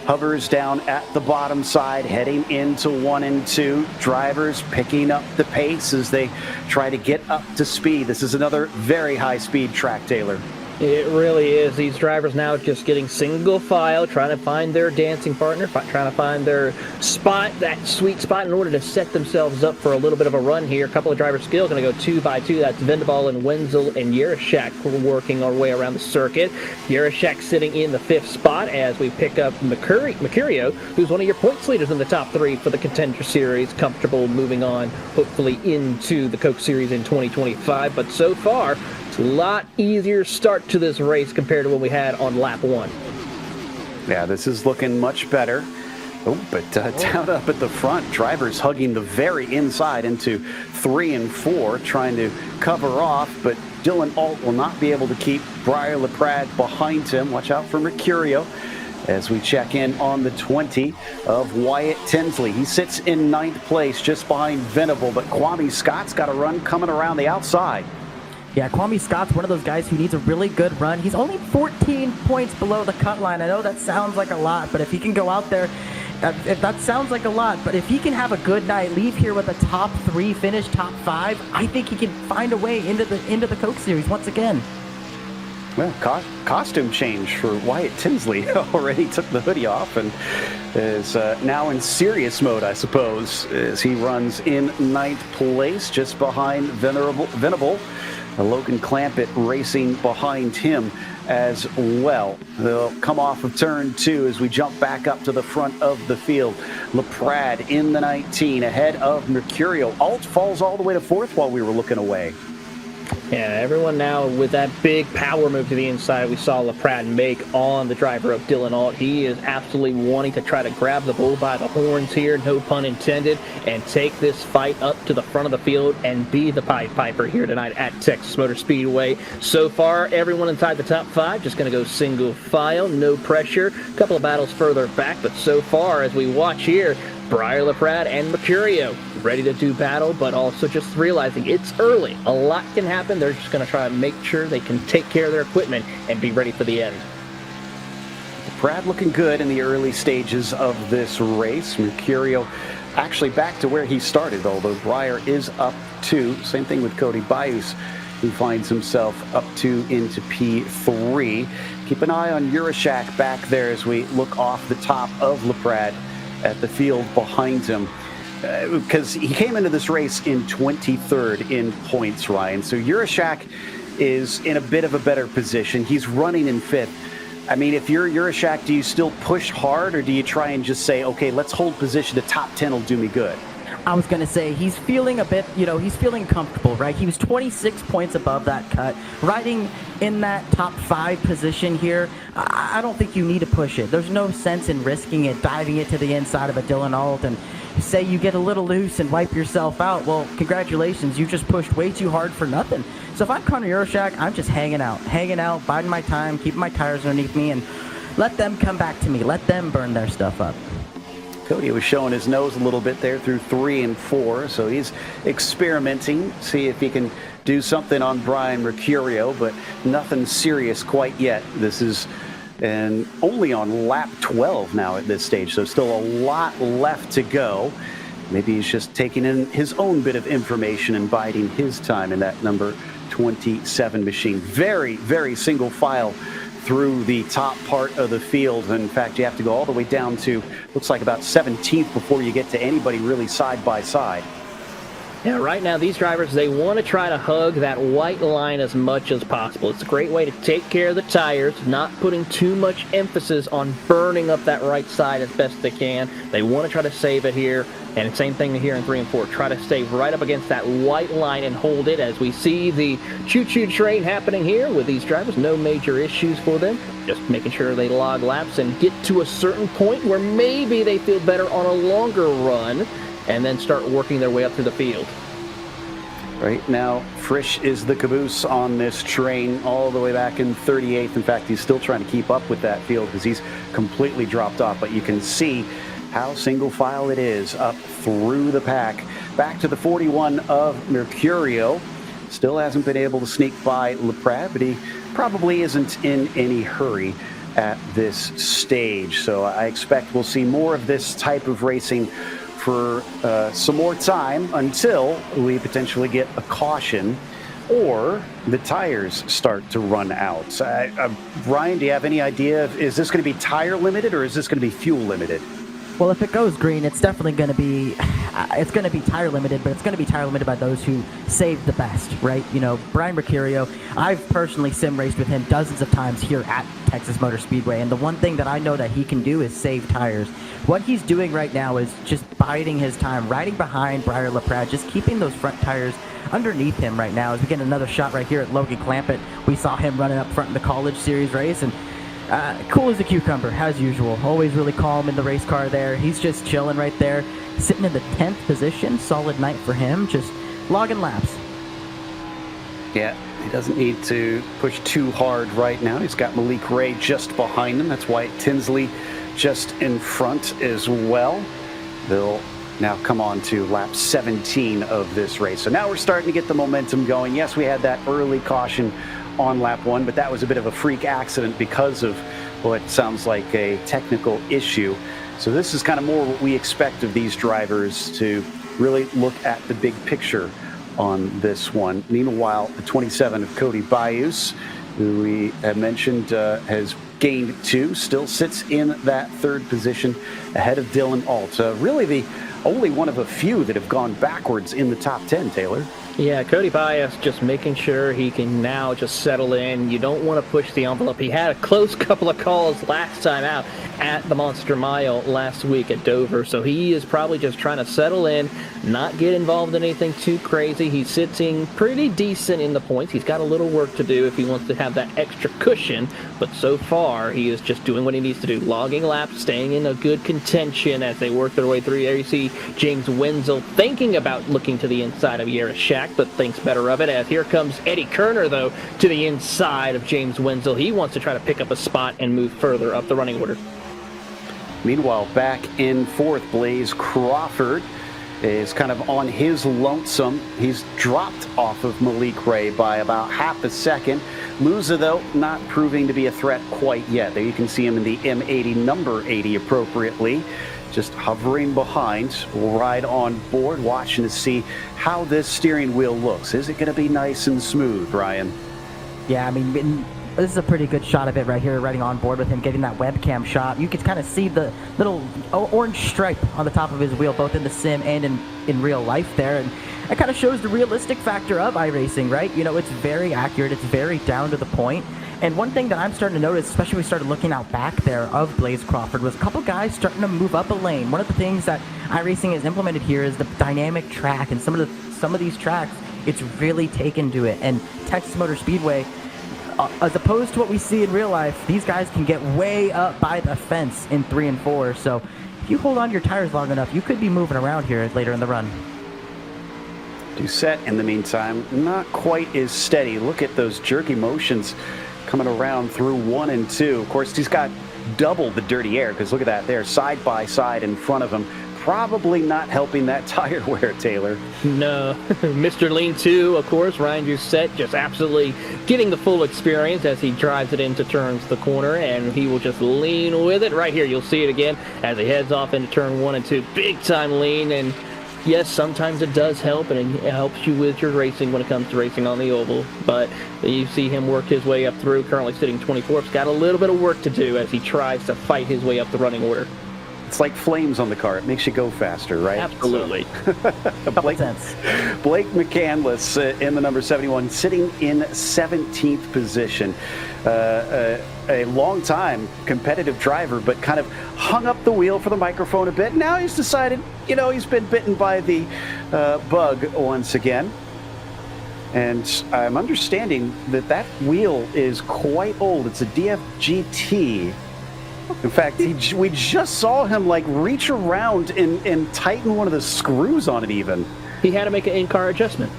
hovers down at the bottom side, heading into 1 and 2. Drivers picking up the pace as they try to get up to speed. This is another very high-speed track, Taylor. It really is. These drivers now just getting single file, trying to find their dancing partner, trying to find their spot, that sweet spot, in order to set themselves up for a little bit of a run here. A couple of drivers still going to go 2 by 2. That's Vendaval and Wenzel and Yerashak working our way around the circuit. Yerashak sitting in the 5th spot as we pick up Mercurio, who's one of your points leaders in the top 3 for the Contender Series. Comfortable moving on, hopefully, into the Coke Series in 2025. But so far, it's a lot easier start to this race compared to what we had on lap 1. Yeah, this is looking much better. Oh, but down up at the front, drivers hugging the very inside into 3 and 4, trying to cover off, but Dylan Alt will not be able to keep Briar LaPrade behind him. Watch out for Mercurio as we check in on the 20 of Wyatt Tinsley. He sits in 9th place just behind Venable, but Kwame Scott's got a run coming around the outside. Yeah, Kwame Scott's one of those guys who needs a really good run. He's only 14 points below the cut line. I know that sounds like a lot, but if he can go out there, that sounds like a lot, but if he can have a good night, leave here with a top 3 finish, top 5, I think he can find a way into the Coke Series once again. Well, costume change for Wyatt Tinsley. Already took the hoodie off and is now in serious mode, I suppose, as he runs in 9th place, just behind Venable. Logan Clampett racing behind him as well. They'll come off of turn 2 as we jump back up to the front of the field. LaPrade in the 19 ahead of Mercurio. Alt falls all the way to 4th while we were looking away. Yeah, everyone now with that big power move to the inside we saw LaPrade make on the driver of Dylan Alt. He is absolutely wanting to try to grab the bull by the horns here, no pun intended, and take this fight up to the front of the field and be the Pied Piper here tonight at Texas Motor Speedway. So far, everyone inside the top 5 just going to go single file, no pressure. A couple of battles further back, but so far as we watch here, Briar LaPrade and Mercurio ready to do battle, but also just realizing it's early. A lot can happen. They're just going to try to make sure they can take care of their equipment and be ready for the end. LaPrade looking good in the early stages of this race. Mercurio actually back to where he started, although Briar is up 2. Same thing with Cody Bius, who finds himself up 2 into P3. Keep an eye on Yerashak back there as we look off the top of LaPrade at the field behind him, because he came into this race in 23rd in points, Ryan. So Yerashak is in a bit of a better position. He's running in 5th. I mean, if you're Yerashak, do you still push hard, or do you try and just say, okay, let's hold position, the top 10 will do me good? I was going to say, he's feeling a bit, he's feeling comfortable, right? He was 26 points above that cut. Riding in that top 5 position here, I don't think you need to push it. There's no sense in risking it, diving it to the inside of a Dylan Alt, and say you get a little loose and wipe yourself out. Well, congratulations, you just pushed way too hard for nothing. So if I'm Connor Yerashak, I'm just hanging out, biding my time, keeping my tires underneath me, and let them come back to me. Let them burn their stuff up. Cody was showing his nose a little bit there through 3 and 4, so he's experimenting, see if he can do something on Brian Mercurio, but nothing serious quite yet. This is only on lap 12 now at this stage, so still a lot left to go. Maybe he's just taking in his own bit of information and biding his time in that number 27 machine. Very, very single file through the top part of the field. In fact, you have to go all the way down to, looks like about 17th before you get to anybody really side by side. Yeah, right now these drivers, they want to try to hug that white line as much as possible. It's a great way to take care of the tires, not putting too much emphasis on burning up that right side as best they can. They want to try to save it here, and same thing here in 3 and 4. Try to stay right up against that white line and hold it as we see the choo-choo train happening here with these drivers. No major issues for them. Just making sure they log laps and get to a certain point where maybe they feel better on a longer run, and then start working their way up through the field. Right now, Frisch is the caboose on this train all the way back in 38th. In fact, he's still trying to keep up with that field because he's completely dropped off. But you can see how single file it is up through the pack. Back to the 41 of Mercurio. Still hasn't been able to sneak by LaPrade, but he probably isn't in any hurry at this stage. So I expect we'll see more of this type of racing for some more time until we potentially get a caution or the tires start to run out. Ryan, do you have any idea? Is this going to be tire limited or is this going to be fuel limited? Well, if it goes green, it's definitely going to be, tire limited, but it's going to be tire limited by those who save the best, right? You know, Brian Mercurio, I've personally sim raced with him dozens of times here at Texas Motor Speedway, and the one thing that I know that he can do is save tires. What he's doing right now is just biding his time, riding behind Briar LaPrade, just keeping those front tires underneath him right now. As we get another shot right here at Logan Clampett, we saw him running up front in the College Series race, and cool as a cucumber, as usual. Always really calm in the race car there. He's just chilling right there, sitting in the 10th position. Solid night for him, just logging laps. Yeah, he doesn't need to push too hard right now. He's got Malik Ray just behind him. That's Wyatt Tinsley just in front as well. They'll now come on to lap 17 of this race. So now we're starting to get the momentum going. Yes, we had that early caution on lap 1, but that was a bit of a freak accident because of what sounds like a technical issue. So this is kind of more what we expect of these drivers, to really look at the big picture on this one. Meanwhile, the 27 of Cody Bayous, who we have mentioned has gained 2, still sits in that 3rd position ahead of Dylan Alt. Really the only one of a few that have gone backwards in the top 10, Taylor. Yeah, Cody Bias just making sure he can now just settle in. You don't want to push the envelope. He had a close couple of calls last time out at the Monster Mile last week at Dover, so he is probably just trying to settle in, not get involved in anything too crazy. He's sitting pretty decent in the points. He's got a little work to do if he wants to have that extra cushion, but so far he is just doing what he needs to do, logging laps, staying in a good contention as they work their way through. There you see James Wenzel thinking about looking to the inside of Yara Shack, but thinks better of it, as here comes Eddie Kerner, though, to the inside of James Wenzel. He wants to try to pick up a spot and move further up the running order. Meanwhile, back in 4th, Blaze Crawford is kind of on his lonesome. He's dropped off of Malik Ray by about half a second. Luza, though, not proving to be a threat quite yet. There you can see him in the M80, number 80 appropriately, just hovering behind. We'll ride on board, watching to see how this steering wheel looks. Is it going to be nice and smooth, Ryan? Yeah, I mean, this is a pretty good shot of it right here, riding on board with him, getting that webcam shot. You can kind of see the little orange stripe on the top of his wheel, both in the sim and in real life there. And it kind of shows the realistic factor of iRacing, right? You know, it's very accurate. It's very down to the point. And one thing that I'm starting to notice, especially when we started looking out back there of Blaze Crawford, was a couple guys starting to move up a lane. One of the things that iRacing has implemented here is the dynamic track, and some of these tracks, it's really taken to it. And Texas Motor Speedway, as opposed to what we see in real life, these guys can get way up by the fence in 3 and 4. So if you hold on to your tires long enough, you could be moving around here later in the run. Doucette, in the meantime, not quite as steady. Look at those jerky motions coming around through 1 and 2. Of course, he's got double the dirty air, because look at that there, side by side in front of him. Probably not helping that tire wear, Taylor. No. Mr. Lean 2, of course, Ryan Doucette just absolutely getting the full experience as he drives it into turns the corner, and he will just lean with it. Right here, you'll see it again as he heads off into turn 1 and 2. Big time lean, and yes, sometimes it does help, and it helps you with your racing when it comes to racing on the oval. But you see him work his way up through, currently sitting 24th. He's got a little bit of work to do as he tries to fight his way up the running order. It's like flames on the car. It makes you go faster, right? Absolutely. Blake McCandless in the number 71, sitting in 17th position. A long-time competitive driver, but kind of hung up the wheel for the microphone a bit. Now he's decided, you know, he's been bitten by the bug once again. And I'm understanding that that wheel is quite old. It's a DFGT. In fact, we just saw him like reach around and tighten one of the screws on it even. he had to make an in-car adjustment.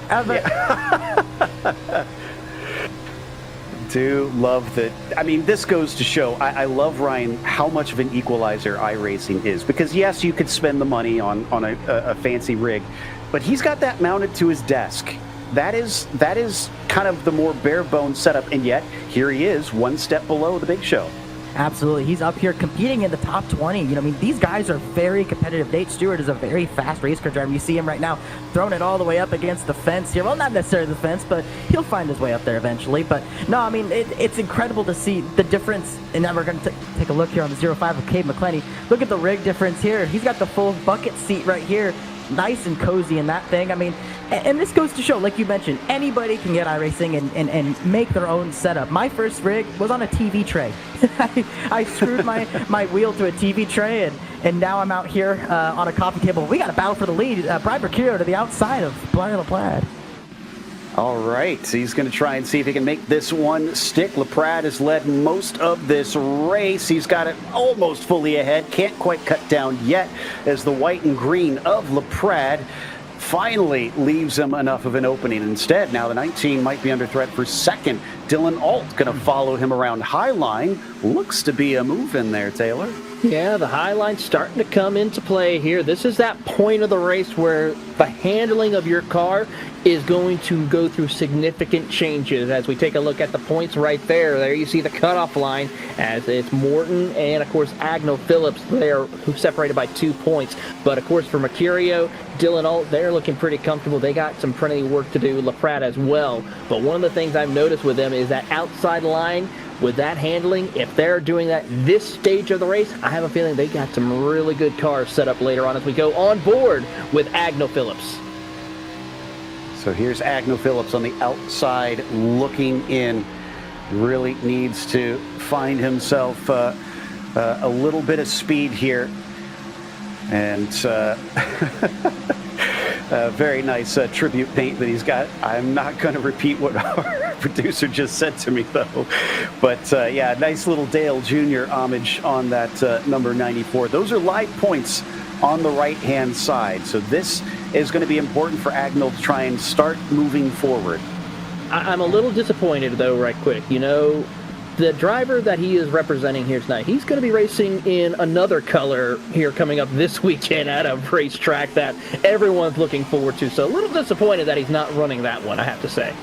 Do love that. I mean, this goes to show, I love, Ryan, how much of an equalizer iRacing is. Because, yes, you could spend the money on a fancy rig, but he's got that mounted to his desk. That is kind of the more bare-bones setup, and yet here he is, one step below the big show. Absolutely. He's up here competing in the top 20. You know, I mean, these guys are very competitive. Nate Stewart is a very fast race car driver. You see him right now throwing it all the way up against the fence here. Well, not necessarily the fence, but he'll find his way up there eventually. But, no, I mean, it's incredible to see the difference. And now we're going to take a look here on the 05 of Cade McClenny. Look at the rig difference here. He's got the full bucket seat right here. Nice and cozy in that thing. I mean, and this goes to show, like you mentioned, anybody can get iRacing and make their own setup. My first rig was on a TV tray. I screwed my wheel to a TV tray, and now I'm out here on a coffee table. We got a battle for the lead. Brian Mercurio to the outside of Brian LaPlade. All right, so he's going to try and see if he can make this one stick. LaPrade has led most of this race. He's got it almost fully ahead. Can't quite cut down yet as the white and green of LaPrade finally leaves him enough of an opening. Instead, now the 19 might be under threat for second. Dylan Alt going to follow him around Highline. Looks to be a move in there, Taylor. Yeah, the Highline's starting to come into play here. This is that point of the race where the handling of your car is going to go through significant changes. As we take a look at the points right there, there you see the cutoff line as it's Morton and, of course, Agno Phillips there, who separated by 2 points. But, of course, for Mercurio, Dylan Alt, they're looking pretty comfortable. They got some pretty work to do, LaPrade as well. But one of the things I've noticed with them is that outside line, with that handling, if they're doing that this stage of the race, I have a feeling they got some really good cars set up later on as we go on board with Agno Phillips. So here's Agno Phillips on the outside looking in. Really needs to find himself a little bit of speed here. And very nice tribute paint that he's got. I'm not going to repeat what our producer just said to me, though. But, yeah, nice little Dale Jr. homage on that number 94. Those are live points on the right-hand side. So this is going to be important for Agnell to try and start moving forward. I'm a little disappointed, though, right quick. You know, the driver that he is representing here tonight, he's going to be racing in another color here coming up this weekend at a racetrack that everyone's looking forward to. So a little disappointed that he's not running that one, I have to say.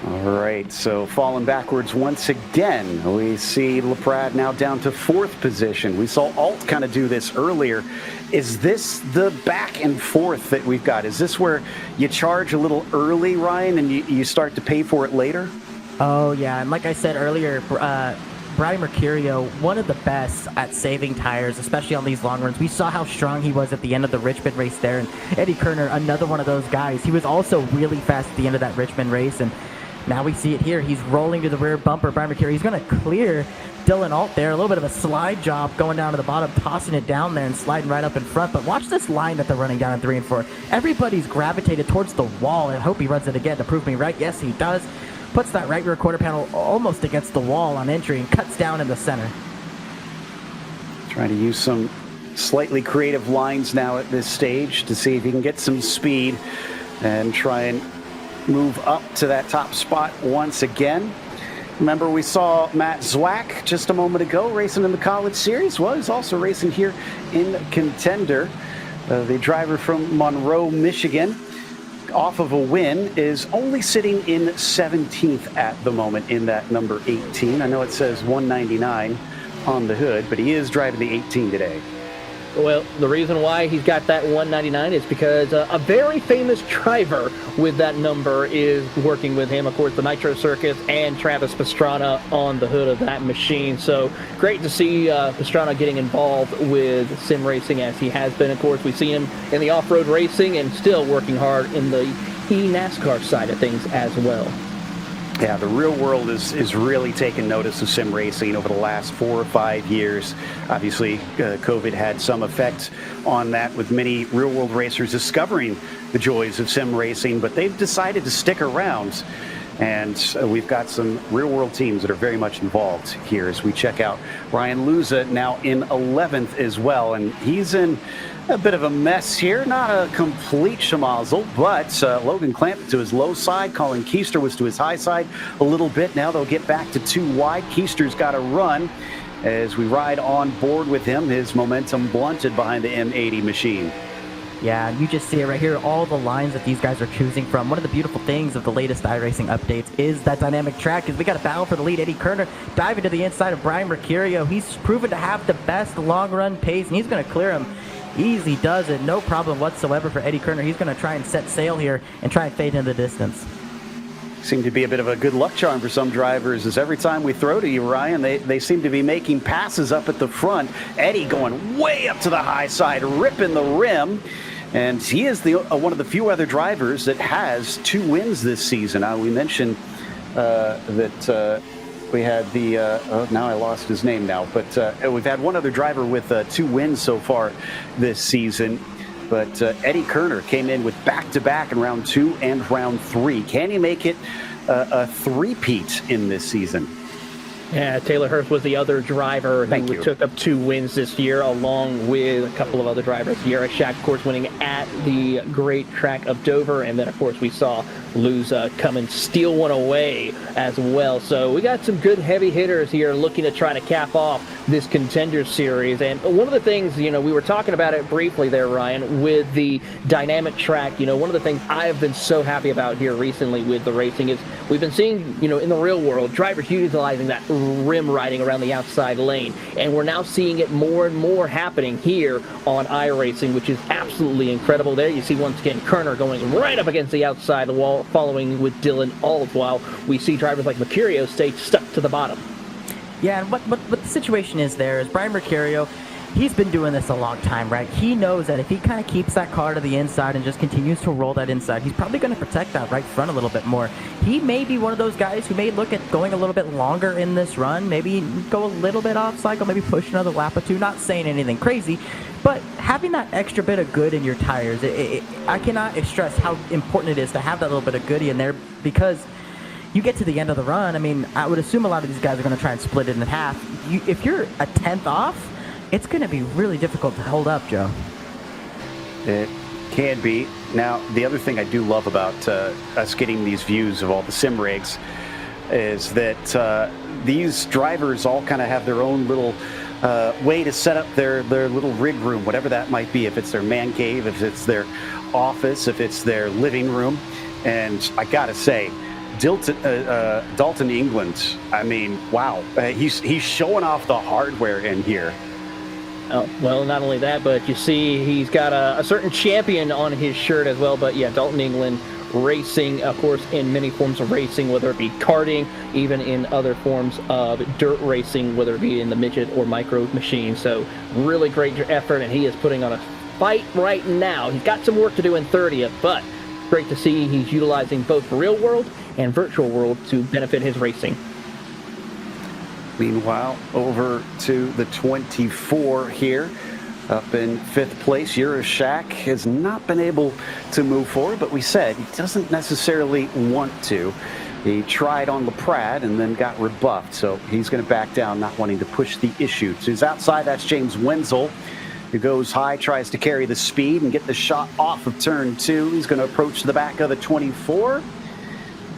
All right, so falling backwards once again. We see LaPrade now down to 4th position. We saw Alt kind of do this earlier. Is this the back and forth that we've got? Is this where you charge a little early, Ryan, and you start to pay for it later? Oh, yeah, and like I said earlier, Brian Mercurio, one of the best at saving tires, especially on these long runs. We saw how strong he was at the end of the Richmond race there, and Eddie Kerner, another one of those guys. He was also really fast at the end of that Richmond race, and now we see it here. He's rolling to the rear bumper. Brian Mercurio, he's going to clear Dylan Alt there. A little bit of a slide job going down to the bottom, tossing it down there and sliding right up in front. But watch this line that they're running down in 3 and 4. Everybody's gravitated towards the wall, and I hope he runs it again to prove me right. Yes, he does. Puts that right rear quarter panel almost against the wall on entry and cuts down in the center. Trying to use some slightly creative lines now at this stage to see if he can get some speed and try and move up to that top spot once again. Remember, we saw Matt Zwack just a moment ago racing in the College Series. Well, he's also racing here in Contender. The driver from Monroe, Michigan, off of a win, is only sitting in 17th at the moment in that number 18. I know it says 199 on the hood, but he is driving the 18 today. Well, the reason why he's got that 199 is because a very famous driver with that number is working with him. Of course, the Nitro Circus and Travis Pastrana on the hood of that machine. So great to see Pastrana getting involved with sim racing as he has been. Of course, we see him in the off-road racing and still working hard in the eNASCAR side of things as well. Yeah, the real world is really taking notice of sim racing over the last 4 or 5 years. Obviously, COVID had some effect on that, with many real world racers discovering the joys of sim racing, but they've decided to stick around. And we've got some real world teams that are very much involved here as we check out Ryan Luza now in 11th as well. And he's in A bit of a mess here, not a complete schmozzle, but Logan Clamp to his low side. Colin Keister was to his high side a little bit. Now they'll get back to 2 wide. Keister's got to run as we ride on board with him. His momentum blunted behind the M80 machine. Yeah, you just see it right here, all the lines that these guys are choosing from. One of the beautiful things of the latest iRacing updates is that dynamic track, because we got a battle for the lead. Eddie Kerner diving to the inside of Brian Mercurio. He's proven to have the best long-run pace, and he's going to clear him. Easy does it, no problem whatsoever for Eddie Kerner. He's going to try and set sail here and try and fade into the distance. Seem to be a bit of a good luck charm for some drivers, as every time we throw to you, Ryan, they seem to be making passes up at the front. Eddie going way up to the high side, ripping the rim. And he is one of the few other drivers that has 2 wins this season. We mentioned that we had the, now I lost his name now, but we've had one other driver with 2 wins so far this season. But Eddie Kerner came in with back-to-back in round 2 and round 3. Can he make it a three-peat in this season? Yeah, Taylor Hurst was the other driver who took up 2 wins this year, along with a couple of other drivers. Yara Shack, of course, winning at the great track of Dover. And then, of course, we saw Luz come and steal one away as well. So we got some good heavy hitters here looking to try to cap off this Contender series. And one of the things, we were talking about it briefly there, Ryan, with the dynamic track. One of the things I have been so happy about here recently with the racing is we've been seeing, in the real world, drivers utilizing that rim riding around the outside lane. And we're now seeing it more and more happening here on iRacing, which is absolutely incredible. There you see once again Kerner going right up against the outside wall, following with Dylan, all while we see drivers like Mercurio stay stuck to the bottom. Yeah, and what the situation is there is Brian Mercurio, he's been doing this a long time, right? He knows that if he kind of keeps that car to the inside and just continues to roll that inside, he's probably going to protect that right front a little bit more. He may be one of those guys who may look at going a little bit longer in this run, maybe go a little bit off cycle, maybe push another lap or 2, not saying anything crazy, but having that extra bit of good in your tires, I cannot stress how important it is to have that little bit of goodie in there, because you get to the end of the run, I would assume a lot of these guys are going to try and split it in half. If you're a 10th off, it's going to be really difficult to hold up, Joe. It can be. Now, the other thing I do love about us getting these views of all the sim rigs is that these drivers all kind of have their own little way to set up their little rig room, whatever that might be, if it's their man cave, if it's their office, if it's their living room. And I got to say, Dalton England, wow, he's showing off the hardware in here. Oh, well, not only that, but you see he's got a certain champion on his shirt as well. But yeah, Dalton England racing, of course, in many forms of racing, whether it be karting, even in other forms of dirt racing, whether it be in the midget or micro machine. So really great effort, and he is putting on a fight right now. He's got some work to do in 30th, but great to see he's utilizing both real world and virtual world to benefit his racing. Meanwhile, over to the 24 here. Up in 5th place, Yurashak has not been able to move forward, but we said he doesn't necessarily want to. He tried on the Pratt and then got rebuffed, so he's going to back down, not wanting to push the issue. So he's outside, that's James Wenzel, who goes high, tries to carry the speed and get the shot off of turn 2. He's going to approach the back of the 24.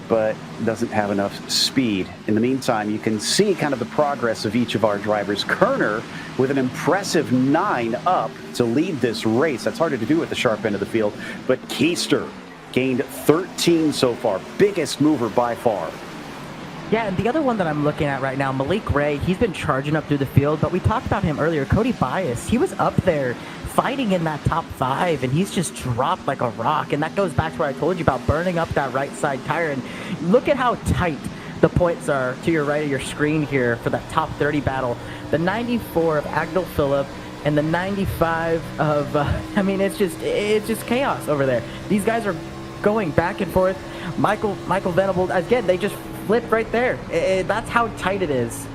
But doesn't have enough speed. In the meantime, you can see kind of the progress of each of our drivers. Kerner with an impressive 9 up to lead this race. That's harder to do at the sharp end of the field. But Keister gained 13 so far. Biggest mover by far. Yeah, and the other one that I'm looking at right now, Malik Ray, he's been charging up through the field, but we talked about him earlier. Cody Bias, he was up there fighting in that top 5, and he's just dropped like a rock. And that goes back to what I told you about burning up that right side tire. And look at how tight the points are to your right of your screen here for that top 30 battle. The 94 of Agdal Phillip and the 95 of, it's just chaos over there. These guys are going back and forth. Michael Venable, again, they just flipped right there. That's how tight it is.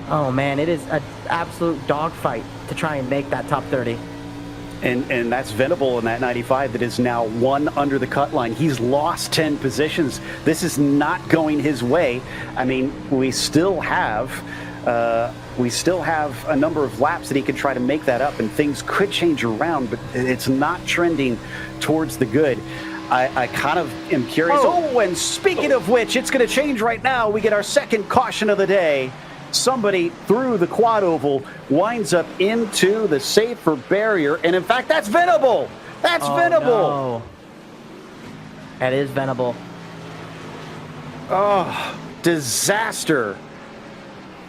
Oh man, it is an absolute dogfight to try and make that top 30. And that's Venable in that 95 that is now 1 under the cut line. He's lost 10 positions. This is not going his way. We still have we still have a number of laps that he could try to make that up, and things could change around, but it's not trending towards the good. I kind of am curious. Oh, and speaking of which, it's going to change right now. We get our second caution of the day. Somebody through the quad oval winds up into the safer barrier, and in fact, that's Venable. That's Venable. No. That is Venable. Oh, disaster.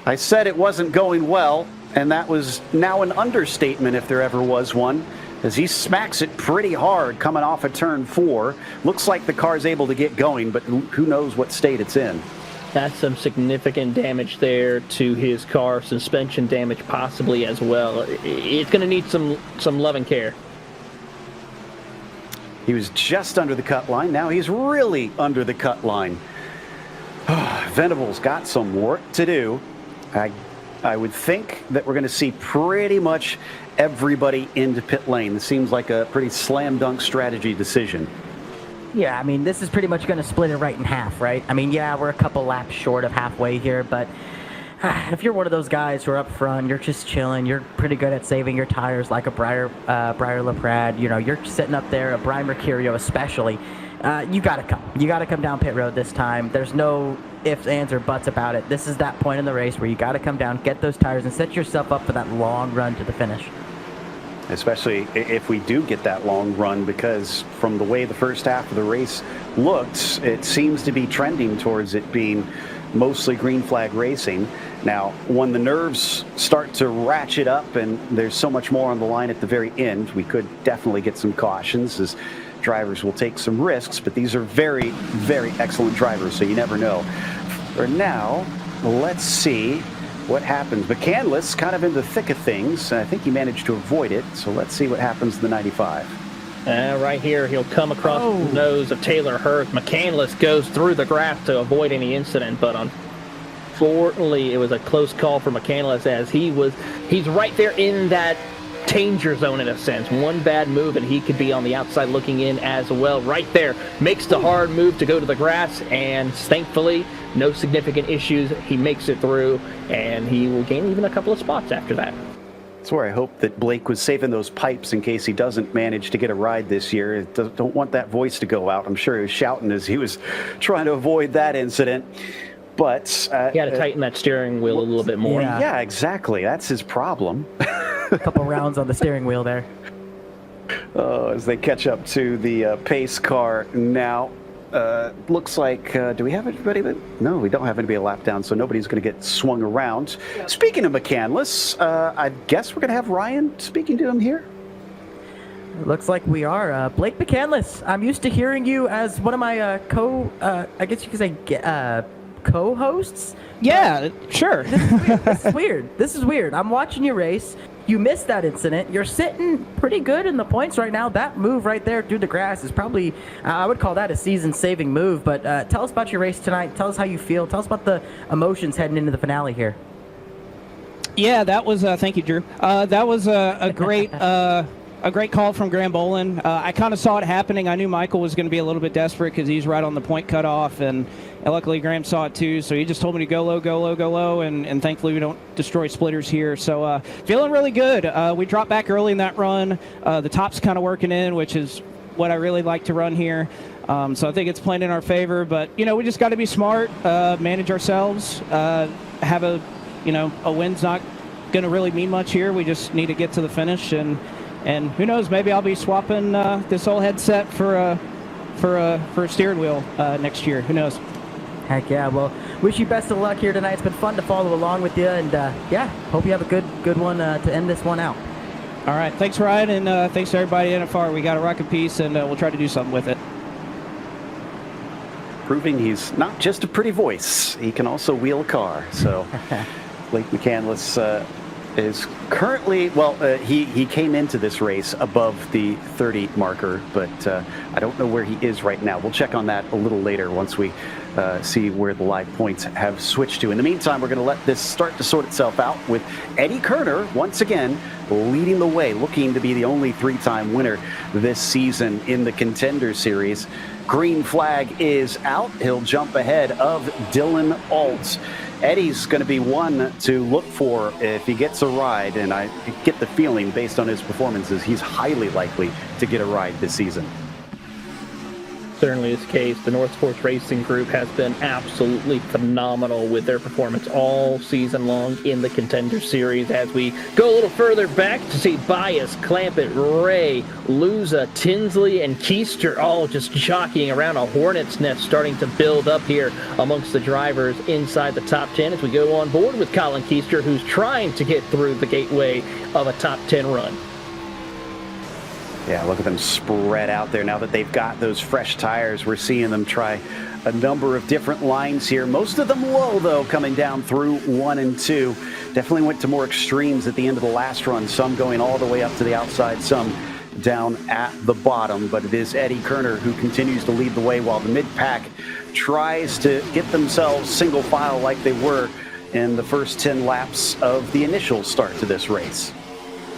I said it wasn't going well, and that was now an understatement if there ever was one, as he smacks it pretty hard coming off of turn 4. Looks like the car's able to get going, but who knows what state it's in. That's some significant damage there to his car, suspension damage possibly as well. It's going to need some love and care. He was just under the cut line. Now he's really under the cut line. Venable's got some work to do. I would think that we're going to see pretty much everybody into pit lane. This seems like a pretty slam dunk strategy decision. Yeah, I mean, this is pretty much going to split it right in half, right? I mean, yeah, we're a couple laps short of halfway here, but if you're one of those guys who are up front, you're just chilling, you're pretty good at saving your tires like a Briar LaPrade, you know, you're sitting up there, a Brian Mercurio especially, you got to come. You got to come down pit road this time. There's no ifs, ands, or buts about it. This is that point in the race where you got to come down, get those tires, and set yourself up for that long run to the finish. Especially if we do get that long run, because from the way the first half of the race looked, it seems to be trending towards it being mostly green flag racing. Now, when the nerves start to ratchet up and there's so much more on the line at the very end, we could definitely get some cautions as drivers will take some risks, but these are very, very excellent drivers, so you never know. For now, let's see what happens. McCandless kind of in the thick of things. I think he managed to avoid it, so let's see what happens in the 95. Right here, he'll come across the nose of Taylor Hurst. McCandless goes through the grass to avoid any incident, but unfortunately, it was a close call for McCandless, as he's right there in that danger zone in a sense. One bad move and he could be on the outside looking in as well. Right there, makes the hard move to go to the grass, and thankfully, no significant issues. He makes it through, and he will gain even a couple of spots after that. That's where I hope that Blake was saving those pipes in case he doesn't manage to get a ride this year. Don't want that voice to go out. I'm sure he was shouting as he was trying to avoid that incident. But he had to tighten that steering wheel a little bit more. Yeah, exactly. That's his problem. A couple rounds on the steering wheel there. As they catch up to the pace car now. Looks like, do we have anybody? No, we don't have anybody a lap down, so nobody's going to get swung around. Speaking of McCandless, I guess we're going to have Ryan speaking to him here. It looks like we are. Blake McCandless, I'm used to hearing you as one of my I guess you could say co-hosts. Yeah, sure. This is weird. I'm watching you race. You missed that incident. You're sitting pretty good in the points right now. That move right there through the grass is probably, I would call that a season-saving move. But tell us about your race tonight. Tell us how you feel. Tell us about the emotions heading into the finale here. Yeah, that was, thank you, Drew. That was a great call from Graham Bolin. I kind of saw it happening. I knew Michael was going to be a little bit desperate because he's right on the point cutoff, and luckily Graham saw it too. So he just told me to go low, and thankfully we don't destroy splitters here. So feeling really good. We dropped back early in that run. The top's kind of working in, which is what I really like to run here. So I think it's playing in our favor. But we just got to be smart, manage ourselves, have a win's not going to really mean much here. We just need to get to the finish, and who knows, maybe I'll be swapping this old headset for a steering wheel next year. Who knows? Heck yeah. Well, wish you best of luck here tonight. It's been fun to follow along with you, and hope you have a good one to end this one out. All right. Thanks, Ryan, and thanks to everybody at NFR. We got a rocket piece, and we'll try to do something with it. Proving he's not just a pretty voice. He can also wheel a car. So Blake McCandless is currently, he came into this race above the 30 marker, but I don't know where he is right now. We'll check on that a little later once we see where the live points have switched to. In the meantime, we're going to let this start to sort itself out with Eddie Kerner once again leading the way, looking to be the only three-time winner this season in the Contender Series. Green flag is out. He'll jump ahead of Dylan Alt. Eddie's going to be one to look for if he gets a ride, and I get the feeling based on his performances, he's highly likely to get a ride this season. Certainly is the case. The North Force Racing Group has been absolutely phenomenal with their performance all season long in the Contender Series. As we go a little further back to see Bias, Clampett, Ray, Luza, Tinsley, and Keister all just jockeying around a hornet's nest, starting to build up here amongst the drivers inside the top 10 as we go on board with Colin Keister, who's trying to get through the gateway of a top 10 run. Yeah, look at them spread out there now that they've got those fresh tires. We're seeing them try a number of different lines here. Most of them low, though, coming down through 1 and 2. Definitely went to more extremes at the end of the last run, some going all the way up to the outside, some down at the bottom. But it is Eddie Kerner who continues to lead the way while the mid-pack tries to get themselves single file like they were in the first 10 laps of the initial start to this race.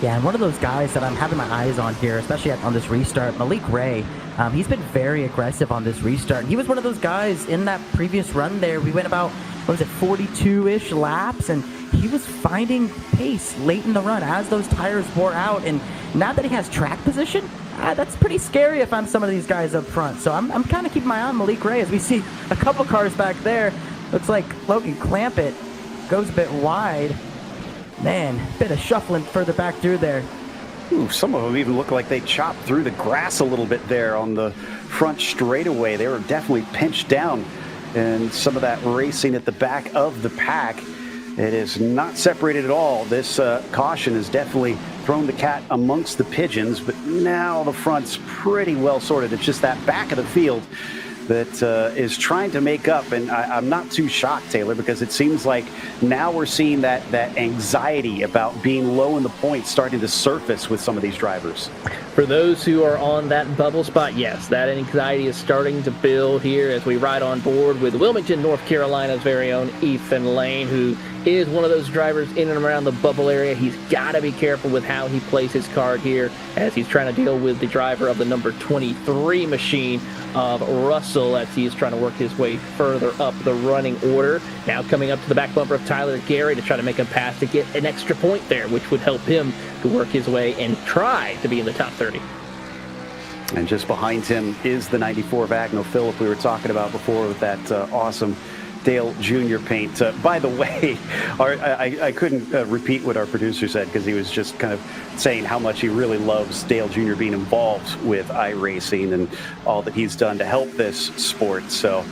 Yeah, and one of those guys that I'm having my eyes on here, especially on this restart, Malik Ray, he's been very aggressive on this restart. He was one of those guys in that previous run there. We went about, 42-ish laps, and he was finding pace late in the run as those tires wore out. And now that he has track position, that's pretty scary if I'm some of these guys up front. So I'm kind of keeping my eye on Malik Ray as we see a couple cars back there. Looks like Logan Clampett goes a bit wide. Man, bit of shuffling further back through there. Ooh, some of them even look like they chopped through the grass a little bit there on the front straightaway. They were definitely pinched down, and some of that racing at the back of the pack. It is not separated at all. This caution has definitely thrown the cat amongst the pigeons, but now the front's pretty well sorted. It's just that back of the field that is trying to make up, and I'm not too shocked, Taylor, because it seems like now we're seeing that anxiety about being low in the points starting to surface with some of these drivers. For those who are on that bubble spot, yes, that anxiety is starting to build here as we ride on board with Wilmington, North Carolina's very own Ethan Lane, who is one of those drivers in and around the bubble area. He's got to be careful with how he plays his card here as he's trying to deal with the driver of the number 23 machine of Russell as he's trying to work his way further up the running order. Now coming up to the back bumper of Tyler Gary to try to make him pass to get an extra point there, which would help him to work his way and try to be in the top 30. And just behind him is the 94 Agno Phillip we were talking about before with that awesome Dale Jr. paint. By the way, I couldn't repeat what our producer said because he was just kind of saying how much he really loves Dale Jr. being involved with iRacing and all that he's done to help this sport. So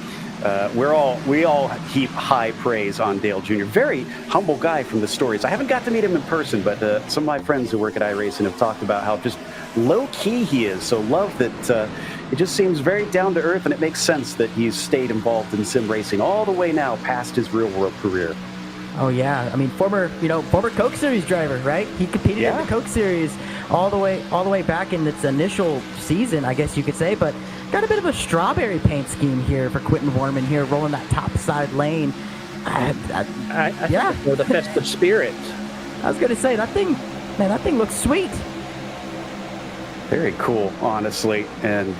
we all heap high praise on Dale Jr. Very humble guy from the stories. I haven't got to meet him in person, but some of my friends who work at iRacing have talked about how just low-key he is. So love that it just seems very down to earth, and it makes sense that he's stayed involved in sim racing all the way now past his real-world career. Oh yeah, I mean former Coke Series driver, right? He competed in the Coke Series all the way back in its initial season, I guess you could say. But got a bit of a strawberry paint scheme here for Quentin Warman here, rolling that top side lane. I think for the festive spirit. I was gonna say that thing looks sweet. Very cool, honestly, and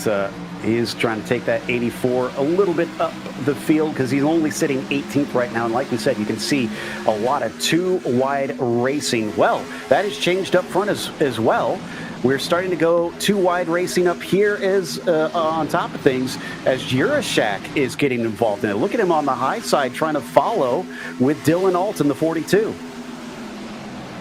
he is trying to take that 84 a little bit up the field because he's only sitting 18th right now, and like we said, you can see a lot of two-wide racing. Well, that has changed up front as well. We're starting to go two-wide racing up here as on top of things as Jurashak is getting involved in it. Look at him on the high side trying to follow with Dylan Alt in the 42.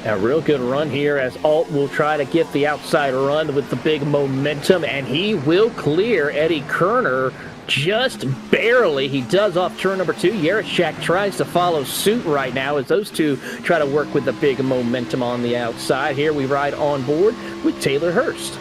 A real good run here as Alt will try to get the outside run with the big momentum, and he will clear Eddie Kerner just barely. He does off turn number 2. Yarashak tries to follow suit right now as those two try to work with the big momentum on the outside. Here we ride on board with Taylor Hurst.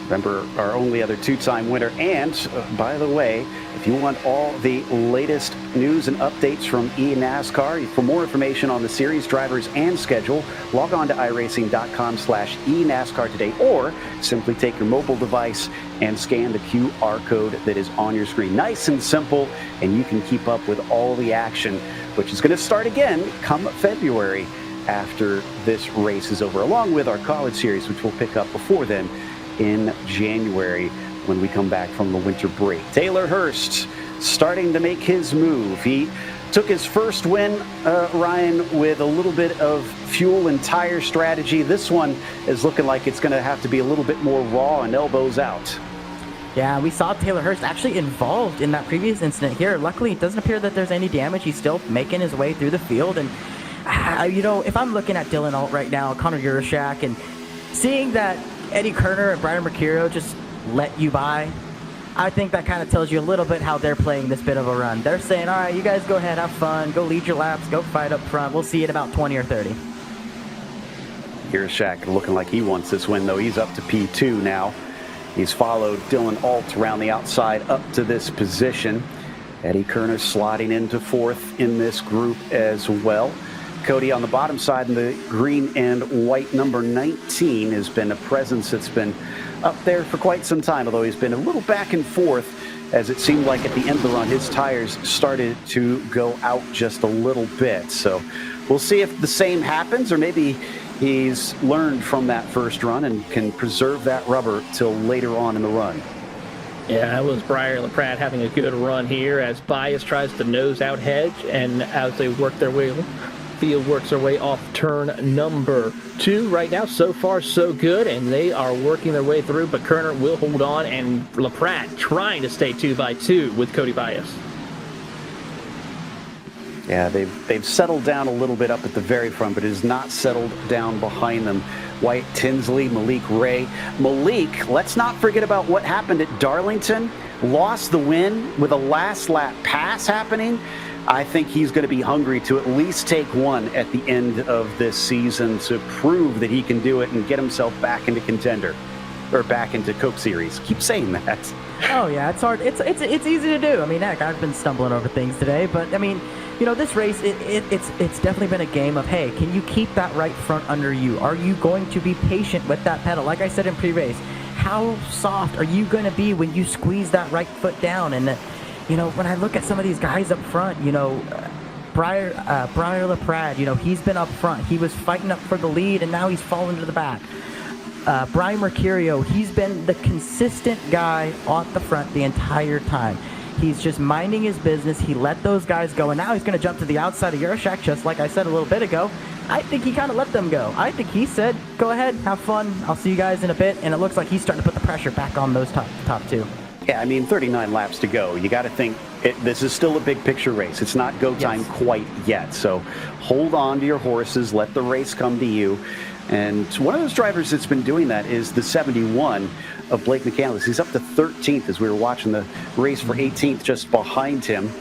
Remember, our only other two-time winner. And, by the way, if you want all the latest news and updates from eNASCAR, for more information on the series, drivers, and schedule, log on to iRacing.com/eNASCAR today, or simply take your mobile device and scan the QR code that is on your screen. Nice and simple, and you can keep up with all the action, which is going to start again come February after this race is over, along with our college series, which we'll pick up before then in January when we come back from the winter break. Taylor Hurst starting to make his move. He Took his first win, Ryan, with a little bit of fuel and tire strategy. This one is looking like it's going to have to be a little bit more raw and elbows out. Yeah, we saw Taylor Hurst actually involved in that previous incident here. Luckily, it doesn't appear that there's any damage. He's still making his way through the field. And, if I'm looking at Dylan Alt right now, Connor Urashak, and seeing that Eddie Kerner and Brian Mercurio just let you by, I think that kind of tells you a little bit how they're playing this bit of a run. They're saying, all right, you guys go ahead, have fun, go lead your laps, go fight up front. We'll see you in about 20 or 30. Urashak looking like he wants this win, though. He's up to P2 now. He's followed Dylan Alt around the outside up to this position. Eddie Kerner sliding into fourth in this group as well. Cody on the bottom side in the green and white number 19 has been a presence that's been up there for quite some time, although he's been a little back and forth as it seemed like at the end of the run his tires started to go out just a little bit. So we'll see if the same happens, or maybe he's learned from that first run and can preserve that rubber till later on in the run. Yeah, that was Briar LaPrade having a good run here as Bias tries to nose out hedge, and as they work their way, field works their way off turn number 2 right now. So far, so good, and they are working their way through, but Kerner will hold on, and LaPrade trying to stay 2 by 2 with Cody Bias. Yeah, they've settled down a little bit up at the very front, but it has not settled down behind them. White, Tinsley, Malik Ray. Malik, let's not forget about what happened at Darlington. Lost the win with a last lap pass happening. I think he's going to be hungry to at least take one at the end of this season to prove that he can do it and get himself back into Contender, or back into Coke Series. Keep saying that. Oh yeah, it's hard. It's easy to do. I mean, heck, I've been stumbling over things today, but I mean, this race, it's definitely been a game of, hey, can you keep that right front under you? Are you going to be patient with that pedal? Like I said in pre-race, how soft are you going to be when you squeeze that right foot down? And when I look at some of these guys up front, Briar LaPrade, he's been up front. He was fighting up for the lead, and now he's fallen to the back. Brian Mercurio, he's been the consistent guy on the front the entire time. He's just minding his business. He let those guys go, and now he's going to jump to the outside of Urashak, just like I said a little bit ago. I think he kind of let them go. I think he said, go ahead, have fun. I'll see you guys in a bit, and it looks like he's starting to put the pressure back on those top 2. Yeah, I mean, 39 laps to go. You got to think this is still a big picture race. It's not go time quite yet. So hold on to your horses. Let the race come to you. And one of those drivers that's been doing that is the 71 of Blake McCandless. He's up to 13th as we were watching the race for 18th just behind him.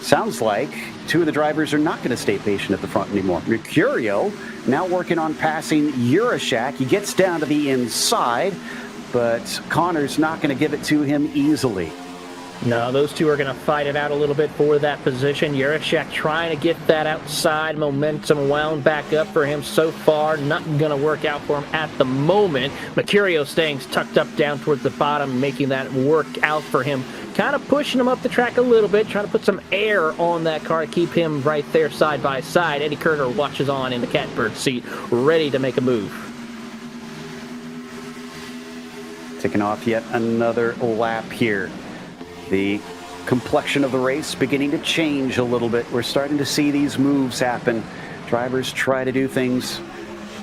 Sounds like 2 of the drivers are not going to stay patient at the front anymore. Mercurio now working on passing Urashak. He gets down to the inside, but Connor's not going to give it to him easily. No, those 2 are going to fight it out a little bit for that position. Urashak trying to get that outside momentum wound back up for him so far. Nothing going to work out for him at the moment. Mercurio staying tucked up down towards the bottom, making that work out for him. Kind of pushing him up the track a little bit, trying to put some air on that car to keep him right there side by side. Eddie Kerner watches on in the catbird seat, ready to make a move. Taking off yet another lap here. The complexion of the race beginning to change a little bit. We're starting to see these moves happen. Drivers try to do things,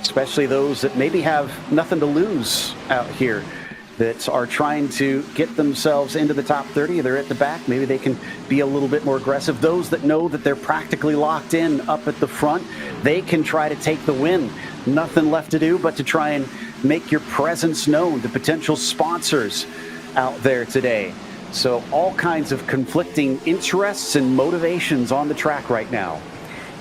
especially those that maybe have nothing to lose out here, that are trying to get themselves into the top 30. They're at the back. Maybe they can be a little bit more aggressive. Those that know that they're practically locked in up at the front, they can try to take the win. Nothing left to do but to try and make your presence known to potential sponsors out there today. So all kinds of conflicting interests and motivations on the track right now.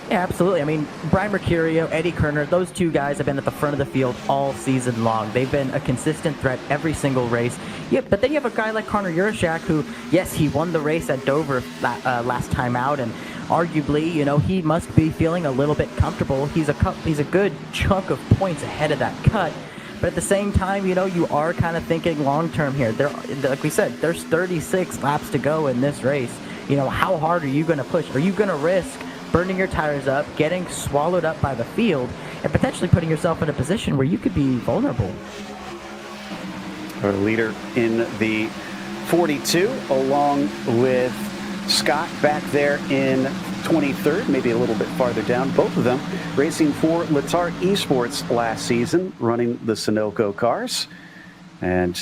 Yeah, absolutely. I mean, Brian Mercurio, Eddie Kerner, those 2 guys have been at the front of the field all season long. They've been a consistent threat every single race. Yeah, but then you have a guy like Connor Urashak who, yes, he won the race at Dover last time out, and arguably, he must be feeling a little bit comfortable. He's a good chunk of points ahead of that cut. But at the same time, you are kind of thinking long-term here. Like we said, there's 36 laps to go in this race. How hard are you going to push? Are you going to risk burning your tires up, getting swallowed up by the field, and potentially putting yourself in a position where you could be vulnerable? Our leader in the 42, along with Scott back there in 23rd, maybe a little bit farther down. Both of them racing for Letart Esports last season, running the Sunoco cars. And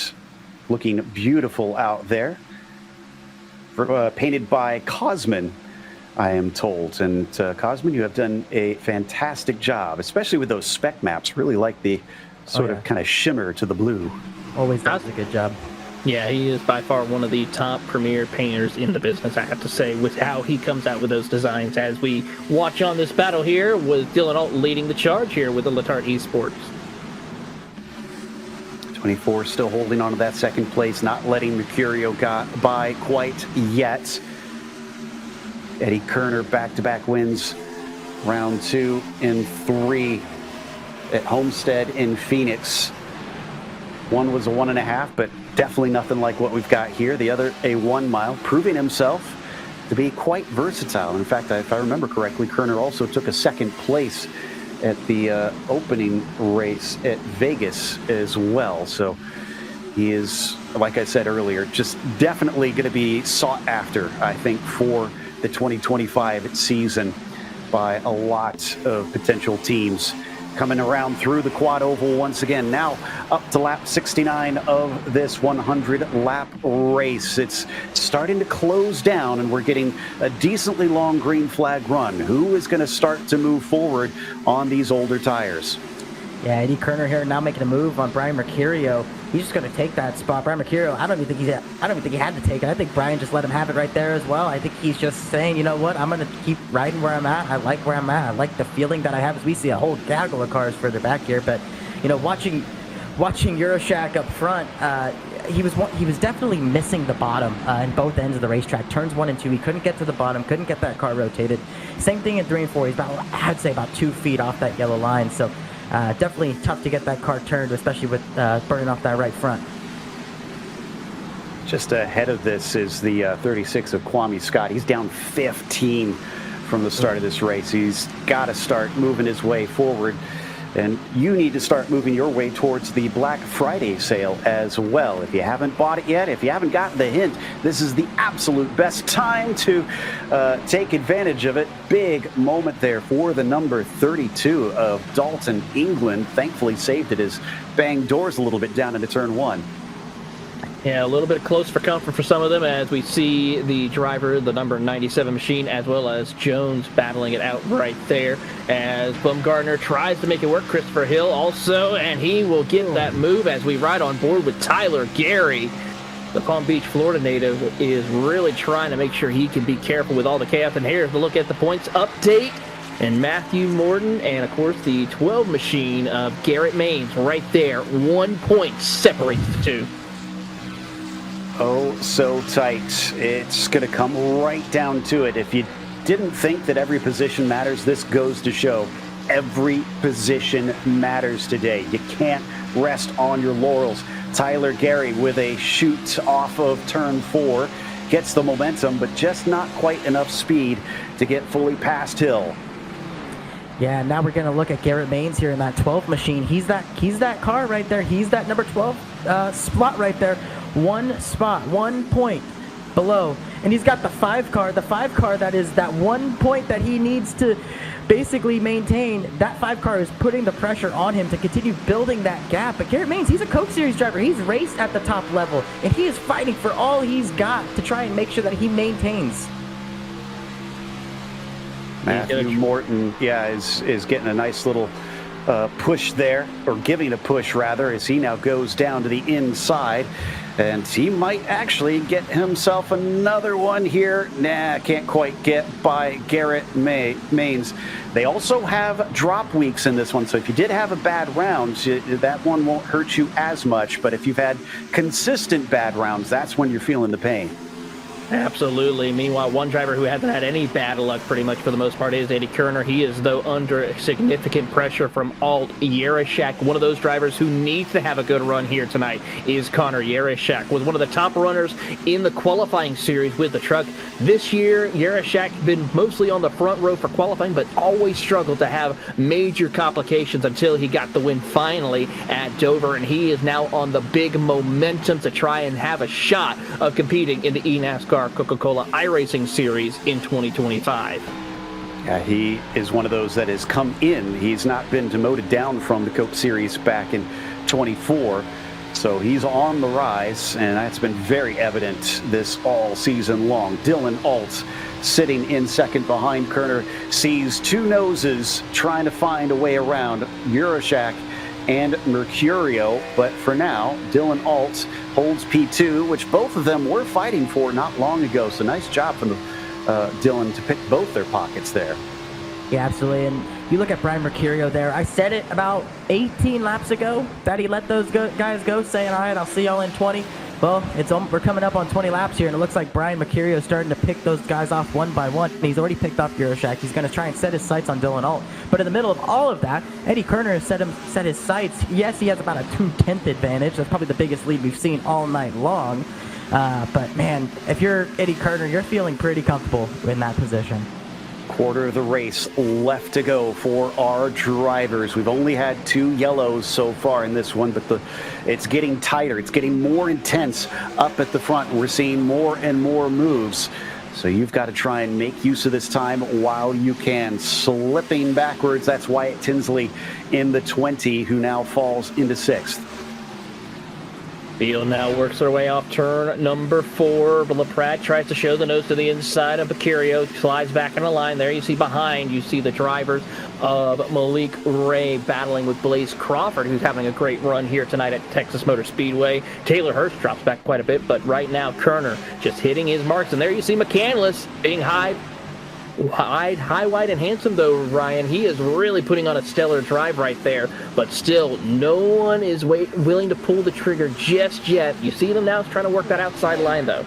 looking beautiful out there. Painted by Cosman, I am told. And Cosman, you have done a fantastic job, especially with those spec maps. Really like the sort of kind of shimmer to the blue. Always does a good job. Yeah, he is by far one of the top premier painters in the business, I have to say, with how he comes out with those designs. As we watch on this battle here, with Dylan Alt leading the charge here with the Letart Esports. 24 still holding on to that second place, not letting Mercurio by quite yet. Eddie Kerner back-to-back wins, round 2 and 3 at Homestead in Phoenix. One was a 1.5, but definitely nothing like what we've got here. The other, a 1 mile, proving himself to be quite versatile. In fact, if I remember correctly, Kerner also took a second place at the opening race at Vegas as well. So he is, like I said earlier, just definitely going to be sought after, I think, for the 2025 season by a lot of potential teams. Coming around through the quad oval once again, now up to lap 69 of this 100-lap race. It's starting to close down, and we're getting a decently long green flag run. Who is going to start to move forward on these older tires? Yeah, Eddie Kerner here now making a move on Brian Mercurio. He's just going to take that spot. Brian Mercurio, I don't even think he had to take it. I think Brian just let him have it right there as well. I think he's just saying, you know what, I'm going to keep riding where I'm at. I like where I'm at. I like the feeling that I have as we see a whole gaggle of cars further back here. But, you know, watching Euroshack up front, he was definitely missing the bottom in both ends of the racetrack. Turns 1 and 2, he couldn't get to the bottom, couldn't get that car rotated. Same thing in 3 and 4. He's about, I'd say, about 2 feet off that yellow line. So definitely tough to get that car turned, especially with burning off that right front. Just ahead of this is the 36 of Kwame Scott. He's down 15 from the start of this race. He's got to start moving his way forward. And you need to start moving your way towards the Black Friday sale as well. If you haven't bought it yet, if you haven't gotten the hint, this is the absolute best time to take advantage of it. Big moment there for the number 32 of Dalton, England. Thankfully saved it as banged doors a little bit down into turn 1. Yeah, a little bit close for comfort for some of them as we see the driver, the number 97 machine, as well as Jones battling it out right there as Bumgardner tries to make it work. Christopher Hill also, and he will get that move as we ride on board with Tyler Gary. The Palm Beach, Florida native is really trying to make sure he can be careful with all the chaos. And here's a look at the points update. And Matthew Morton, and of course the 12 machine of Garrett Maines right there. 1 point separates the two. Oh, so tight. It's going to come right down to it. If you didn't think that every position matters, this goes to show every position matters today. You can't rest on your laurels. Tyler Gary with a shoot off of turn 4. Gets the momentum, but just not quite enough speed to get fully past Hill. Yeah, now we're going to look at Garrett Maines here in that 12 machine. He's that car right there. He's that number 12 spot right there. 1 spot, 1 point below. And he's got the 5 car. The 5 car that is that 1 point that he needs to basically maintain. That 5 car is putting the pressure on him to continue building that gap. But Garrett Maines, he's a Coke Series driver. He's raced at the top level. And he is fighting for all he's got to try and make sure that he maintains. Matthew Morton, is getting a nice little push there, or giving a push rather, as he now goes down to the inside. And he might actually get himself another one here. Nah, can't quite get by Garrett Maines. They also have drop weeks in this one, so if you did have a bad round, that one won't hurt you as much. But if you've had consistent bad rounds, that's when you're feeling the pain. Absolutely. Meanwhile, one driver who hasn't had any bad luck pretty much for the most part is Eddie Kerner. He is, though, under significant pressure from Alt Yereshak. One of those drivers who needs to have a good run here tonight is Connor Yereshak. Was one of the top runners in the qualifying series with the truck. This year, Yereshak been mostly on the front row for qualifying, but always struggled to have major complications until he got the win finally at Dover. And he is now on the big momentum to try and have a shot of competing in the eNASCAR Coca-Cola iRacing Series in 2025. He is one of those that has come in. He's not been demoted down from the Coke Series back in 24. So he's on the rise, and that's been very evident this all season long. Dylan Alt sitting in second behind Kerner, sees two noses trying to find a way around Urashak and Mercurio. But for now, Dylan Alt holds P2, which both of them were fighting for not long ago. So nice job from Dylan to pick both their pockets there. Yeah, absolutely. And you look at Brian Mercurio there. I said it about 18 laps ago that he let those guys go, saying, all right, I'll see y'all in 20. Well, we're coming up on 20 laps here, and it looks like Brian Mercurio is starting to pick those guys off one by one. And he's already picked off Urashak. He's going to try and set his sights on Dylan Alt. But in the middle of all of that, Eddie Kerner has set his sights. Yes, he has about a 2/10 advantage. That's probably the biggest lead we've seen all night long. But, man, if you're Eddie Kerner, you're feeling pretty comfortable in that position. Quarter of the race left to go for our drivers. We've only had 2 yellows so far in this one, but it's getting tighter. It's getting more intense up at the front. We're seeing more and more moves. So you've got to try and make use of this time while you can. Slipping backwards, that's Wyatt Tinsley in the 20, who now falls into 6th. Field now works their way off turn number 4. But LaPrat tries to show the nose to the inside of Mercurio. Slides back in the line. There you see behind, you see the drivers of Malik Ray battling with Blaze Crawford, who's having a great run here tonight at Texas Motor Speedway. Taylor Hurst drops back quite a bit, but right now Kerner just hitting his marks. And there you see McCandless being high, wide, and handsome, though, Ryan. He is really putting on a stellar drive right there, but still, no one is willing to pull the trigger just yet. You see them now trying to work that outside line, though.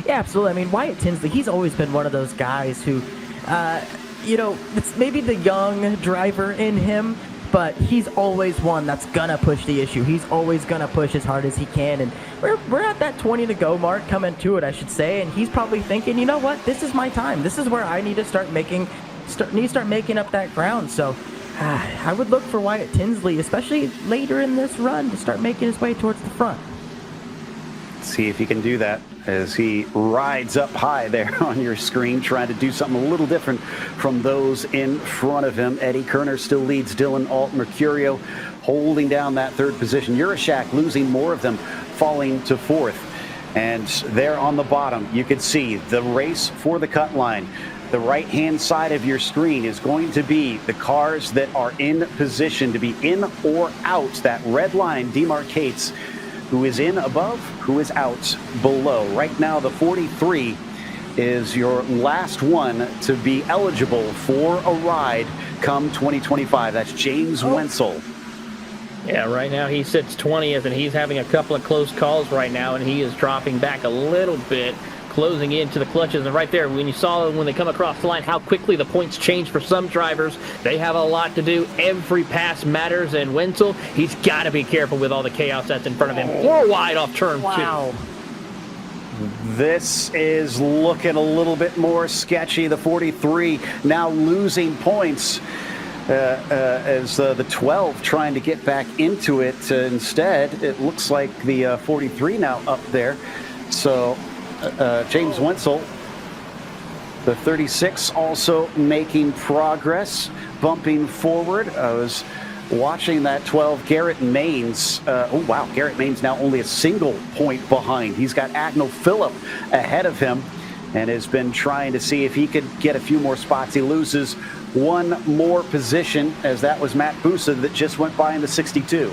Yeah, absolutely. I mean, Wyatt Tinsley, he's always been one of those guys who, it's maybe the young driver in him, but he's always one that's gonna push the issue. He's always gonna push as hard as he can, and we're at that 20 to go mark, coming to it, I should say, and he's probably thinking, you know what, this is my time. This is where I need to start making up that ground. So I would look for Wyatt Tinsley, especially later in this run, to start making his way towards the front. See if he can do that as he rides up high there on your screen, trying to do something a little different from those in front of him. Eddie Kerner still leads Dylan Alt. Mercurio holding down that 3rd position. Urashak losing more of them, falling to 4th. And there on the bottom, you can see the race for the cut line. The right-hand side of your screen is going to be the cars that are in position to be in or out. That red line demarcates who is in above, who is out below. Right now, the 43 is your last one to be eligible for a ride come 2025. That's James Wenzel. Yeah, right now he sits 20th, and he's having a couple of close calls right now, and he is dropping back a little bit, closing into the clutches. And right there, when you saw when they come across the line, how quickly the points change for some drivers. They have a lot to do. Every pass matters, and Wenzel, he's got to be careful with all the chaos that's in front of him. 4 wide off turn 2. This is looking a little bit more sketchy. The 43 now losing points as the 12 trying to get back into it. Instead, it looks like the 43 now up there. So James Wenzel, the 36, also making progress, bumping forward. I was watching that 12, Garrett Maines. Garrett Maines now only a single point behind. He's got Agnell Phillip ahead of him and has been trying to see if he could get a few more spots. He loses one more position, as that was Matt Busa that just went by in the 62.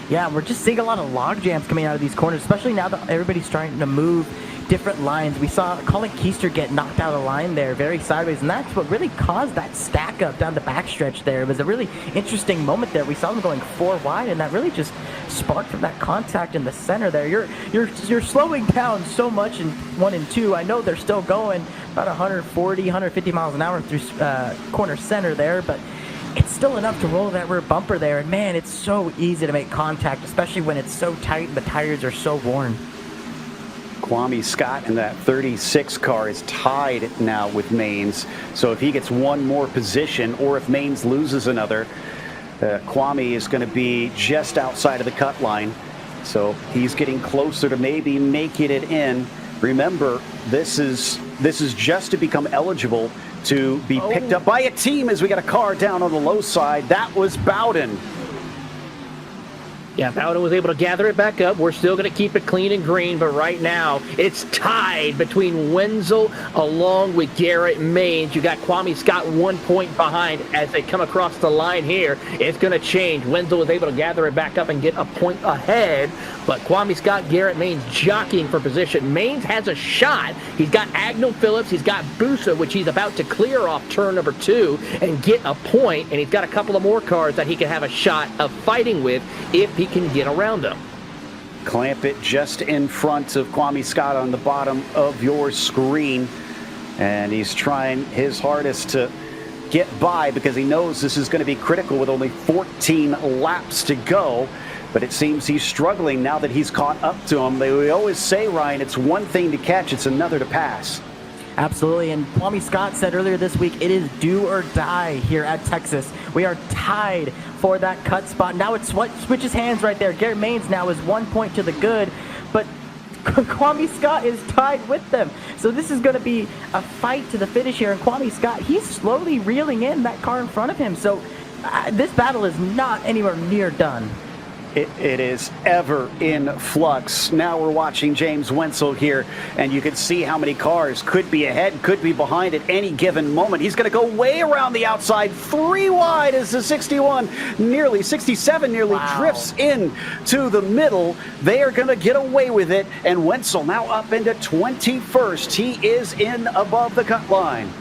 Yeah, we're just seeing a lot of log jams coming out of these corners, especially now that everybody's trying to move different lines. We saw Colin Keister get knocked out of line there very sideways, and that's what really caused that stack up down the backstretch there. It was a really interesting moment there. We saw them going 4 wide, and that really just sparked from that contact in the center there. You're slowing down so much in 1 and 2. I know they're still going about 140, 150 miles an hour through corner center there, but it's still enough to roll that rear bumper there. And man, it's so easy to make contact, especially when it's so tight and the tires are so worn. Kwame Scott in that 36 car is tied now with Maines. So if he gets one more position, or if Maines loses another, Kwame is going to be just outside of the cut line. So he's getting closer to maybe making it in. Remember, this is just to become eligible to be picked up by a team as we got a car down on the low side. That was Bowden. Yeah, Bowden was able to gather it back up. We're still going to keep it clean and green, but right now it's tied between Wenzel along with Garrett Maines. You got Kwame Scott 1 point behind as they come across the line here. It's going to change. Wenzel was able to gather it back up and get a point ahead, but Kwame Scott, Garrett Maines jockeying for position. Maines has a shot. He's got Agnell Phillips. He's got Busa, which he's about to clear off turn number 2 and get a point, and he's got a couple of more cars that he can have a shot of fighting with if he can get around them. Clamp it just in front of Kwame Scott on the bottom of your screen. And he's trying his hardest to get by because he knows this is going to be critical with only 14 laps to go. But it seems he's struggling now that he's caught up to him. We always say, Ryan, it's one thing to catch, it's another to pass. Absolutely, and Kwame Scott said earlier this week, it is do or die here at Texas. We are tied for that cut spot. Now it's what switches hands right there. Garrett Maines now is 1 point to the good, but Kwame Scott is tied with them. So this is going to be a fight to the finish here, and Kwame Scott, he's slowly reeling in that car in front of him. So this battle is not anywhere near done. It is ever in flux. Now we're watching James Wenzel here, and you can see how many cars could be ahead, could be behind at any given moment. He's going to go way around the outside, 3 wide as the 67 nearly drifts in to the middle. They are going to get away with it, and Wenzel now up into 21st. He is in above the cut line.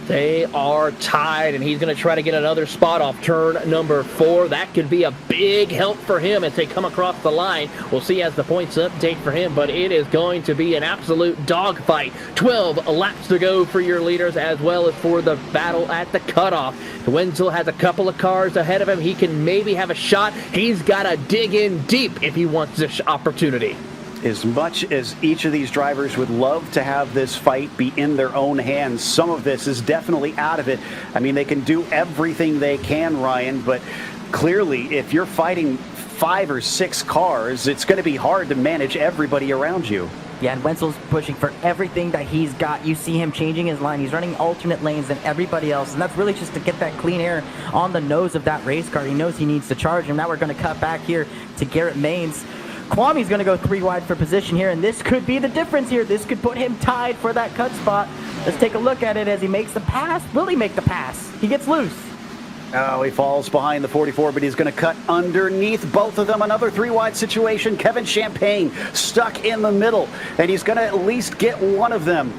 They are tied, and he's going to try to get another spot off turn number 4. That could be a big help for him as they come across the line. We'll see as the points update for him, but it is going to be an absolute dogfight. 12 laps to go for your leaders as well as for the battle at the cutoff. Wenzel has a couple of cars ahead of him. He can maybe have a shot. He's got to dig in deep if he wants this opportunity. As much as each of these drivers would love to have this fight be in their own hands, some of this is definitely out of it. I mean, they can do everything they can, Ryan, but clearly if you're fighting 5 or 6 cars, it's going to be hard to manage everybody around you. Yeah, and Wenzel's pushing for everything that he's got. You see him changing his line. He's running alternate lanes than everybody else, and that's really just to get that clean air on the nose of that race car. He knows he needs to charge, and now we're going to cut back here to Garrett Maines. Kwame's going to go 3 wide for position here, and this could be the difference here. This could put him tied for that cut spot. Let's take a look at it as he makes the pass. Will he make the pass? He gets loose. Oh, he falls behind the 44, but he's going to cut underneath both of them. Another 3 wide situation. Kevin Champagne stuck in the middle, and he's going to at least get one of them.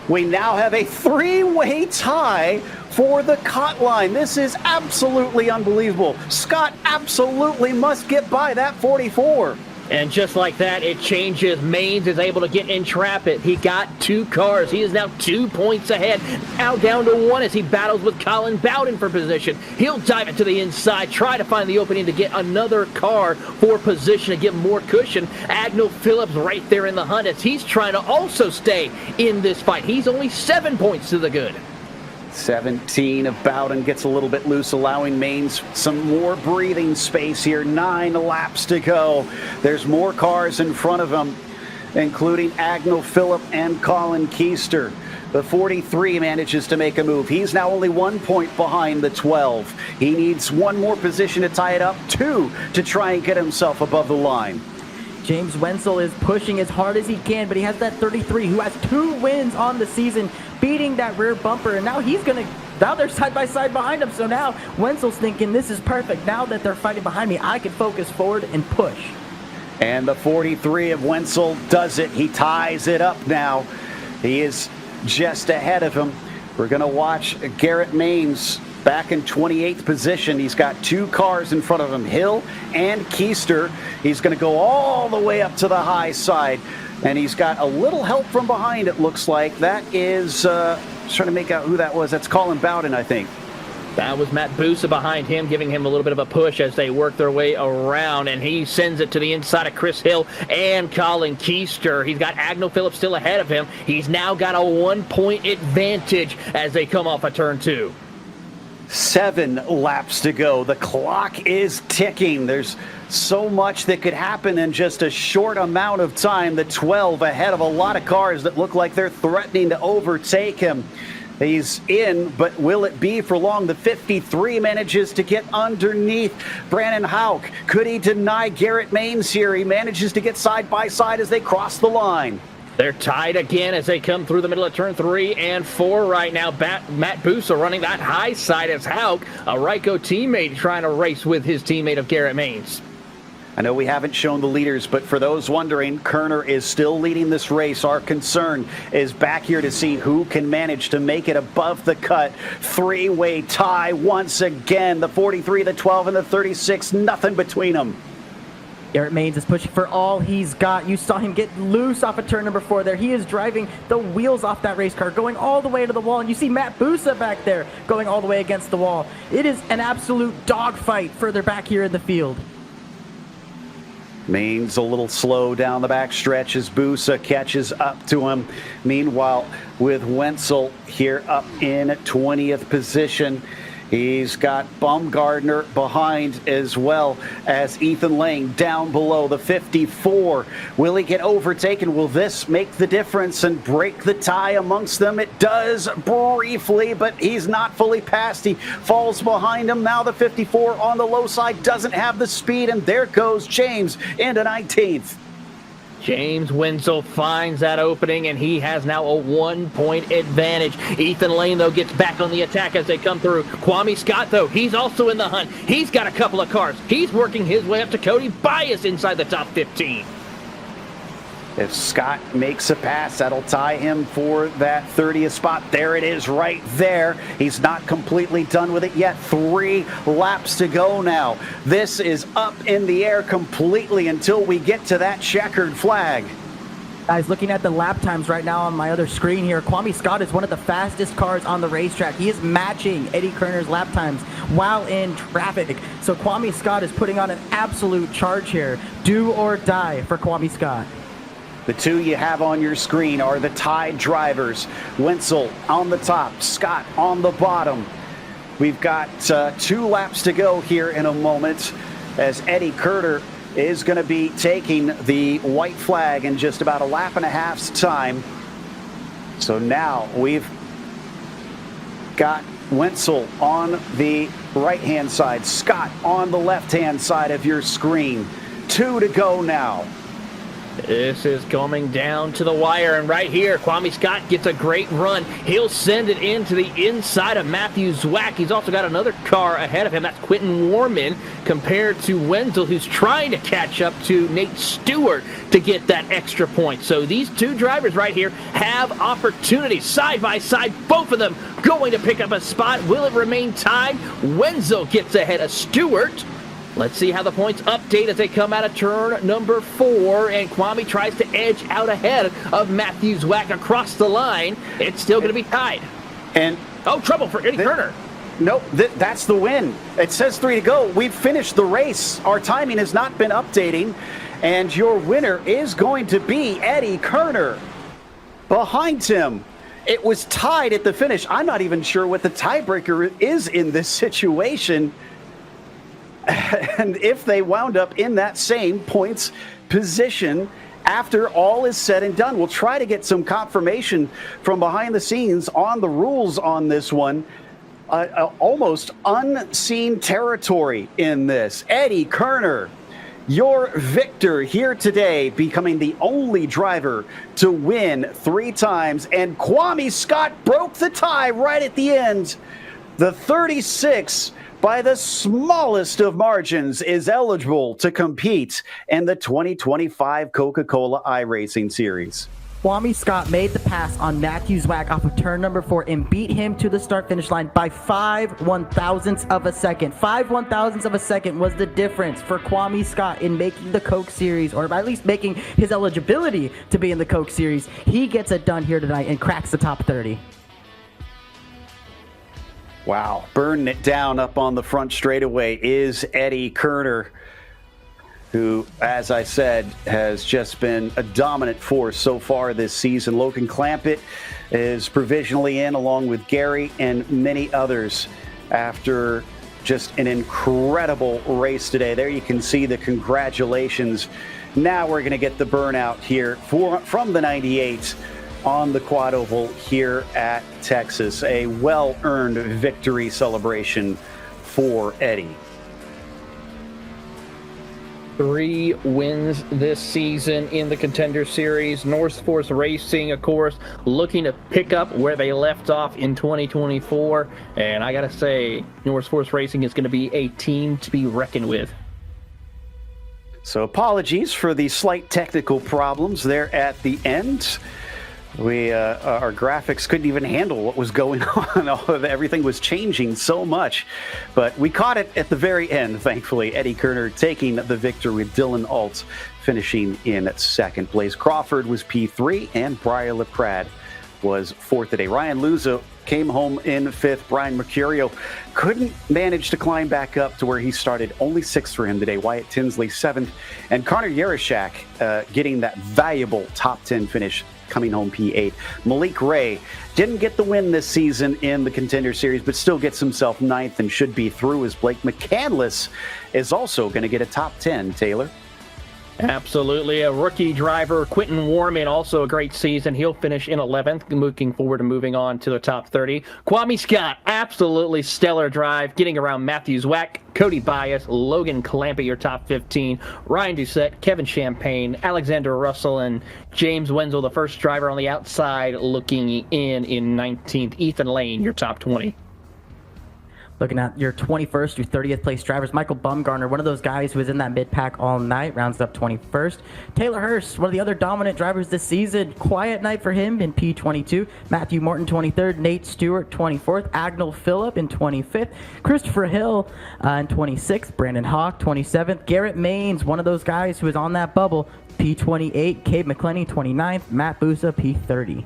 We now have a 3-way tie for the cut line. This is absolutely unbelievable. Scott absolutely must get by that 44. And just like that, it changes. Maines is able to get entrap it. He got 2 cars. He is now 2 points ahead. Now down to 1 as he battles with Colin Bowden for position. He'll dive it to the inside, try to find the opening to get another car for position to get more cushion. Agnell Phillips right there in the hunt as he's trying to also stay in this fight. He's only 7 points to the good. 17 of Bowden gets a little bit loose, allowing Maines some more breathing space here. 9 laps to go. There's more cars in front of him, including Agnell Phillip and Colin Keister. The 43 manages to make a move. He's now only 1 point behind the 12. He needs 1 more position to tie it up, 2 to try and get himself above the line. James Wenzel is pushing as hard as he can, but he has that 33 who has 2 wins on the season, beating that rear bumper, and now now they're side by side behind him. So now Wenzel's thinking, this is perfect. Now that they're fighting behind me, I can focus forward and push. And the 43 of Wenzel does it. He ties it up now. He is just ahead of him. We're going to watch Garrett Maines back in 28th position. He's got 2 cars in front of him, Hill and Keister. He's going to go all the way up to the high side, and he's got a little help from behind, it looks like. That is, trying to make out who that was. That's Colin Bowden, I think. That was Matt Busa behind him, giving him a little bit of a push as they work their way around, and he sends it to the inside of Chris Hill and Colin Keister. He's got Agnell Phillips still ahead of him. He's now got a 1-point advantage as they come off a turn 2. 7 laps to go. The clock is ticking. There's so much that could happen in just a short amount of time. The 12 ahead of a lot of cars that look like they're threatening to overtake him. He's in, but will it be for long? The 53 manages to get underneath Brandon Houck. Could he deny Garrett Maines here? He manages to get side by side as they cross the line. They're tied again as they come through the middle of turn 3 and 4 right now. Matt Busa running that high side as Houck, a Ryko teammate, trying to race with his teammate of Garrett Maines. I know we haven't shown the leaders, but for those wondering, Kerner is still leading this race. Our concern is back here to see who can manage to make it above the cut. Three-way tie once again. The 43, the 12, and the 36, nothing between them. Garrett Maines is pushing for all he's got. You saw him get loose off of turn number 4 there. He is driving the wheels off that race car, going all the way to the wall. And you see Matt Busa back there going all the way against the wall. It is an absolute dogfight further back here in the field. Maines a little slow down the back stretch as Busa catches up to him. Meanwhile, with Wenzel here up in 20th position, he's got Baumgartner behind as well as Ethan Lane down below the 54. Will he get overtaken? Will this make the difference and break the tie amongst them? It does briefly, but he's not fully past. He falls behind him. Now the 54 on the low side doesn't have the speed, and there goes James into 19th. James Wenzel finds that opening, and he has now a 1-point advantage. Ethan Lane, though, gets back on the attack as they come through. Kwame Scott, though, he's also in the hunt. He's got a couple of cars. He's working his way up to Cody Bias inside the top 15. If Scott makes a pass, that'll tie him for that 30th spot. There it is right there. He's not completely done with it yet. 3 laps to go now. This is up in the air completely until we get to that checkered flag. Guys, looking at the lap times right now on my other screen here, Kwame Scott is one of the fastest cars on the racetrack. He is matching Eddie Kerner's lap times while in traffic. So Kwame Scott is putting on an absolute charge here. Do or die for Kwame Scott. The two you have on your screen are the tied drivers. Wenzel on the top, Scott on the bottom. We've got 2 laps to go here in a moment as Eddie Kerner is going to be taking the white flag in just about a lap and a half's time. So now we've got Wenzel on the right-hand side, Scott on the left-hand side of your screen. 2 to go now. This is coming down to the wire, and right here, Kwame Scott gets a great run. He'll send it into the inside of Matthew Zwack. He's also got another car ahead of him. That's Quentin Warman compared to Wenzel, who's trying to catch up to Nate Stewart to get that extra point. So these 2 drivers right here have opportunities side by side, both of them going to pick up a spot. Will it remain tied? Wenzel gets ahead of Stewart. Let's see how the points update as they come out of turn number 4, and Kwame tries to edge out ahead of Matthew Zwack across the line. It's still going to be tied. And trouble for Eddie Kerner. Nope, that's the win. It says 3 to go. We've finished the race. Our timing has not been updating, and your winner is going to be Eddie Kerner. Behind him, it was tied at the finish. I'm not even sure what the tiebreaker is in this situation. And if they wound up in that same points position after all is said and done, we'll try to get some confirmation from behind the scenes on the rules on this one. Almost unseen territory in this. Eddie Kerner, your victor here today, becoming the only driver to win 3 times. And Kwame Scott broke the tie right at the end. The 36, by the smallest of margins, is eligible to compete in the 2025 Coca-Cola iRacing Series. Kwame Scott made the pass on Matthew Zwack off of turn number 4 and beat him to the start-finish line by 5/1000ths of a second. 5/1000ths of a second was the difference for Kwame Scott in making the Coke Series, or at least making his eligibility to be in the Coke Series. He gets it done here tonight and cracks the top 30. Wow, burning it down up on the front straightaway is Eddie Kerner, who, as I said, has just been a dominant force so far this season. Logan Clampett is provisionally in, along with Gary and many others, after just an incredible race today. There you can see the congratulations. Now we're going to get the burnout here from the 98 on the quad oval here at Texas. A well-earned victory celebration for Eddie. 3 wins this season in the Contender Series. North Force Racing, of course, looking to pick up where they left off in 2024. And I got to say, North Force Racing is going to be a team to be reckoned with. So apologies for the slight technical problems there at the end. Our graphics couldn't even handle what was going on. Everything was changing so much. But we caught it at the very end, thankfully. Eddie Kerner taking the victory with Dylan Alt finishing in second place. Crawford was P3 and Brian LaPrade was fourth today. Ryan Luzo came home in fifth. Brian Mercurio couldn't manage to climb back up to where he started. Only sixth for him today. Wyatt Tinsley seventh. And Connor Yarashak getting that valuable top 10 finish, coming home P8. Malik Ray didn't get the win this season in the Contender Series, but still gets himself ninth and should be through, as Blake McCandless is also going to get a top 10, Taylor. Absolutely. A rookie driver, Quentin Warman, also a great season. He'll finish in 11th, looking forward to moving on to the top 30. Kwame Scott, absolutely stellar drive, getting around Matthew Zwack, Cody Bias, Logan Clampy, your top 15. Ryan Doucette, Kevin Champagne, Alexander Russell, and James Wenzel, the first driver on the outside, looking in 19th. Ethan Lane, your top 20. Looking at your 21st through 30th place drivers, Michael Bumgarner, one of those guys who was in that mid-pack all night, rounds up 21st. Taylor Hurst, one of the other dominant drivers this season, quiet night for him in P22. Matthew Morton, 23rd. Nate Stewart, 24th. Agnell Phillip in 25th. Christopher Hill in 26th. Brandon Hawk, 27th. Garrett Maines, one of those guys who was on that bubble, P28. Cade McClenny, 29th. Matt Busa, P30.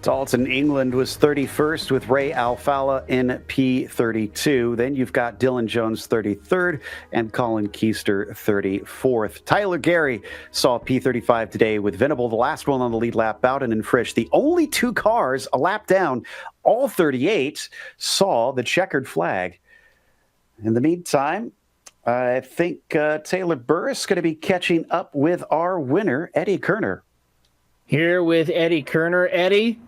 Dalton England was 31st with Ray Alfala in P32. Then you've got Dylan Jones 33rd and Colin Keister 34th. Tyler Gary saw P35 today with Venable, the last one on the lead lap, Bowden and Frisch. The only 2 cars a lap down, all 38, saw the checkered flag. In the meantime, I think Taylor Burris is going to be catching up with our winner, Eddie Kerner. Here with Eddie Kerner. Eddie,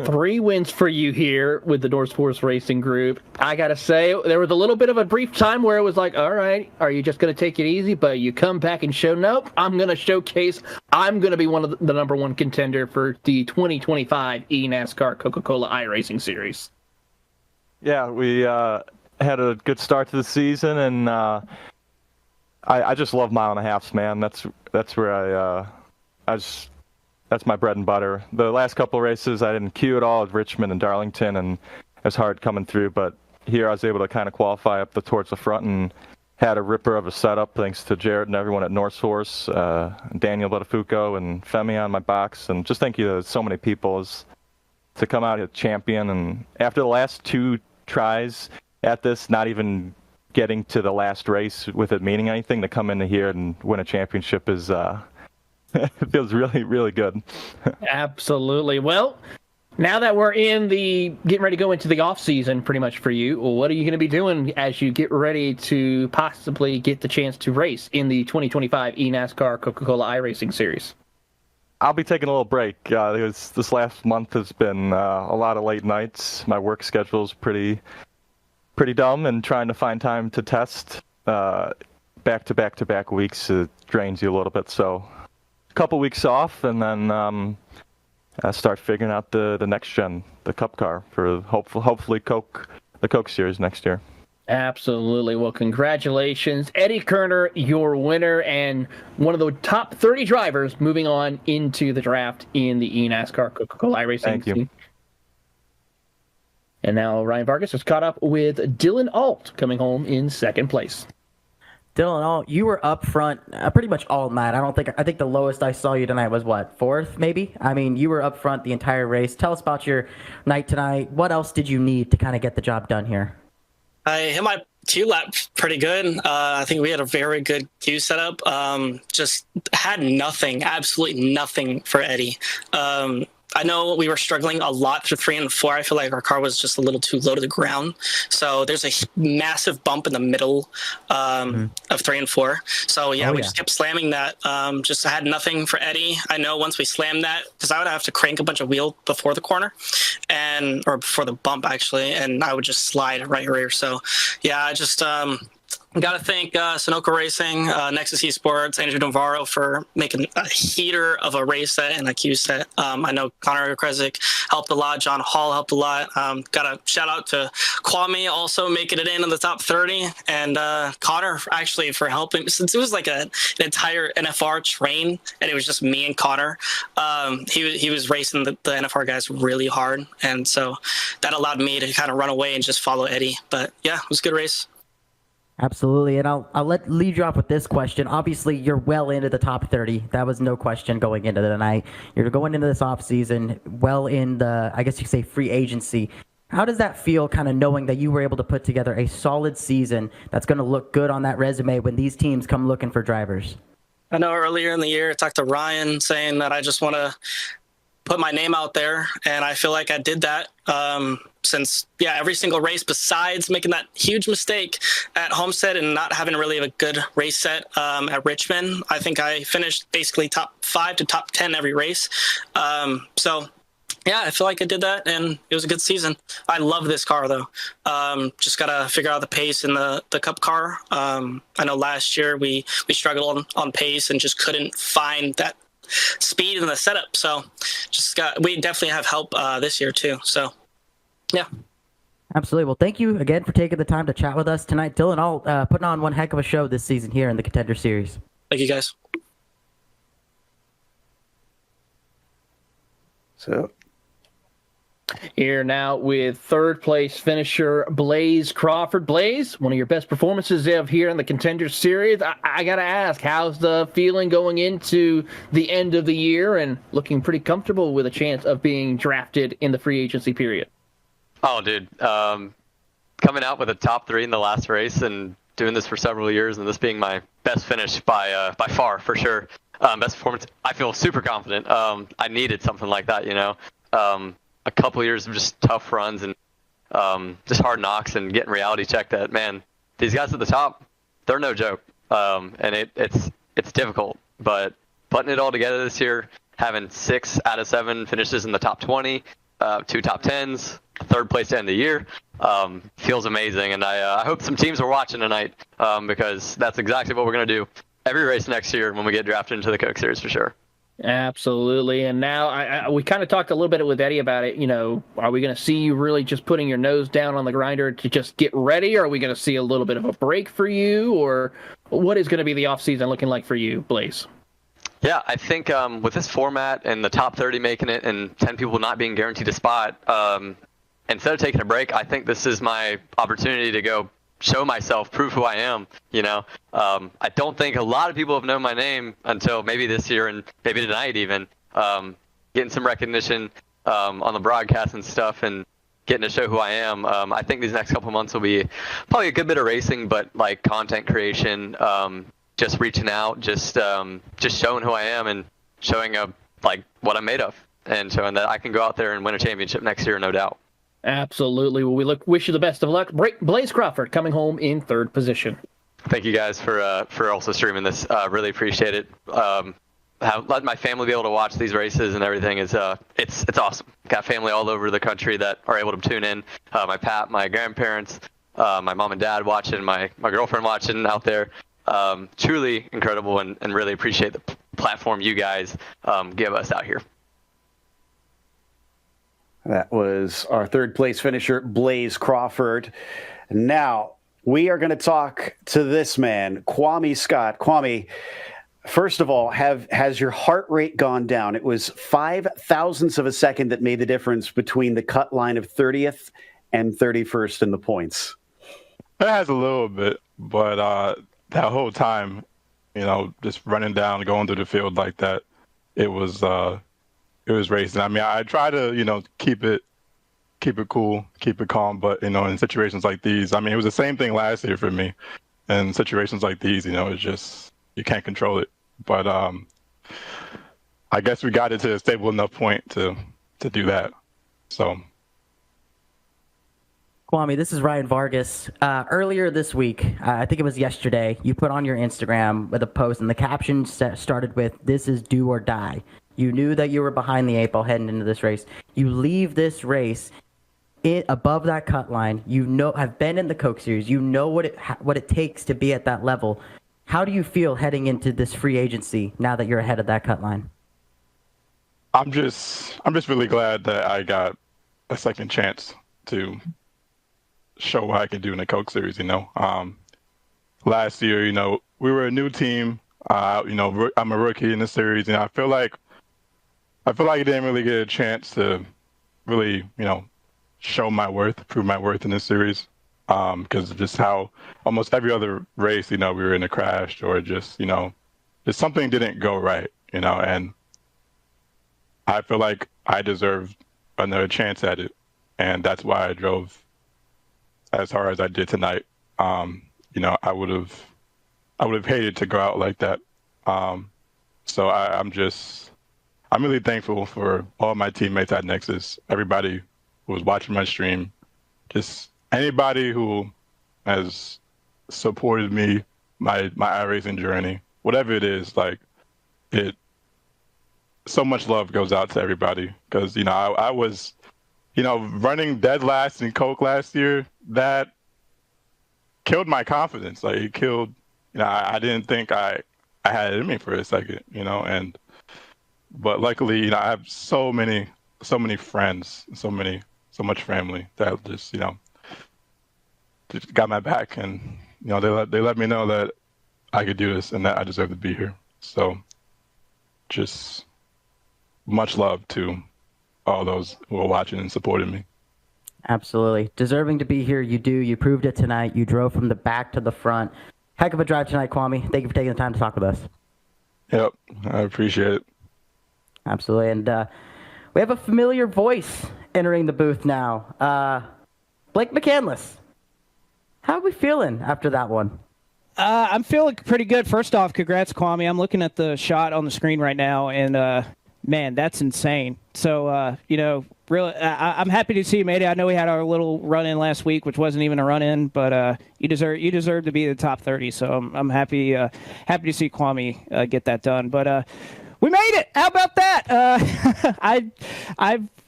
3 wins for you here with the North Force Racing Group. I got to say, there was a little bit of a brief time where it was like, all right, are you just going to take it easy? But you come back and show, nope, I'm going to showcase, I'm going to be one of the number 1 contender for the 2025 eNASCAR Coca-Cola iRacing Series. Yeah, we had a good start to the season, and I just love mile and a halfs, man. That's where that's my bread and butter. The last couple of races, I didn't queue at all at Richmond and Darlington, and it was hard coming through. But here I was able to kind of qualify up towards the front and had a ripper of a setup thanks to Jared and everyone at North Source, Daniel Botafuco and Femi on my box. And just thank you to so many people to come out as champion. And after the last 2 tries at this, not even getting to the last race with it meaning anything, to come into here and win a championship is... it feels really, really good. Absolutely. Well, now that we're getting ready to go into the off season pretty much for you, what are you going to be doing as you get ready to possibly get the chance to race in the 2025 eNASCAR Coca-Cola iRacing Series? I'll be taking a little break. This last month has been a lot of late nights. My work schedule's pretty dumb, and trying to find time to test back-to-back weeks drains you a little bit. So couple weeks off, and then start figuring out the next gen, the Cup car for hopefully the Coke Series next year. Absolutely. Well, congratulations, Eddie Kerner, your winner and one of the top 30 drivers moving on into the draft in the eNASCAR Coca-Cola iRacing. Thank you. And now Ryan Vargas has caught up with Dylan Alt, coming home in second place. Dylan Alt, you were up front pretty much all night. I think the lowest I saw you tonight was what, 4th maybe? I mean, you were up front the entire race. Tell us about your night tonight. What else did you need to kind of get the job done here? I hit my queue lap pretty good. I think we had a very good queue setup. Just had nothing, absolutely nothing for Eddie. I know we were struggling a lot through 3 and 4. I feel like our car was just a little too low to the ground. So there's a massive bump in the middle of 3 and 4. So we just kept slamming that. Just had nothing for Eddie. I know once we slammed that, because I would have to crank a bunch of wheel before the corner, or before the bump actually, and I would just slide right rear. So yeah, I just got to thank Sunoco Racing, Nexus Esports, Andrew Navarro for making a heater of a race set and a Q set. I know Connor Kresick helped a lot. John Hall helped a lot. Got a shout out to Kwame also making it in the top 30. And Connor actually for helping, since it was like an entire NFR train and it was just me and Connor. He was racing the NFR guys really hard. And so that allowed me to kind of run away and just follow Eddie. But yeah, it was a good race. Absolutely, and I'll lead you off with this question. Obviously, you're well into the top 30. That was no question going into the night. You're going into this offseason well in the, I guess you could say, free agency. How does that feel, kind of knowing that you were able to put together a solid season that's going to look good on that resume when these teams come looking for drivers? I know earlier in the year I talked to Ryan saying that I just want to put my name out there, and I feel like I did that since every single race besides making that huge mistake at Homestead and not having really a good race set at Richmond. I think I finished basically top 5 to top 10 every race. So yeah, I feel like I did that, and it was a good season. I love this car, though. Just got to figure out the pace in the Cup car. I know last year we struggled on pace and just couldn't find that speed in the setup. So we definitely have help this year, too. So, yeah. Absolutely. Well, thank you again for taking the time to chat with us tonight. Dylan, I'll putting on one heck of a show this season here in the Contender Series. Thank you, guys. So here now with third place finisher Blaze Crawford. Blaze, one of your best performances of here in the Contender Series. I got to ask, how's the feeling going into the end of the year and looking pretty comfortable with a chance of being drafted in the free agency period? Oh, dude. Coming out with a top 3 in the last race and doing this for several years and this being my best finish by far, for sure. Best performance. I feel super confident. I needed something like that, you know. A couple years of just tough runs and just hard knocks and getting reality checked that, man, these guys at the top, they're no joke. And it's difficult, but putting it all together this year, having 6 out of 7 finishes in the top 20, 2 top 10s, third place to end the year, feels amazing. And I hope some teams are watching tonight because that's exactly what we're going to do every race next year when we get drafted into the Coke Series for sure. Absolutely. And now we kind of talked a little bit with Eddie about it. You know, are we going to see you really just putting your nose down on the grinder to just get ready? Or are we going to see a little bit of a break for you? Or what is going to be the offseason looking like for you, Blaze? Yeah, I think with this format and the top 30 making it and 10 people not being guaranteed a spot, instead of taking a break, I think this is my opportunity to go show myself, prove who I am, you know. I don't think a lot of people have known my name until maybe this year and maybe tonight even. Getting some recognition on the broadcast and stuff and getting to show who I am. I think these next couple months will be probably a good bit of racing, but like content creation, just reaching out, just showing who I am and showing like what I'm made of and showing that I can go out there and win a championship next year, no doubt. Absolutely. Well, we wish you the best of luck. Blaze Crawford coming home in third position. Thank you guys for also streaming this. Really appreciate it. Let my family be able to watch these races and everything is it's awesome. Got family all over the country that are able to tune in. My grandparents, my mom and dad watching, my girlfriend watching out there. Truly incredible and really appreciate the platform you guys give us out here. That was our third place finisher, Blaze Crawford. Now, we are going to talk to this man, Kwame Scott. Kwame, first of all, has your heart rate gone down? It was 5 thousandths of a second that made the difference between the cut line of 30th and 31st in the points. It has a little bit, but that whole time, you know, just running down, going through the field like that, it was racing. I mean, I try to, you know, keep it cool, keep it calm, but, you know, in situations like these, I mean, it was the same thing last year for me. And situations like these, you know, it's just, you can't control it. But I guess we got it to a stable enough point to to do that. So. Kwame, this is Ryan Vargas. Earlier this week, I think it was yesterday, you put on your Instagram with a post, and the caption started with, "This is do or die." You knew that you were behind the 8 ball heading into this race. You leave this race above that cut line. You know, have been in the Coke Series. You know what it takes to be at that level. How do you feel heading into this free agency now that you're ahead of that cut line? I'm just really glad that I got a second chance to show what I can do in the Coke Series. Last year, we were a new team. I'm a rookie in the series, and I feel like I didn't really get a chance to really, show my worth, prove my worth in this series, because of just how almost every other race, we were in a crash or just something didn't go right, and I feel like I deserved another chance at it, and that's why I drove as hard as I did tonight. I would have hated to go out like that. So I'm really thankful for all my teammates at Nexus, everybody who was watching my stream, just anybody who has supported me, my iRacing journey, whatever it is. So much love goes out to everybody, because I was running dead last in Coke last year. That killed my confidence. It killed, I didn't think I had it in me for a second, but luckily, I have so many friends, so much family that just got my back, and they let me know that I could do this and that I deserve to be here. So just much love to all those who are watching and supporting me. Absolutely. Deserving to be here. You do. You proved it tonight. You drove from the back to the front. Heck of a drive tonight, Kwame. Thank you for taking the time to talk with us. Yep. I appreciate it. Absolutely. And we have a familiar voice entering the booth now. Blake McCandless. How are we feeling after that one? I'm feeling pretty good. First off, congrats, Kwame. I'm looking at the shot on the screen right now, and man, that's insane. So, really, I'm happy to see you made it. I know we had our little run-in last week, which wasn't even a run-in, but you deserve to be in the top 30. So I'm happy to see Kwame get that done. But we made it. How about that?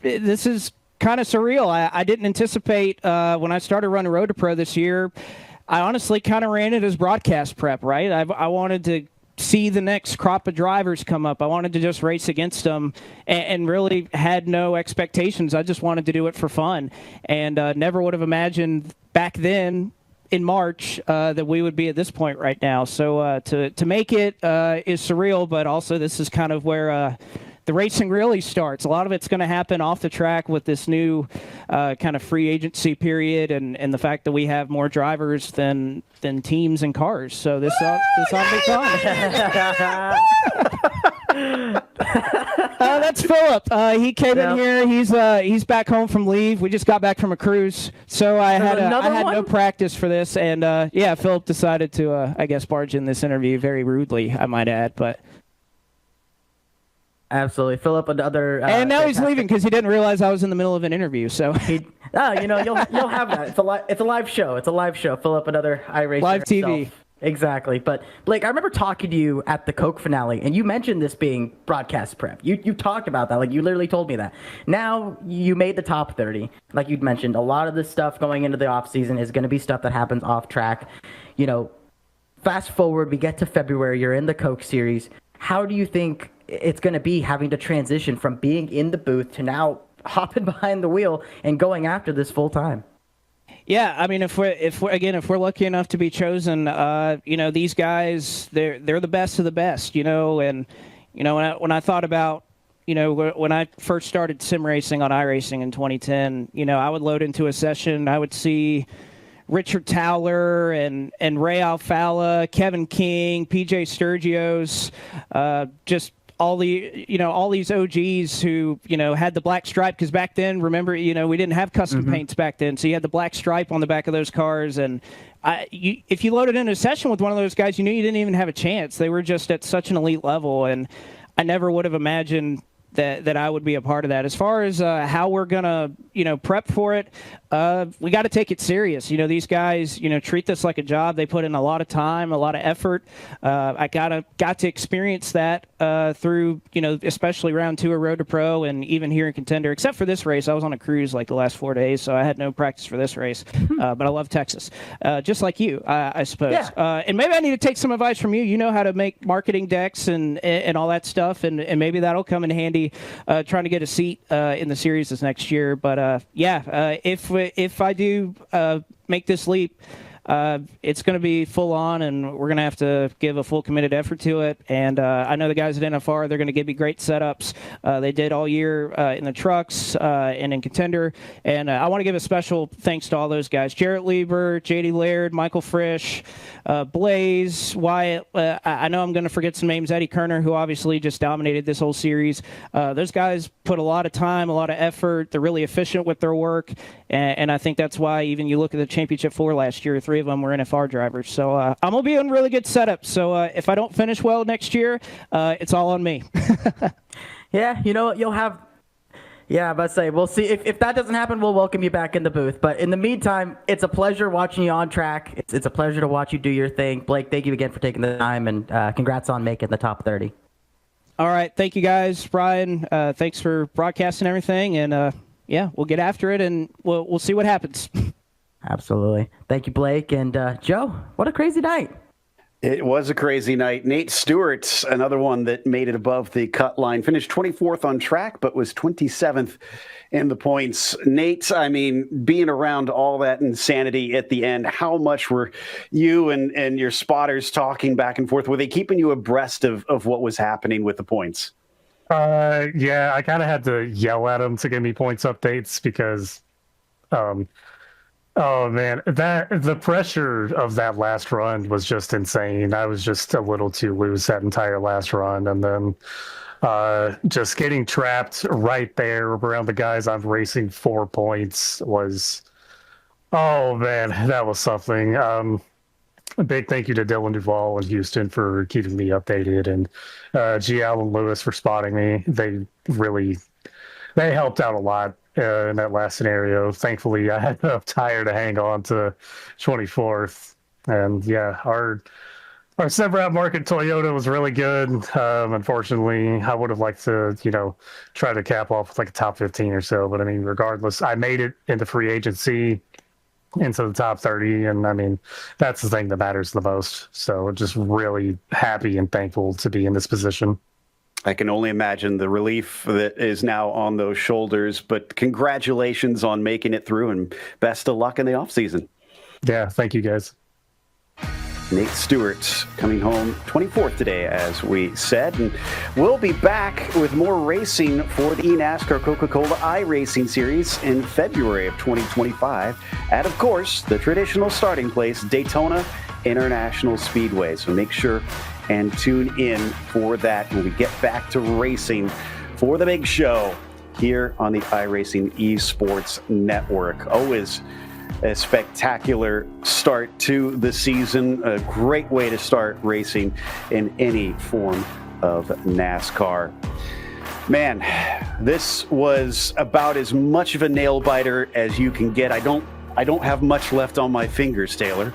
This is kind of surreal. I didn't anticipate when I started running Road to Pro this year. I honestly kind of ran it as broadcast prep, right? I wanted to see the next crop of drivers come up. I wanted to just race against them and really had no expectations. I just wanted to do it for fun, and never would have imagined back then in March that we would be at this point right now. So to make it is surreal, but also this is kind of where the racing really starts. A lot of it's going to happen off the track with this new kind of free agency period, and the fact that we have more drivers than teams and cars. So this ought to be fun. That's Philip. He came in here. He's back home from leave. We just got back from a cruise, so I had no practice for this. And Philip decided to, I guess, barge in this interview very rudely, I might add, but. Absolutely. Philip, another... and now he's leaving because he didn't realize I was in the middle of an interview, so... you'll have that. It's a live show. It's a live show. Philip, another iRacer live TV. Himself. Exactly. But, Blake, I remember talking to you at the Coke finale, and you mentioned this being broadcast prep. You talked about that. You literally told me that. Now, you made the top 30. Like you'd mentioned, a lot of this stuff going into the offseason is going to be stuff that happens off track. Fast forward, we get to February. You're in the Coke Series. How do you think it's going to be having to transition from being in the booth to now hopping behind the wheel and going after this full time? Yeah, I mean, if we're lucky enough to be chosen, these guys, they're the best of the best, and when I thought about, when I first started sim racing on iRacing in 2010, I would load into a session, I would see Richard Towler and Ray Alfala, Kevin King, PJ Sturgios, just all these OGs who had the black stripe, because back then, remember, we didn't have custom paints back then, so you had the black stripe on the back of those cars, and if you loaded into a session with one of those guys, you knew you didn't even have a chance. They were just at such an elite level, and I never would have imagined that I would be a part of that. As far as how we're gonna prep for it, we got to take it serious. These guys treat this like a job. They put in a lot of time, a lot of effort. I got to experience that through especially round 2 of Road to Pro and even here in Contender. Except for this race, I was on a cruise like the last 4 days, so I had no practice for this race. But I love Texas, just like you, I suppose. Yeah. And maybe I need to take some advice from you. You know how to make marketing decks and all that stuff, and maybe that'll come in handy trying to get a seat in the series this next year. But if I do make this leap, it's going to be full on, and we're going to have to give a full committed effort to it. And I know the guys at NFR, they're going to give me great setups. They did all year in the trucks and in Contender. And I want to give a special thanks to all those guys: Jarrett Lieber, JD Laird, Michael Frisch, Blaze, Wyatt. I know I'm going to forget some names. Eddie Kerner, who obviously just dominated this whole series. Those guys put a lot of time, a lot of effort. They're really efficient with their work. And I think that's why even you look at the Championship 4 last year, 3 of them were NFR drivers. So I'm going to be in really good setup. So if I don't finish well next year, it's all on me. Yeah, you'll have... Yeah, but say we'll see. If that doesn't happen, we'll welcome you back in the booth. But in the meantime, it's a pleasure watching you on track. It's a pleasure to watch you do your thing. Blake, thank you again for taking the time, and congrats on making the top 30. All right, thank you guys, Brian. Thanks for broadcasting everything, and we'll get after it, and we'll see what happens. Absolutely. Thank you, Blake. And Joe, what a crazy night. It was a crazy night. Nate Stewart, another one that made it above the cut line, finished 24th on track, but was 27th in the points. Nate, I mean, being around all that insanity at the end, how much were you and your spotters talking back and forth? Were they keeping you abreast of what was happening with the points? Yeah, I kind of had to yell at them to give me points updates because, oh man, the pressure of that last run was just insane. I was just a little too loose that entire last run, and then just getting trapped right there around the guys I'm racing 4 points was, oh man, that was something. A big thank you to Dylan Duvall in Houston for keeping me updated, and G. Allen Lewis for spotting me. They helped out a lot in that last scenario. Thankfully, I had enough tire to hang on to 24th. And yeah, our Semper Market Toyota was really good. Unfortunately, I would have liked to, try to cap off with like a top 15 or so. But I mean, regardless, I made it into free agency, into the top 30. And I mean, that's the thing that matters the most. So just really happy and thankful to be in this position. I can only imagine the relief that is now on those shoulders, but congratulations on making it through, and best of luck in the offseason. Yeah, thank you guys. Nate Stewart coming home 24th today, as we said, and we'll be back with more racing for the eNASCAR Coca-Cola iRacing Series in February of 2025 at, of course, the traditional starting place, Daytona International Speedway. So make sure and tune in for that when we get back to racing for the big show here on the iRacing Esports Network. Always a spectacular start to the season, a great way to start racing in any form of NASCAR. Man, this was about as much of a nail biter as you can get. I don't have much left on my fingers, Taylor.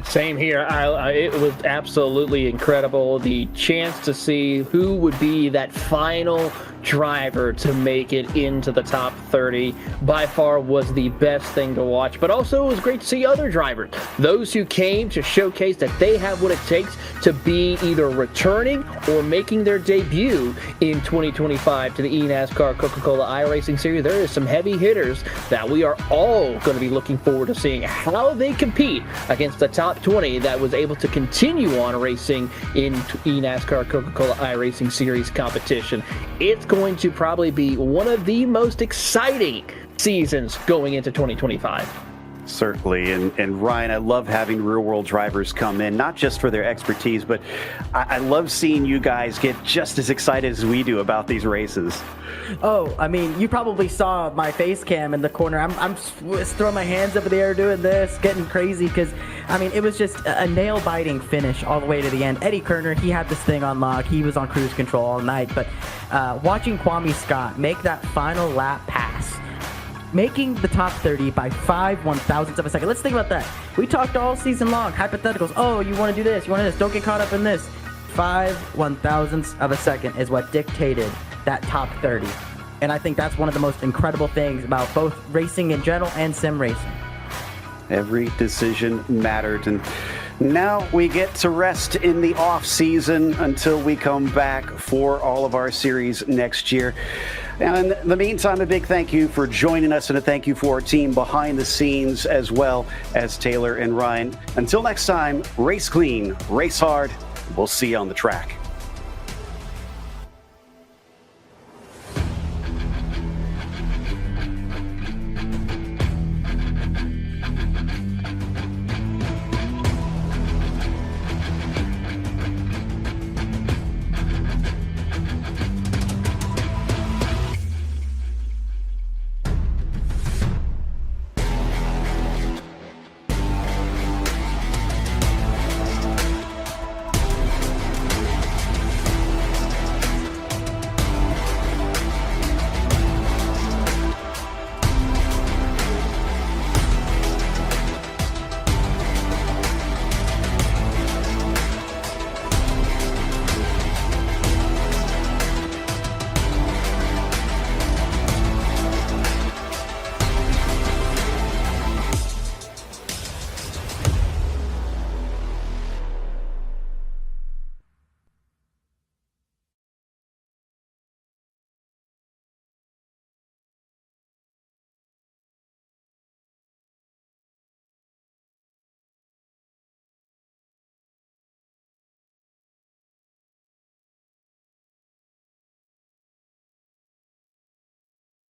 Same here. It was absolutely incredible. The chance to see who would be that final driver to make it into the top 30 by far was the best thing to watch. But also it was great to see other drivers, those who came to showcase that they have what it takes to be either returning or making their debut in 2025 to the eNASCAR Coca-Cola iRacing Series. There is some heavy hitters that we are all going to be looking forward to seeing how they compete against the top 20 that was able to continue on racing in eNASCAR Coca-Cola iRacing Series competition. It's going to probably be one of the most exciting seasons going into 2025. Certainly. And Ryan, I love having real world drivers come in, not just for their expertise, but I love seeing you guys get just as excited as we do about these races. Oh, I mean, you probably saw my face cam in the corner. I'm throwing my hands up in the air doing this, getting crazy because, I mean, it was just a nail-biting finish all the way to the end. Eddie Kerner, he had this thing on lock. He was on cruise control all night. But watching Kwame Scott make that final lap pass, making the top 30 by 5 1,000ths of a second. Let's think about that. We talked all season long, hypotheticals. Oh, you want to do this, you want to do this. Don't get caught up in this. 5 1,000ths of a second is what dictated that top 30. And I think that's one of the most incredible things about both racing in general and sim racing. Every decision mattered. And now we get to rest in the off season until we come back for all of our series next year. And in the meantime, a big thank you for joining us, and a thank you for our team behind the scenes as well as Taylor and Ryan. Until next time, race clean, race hard. We'll see you on the track.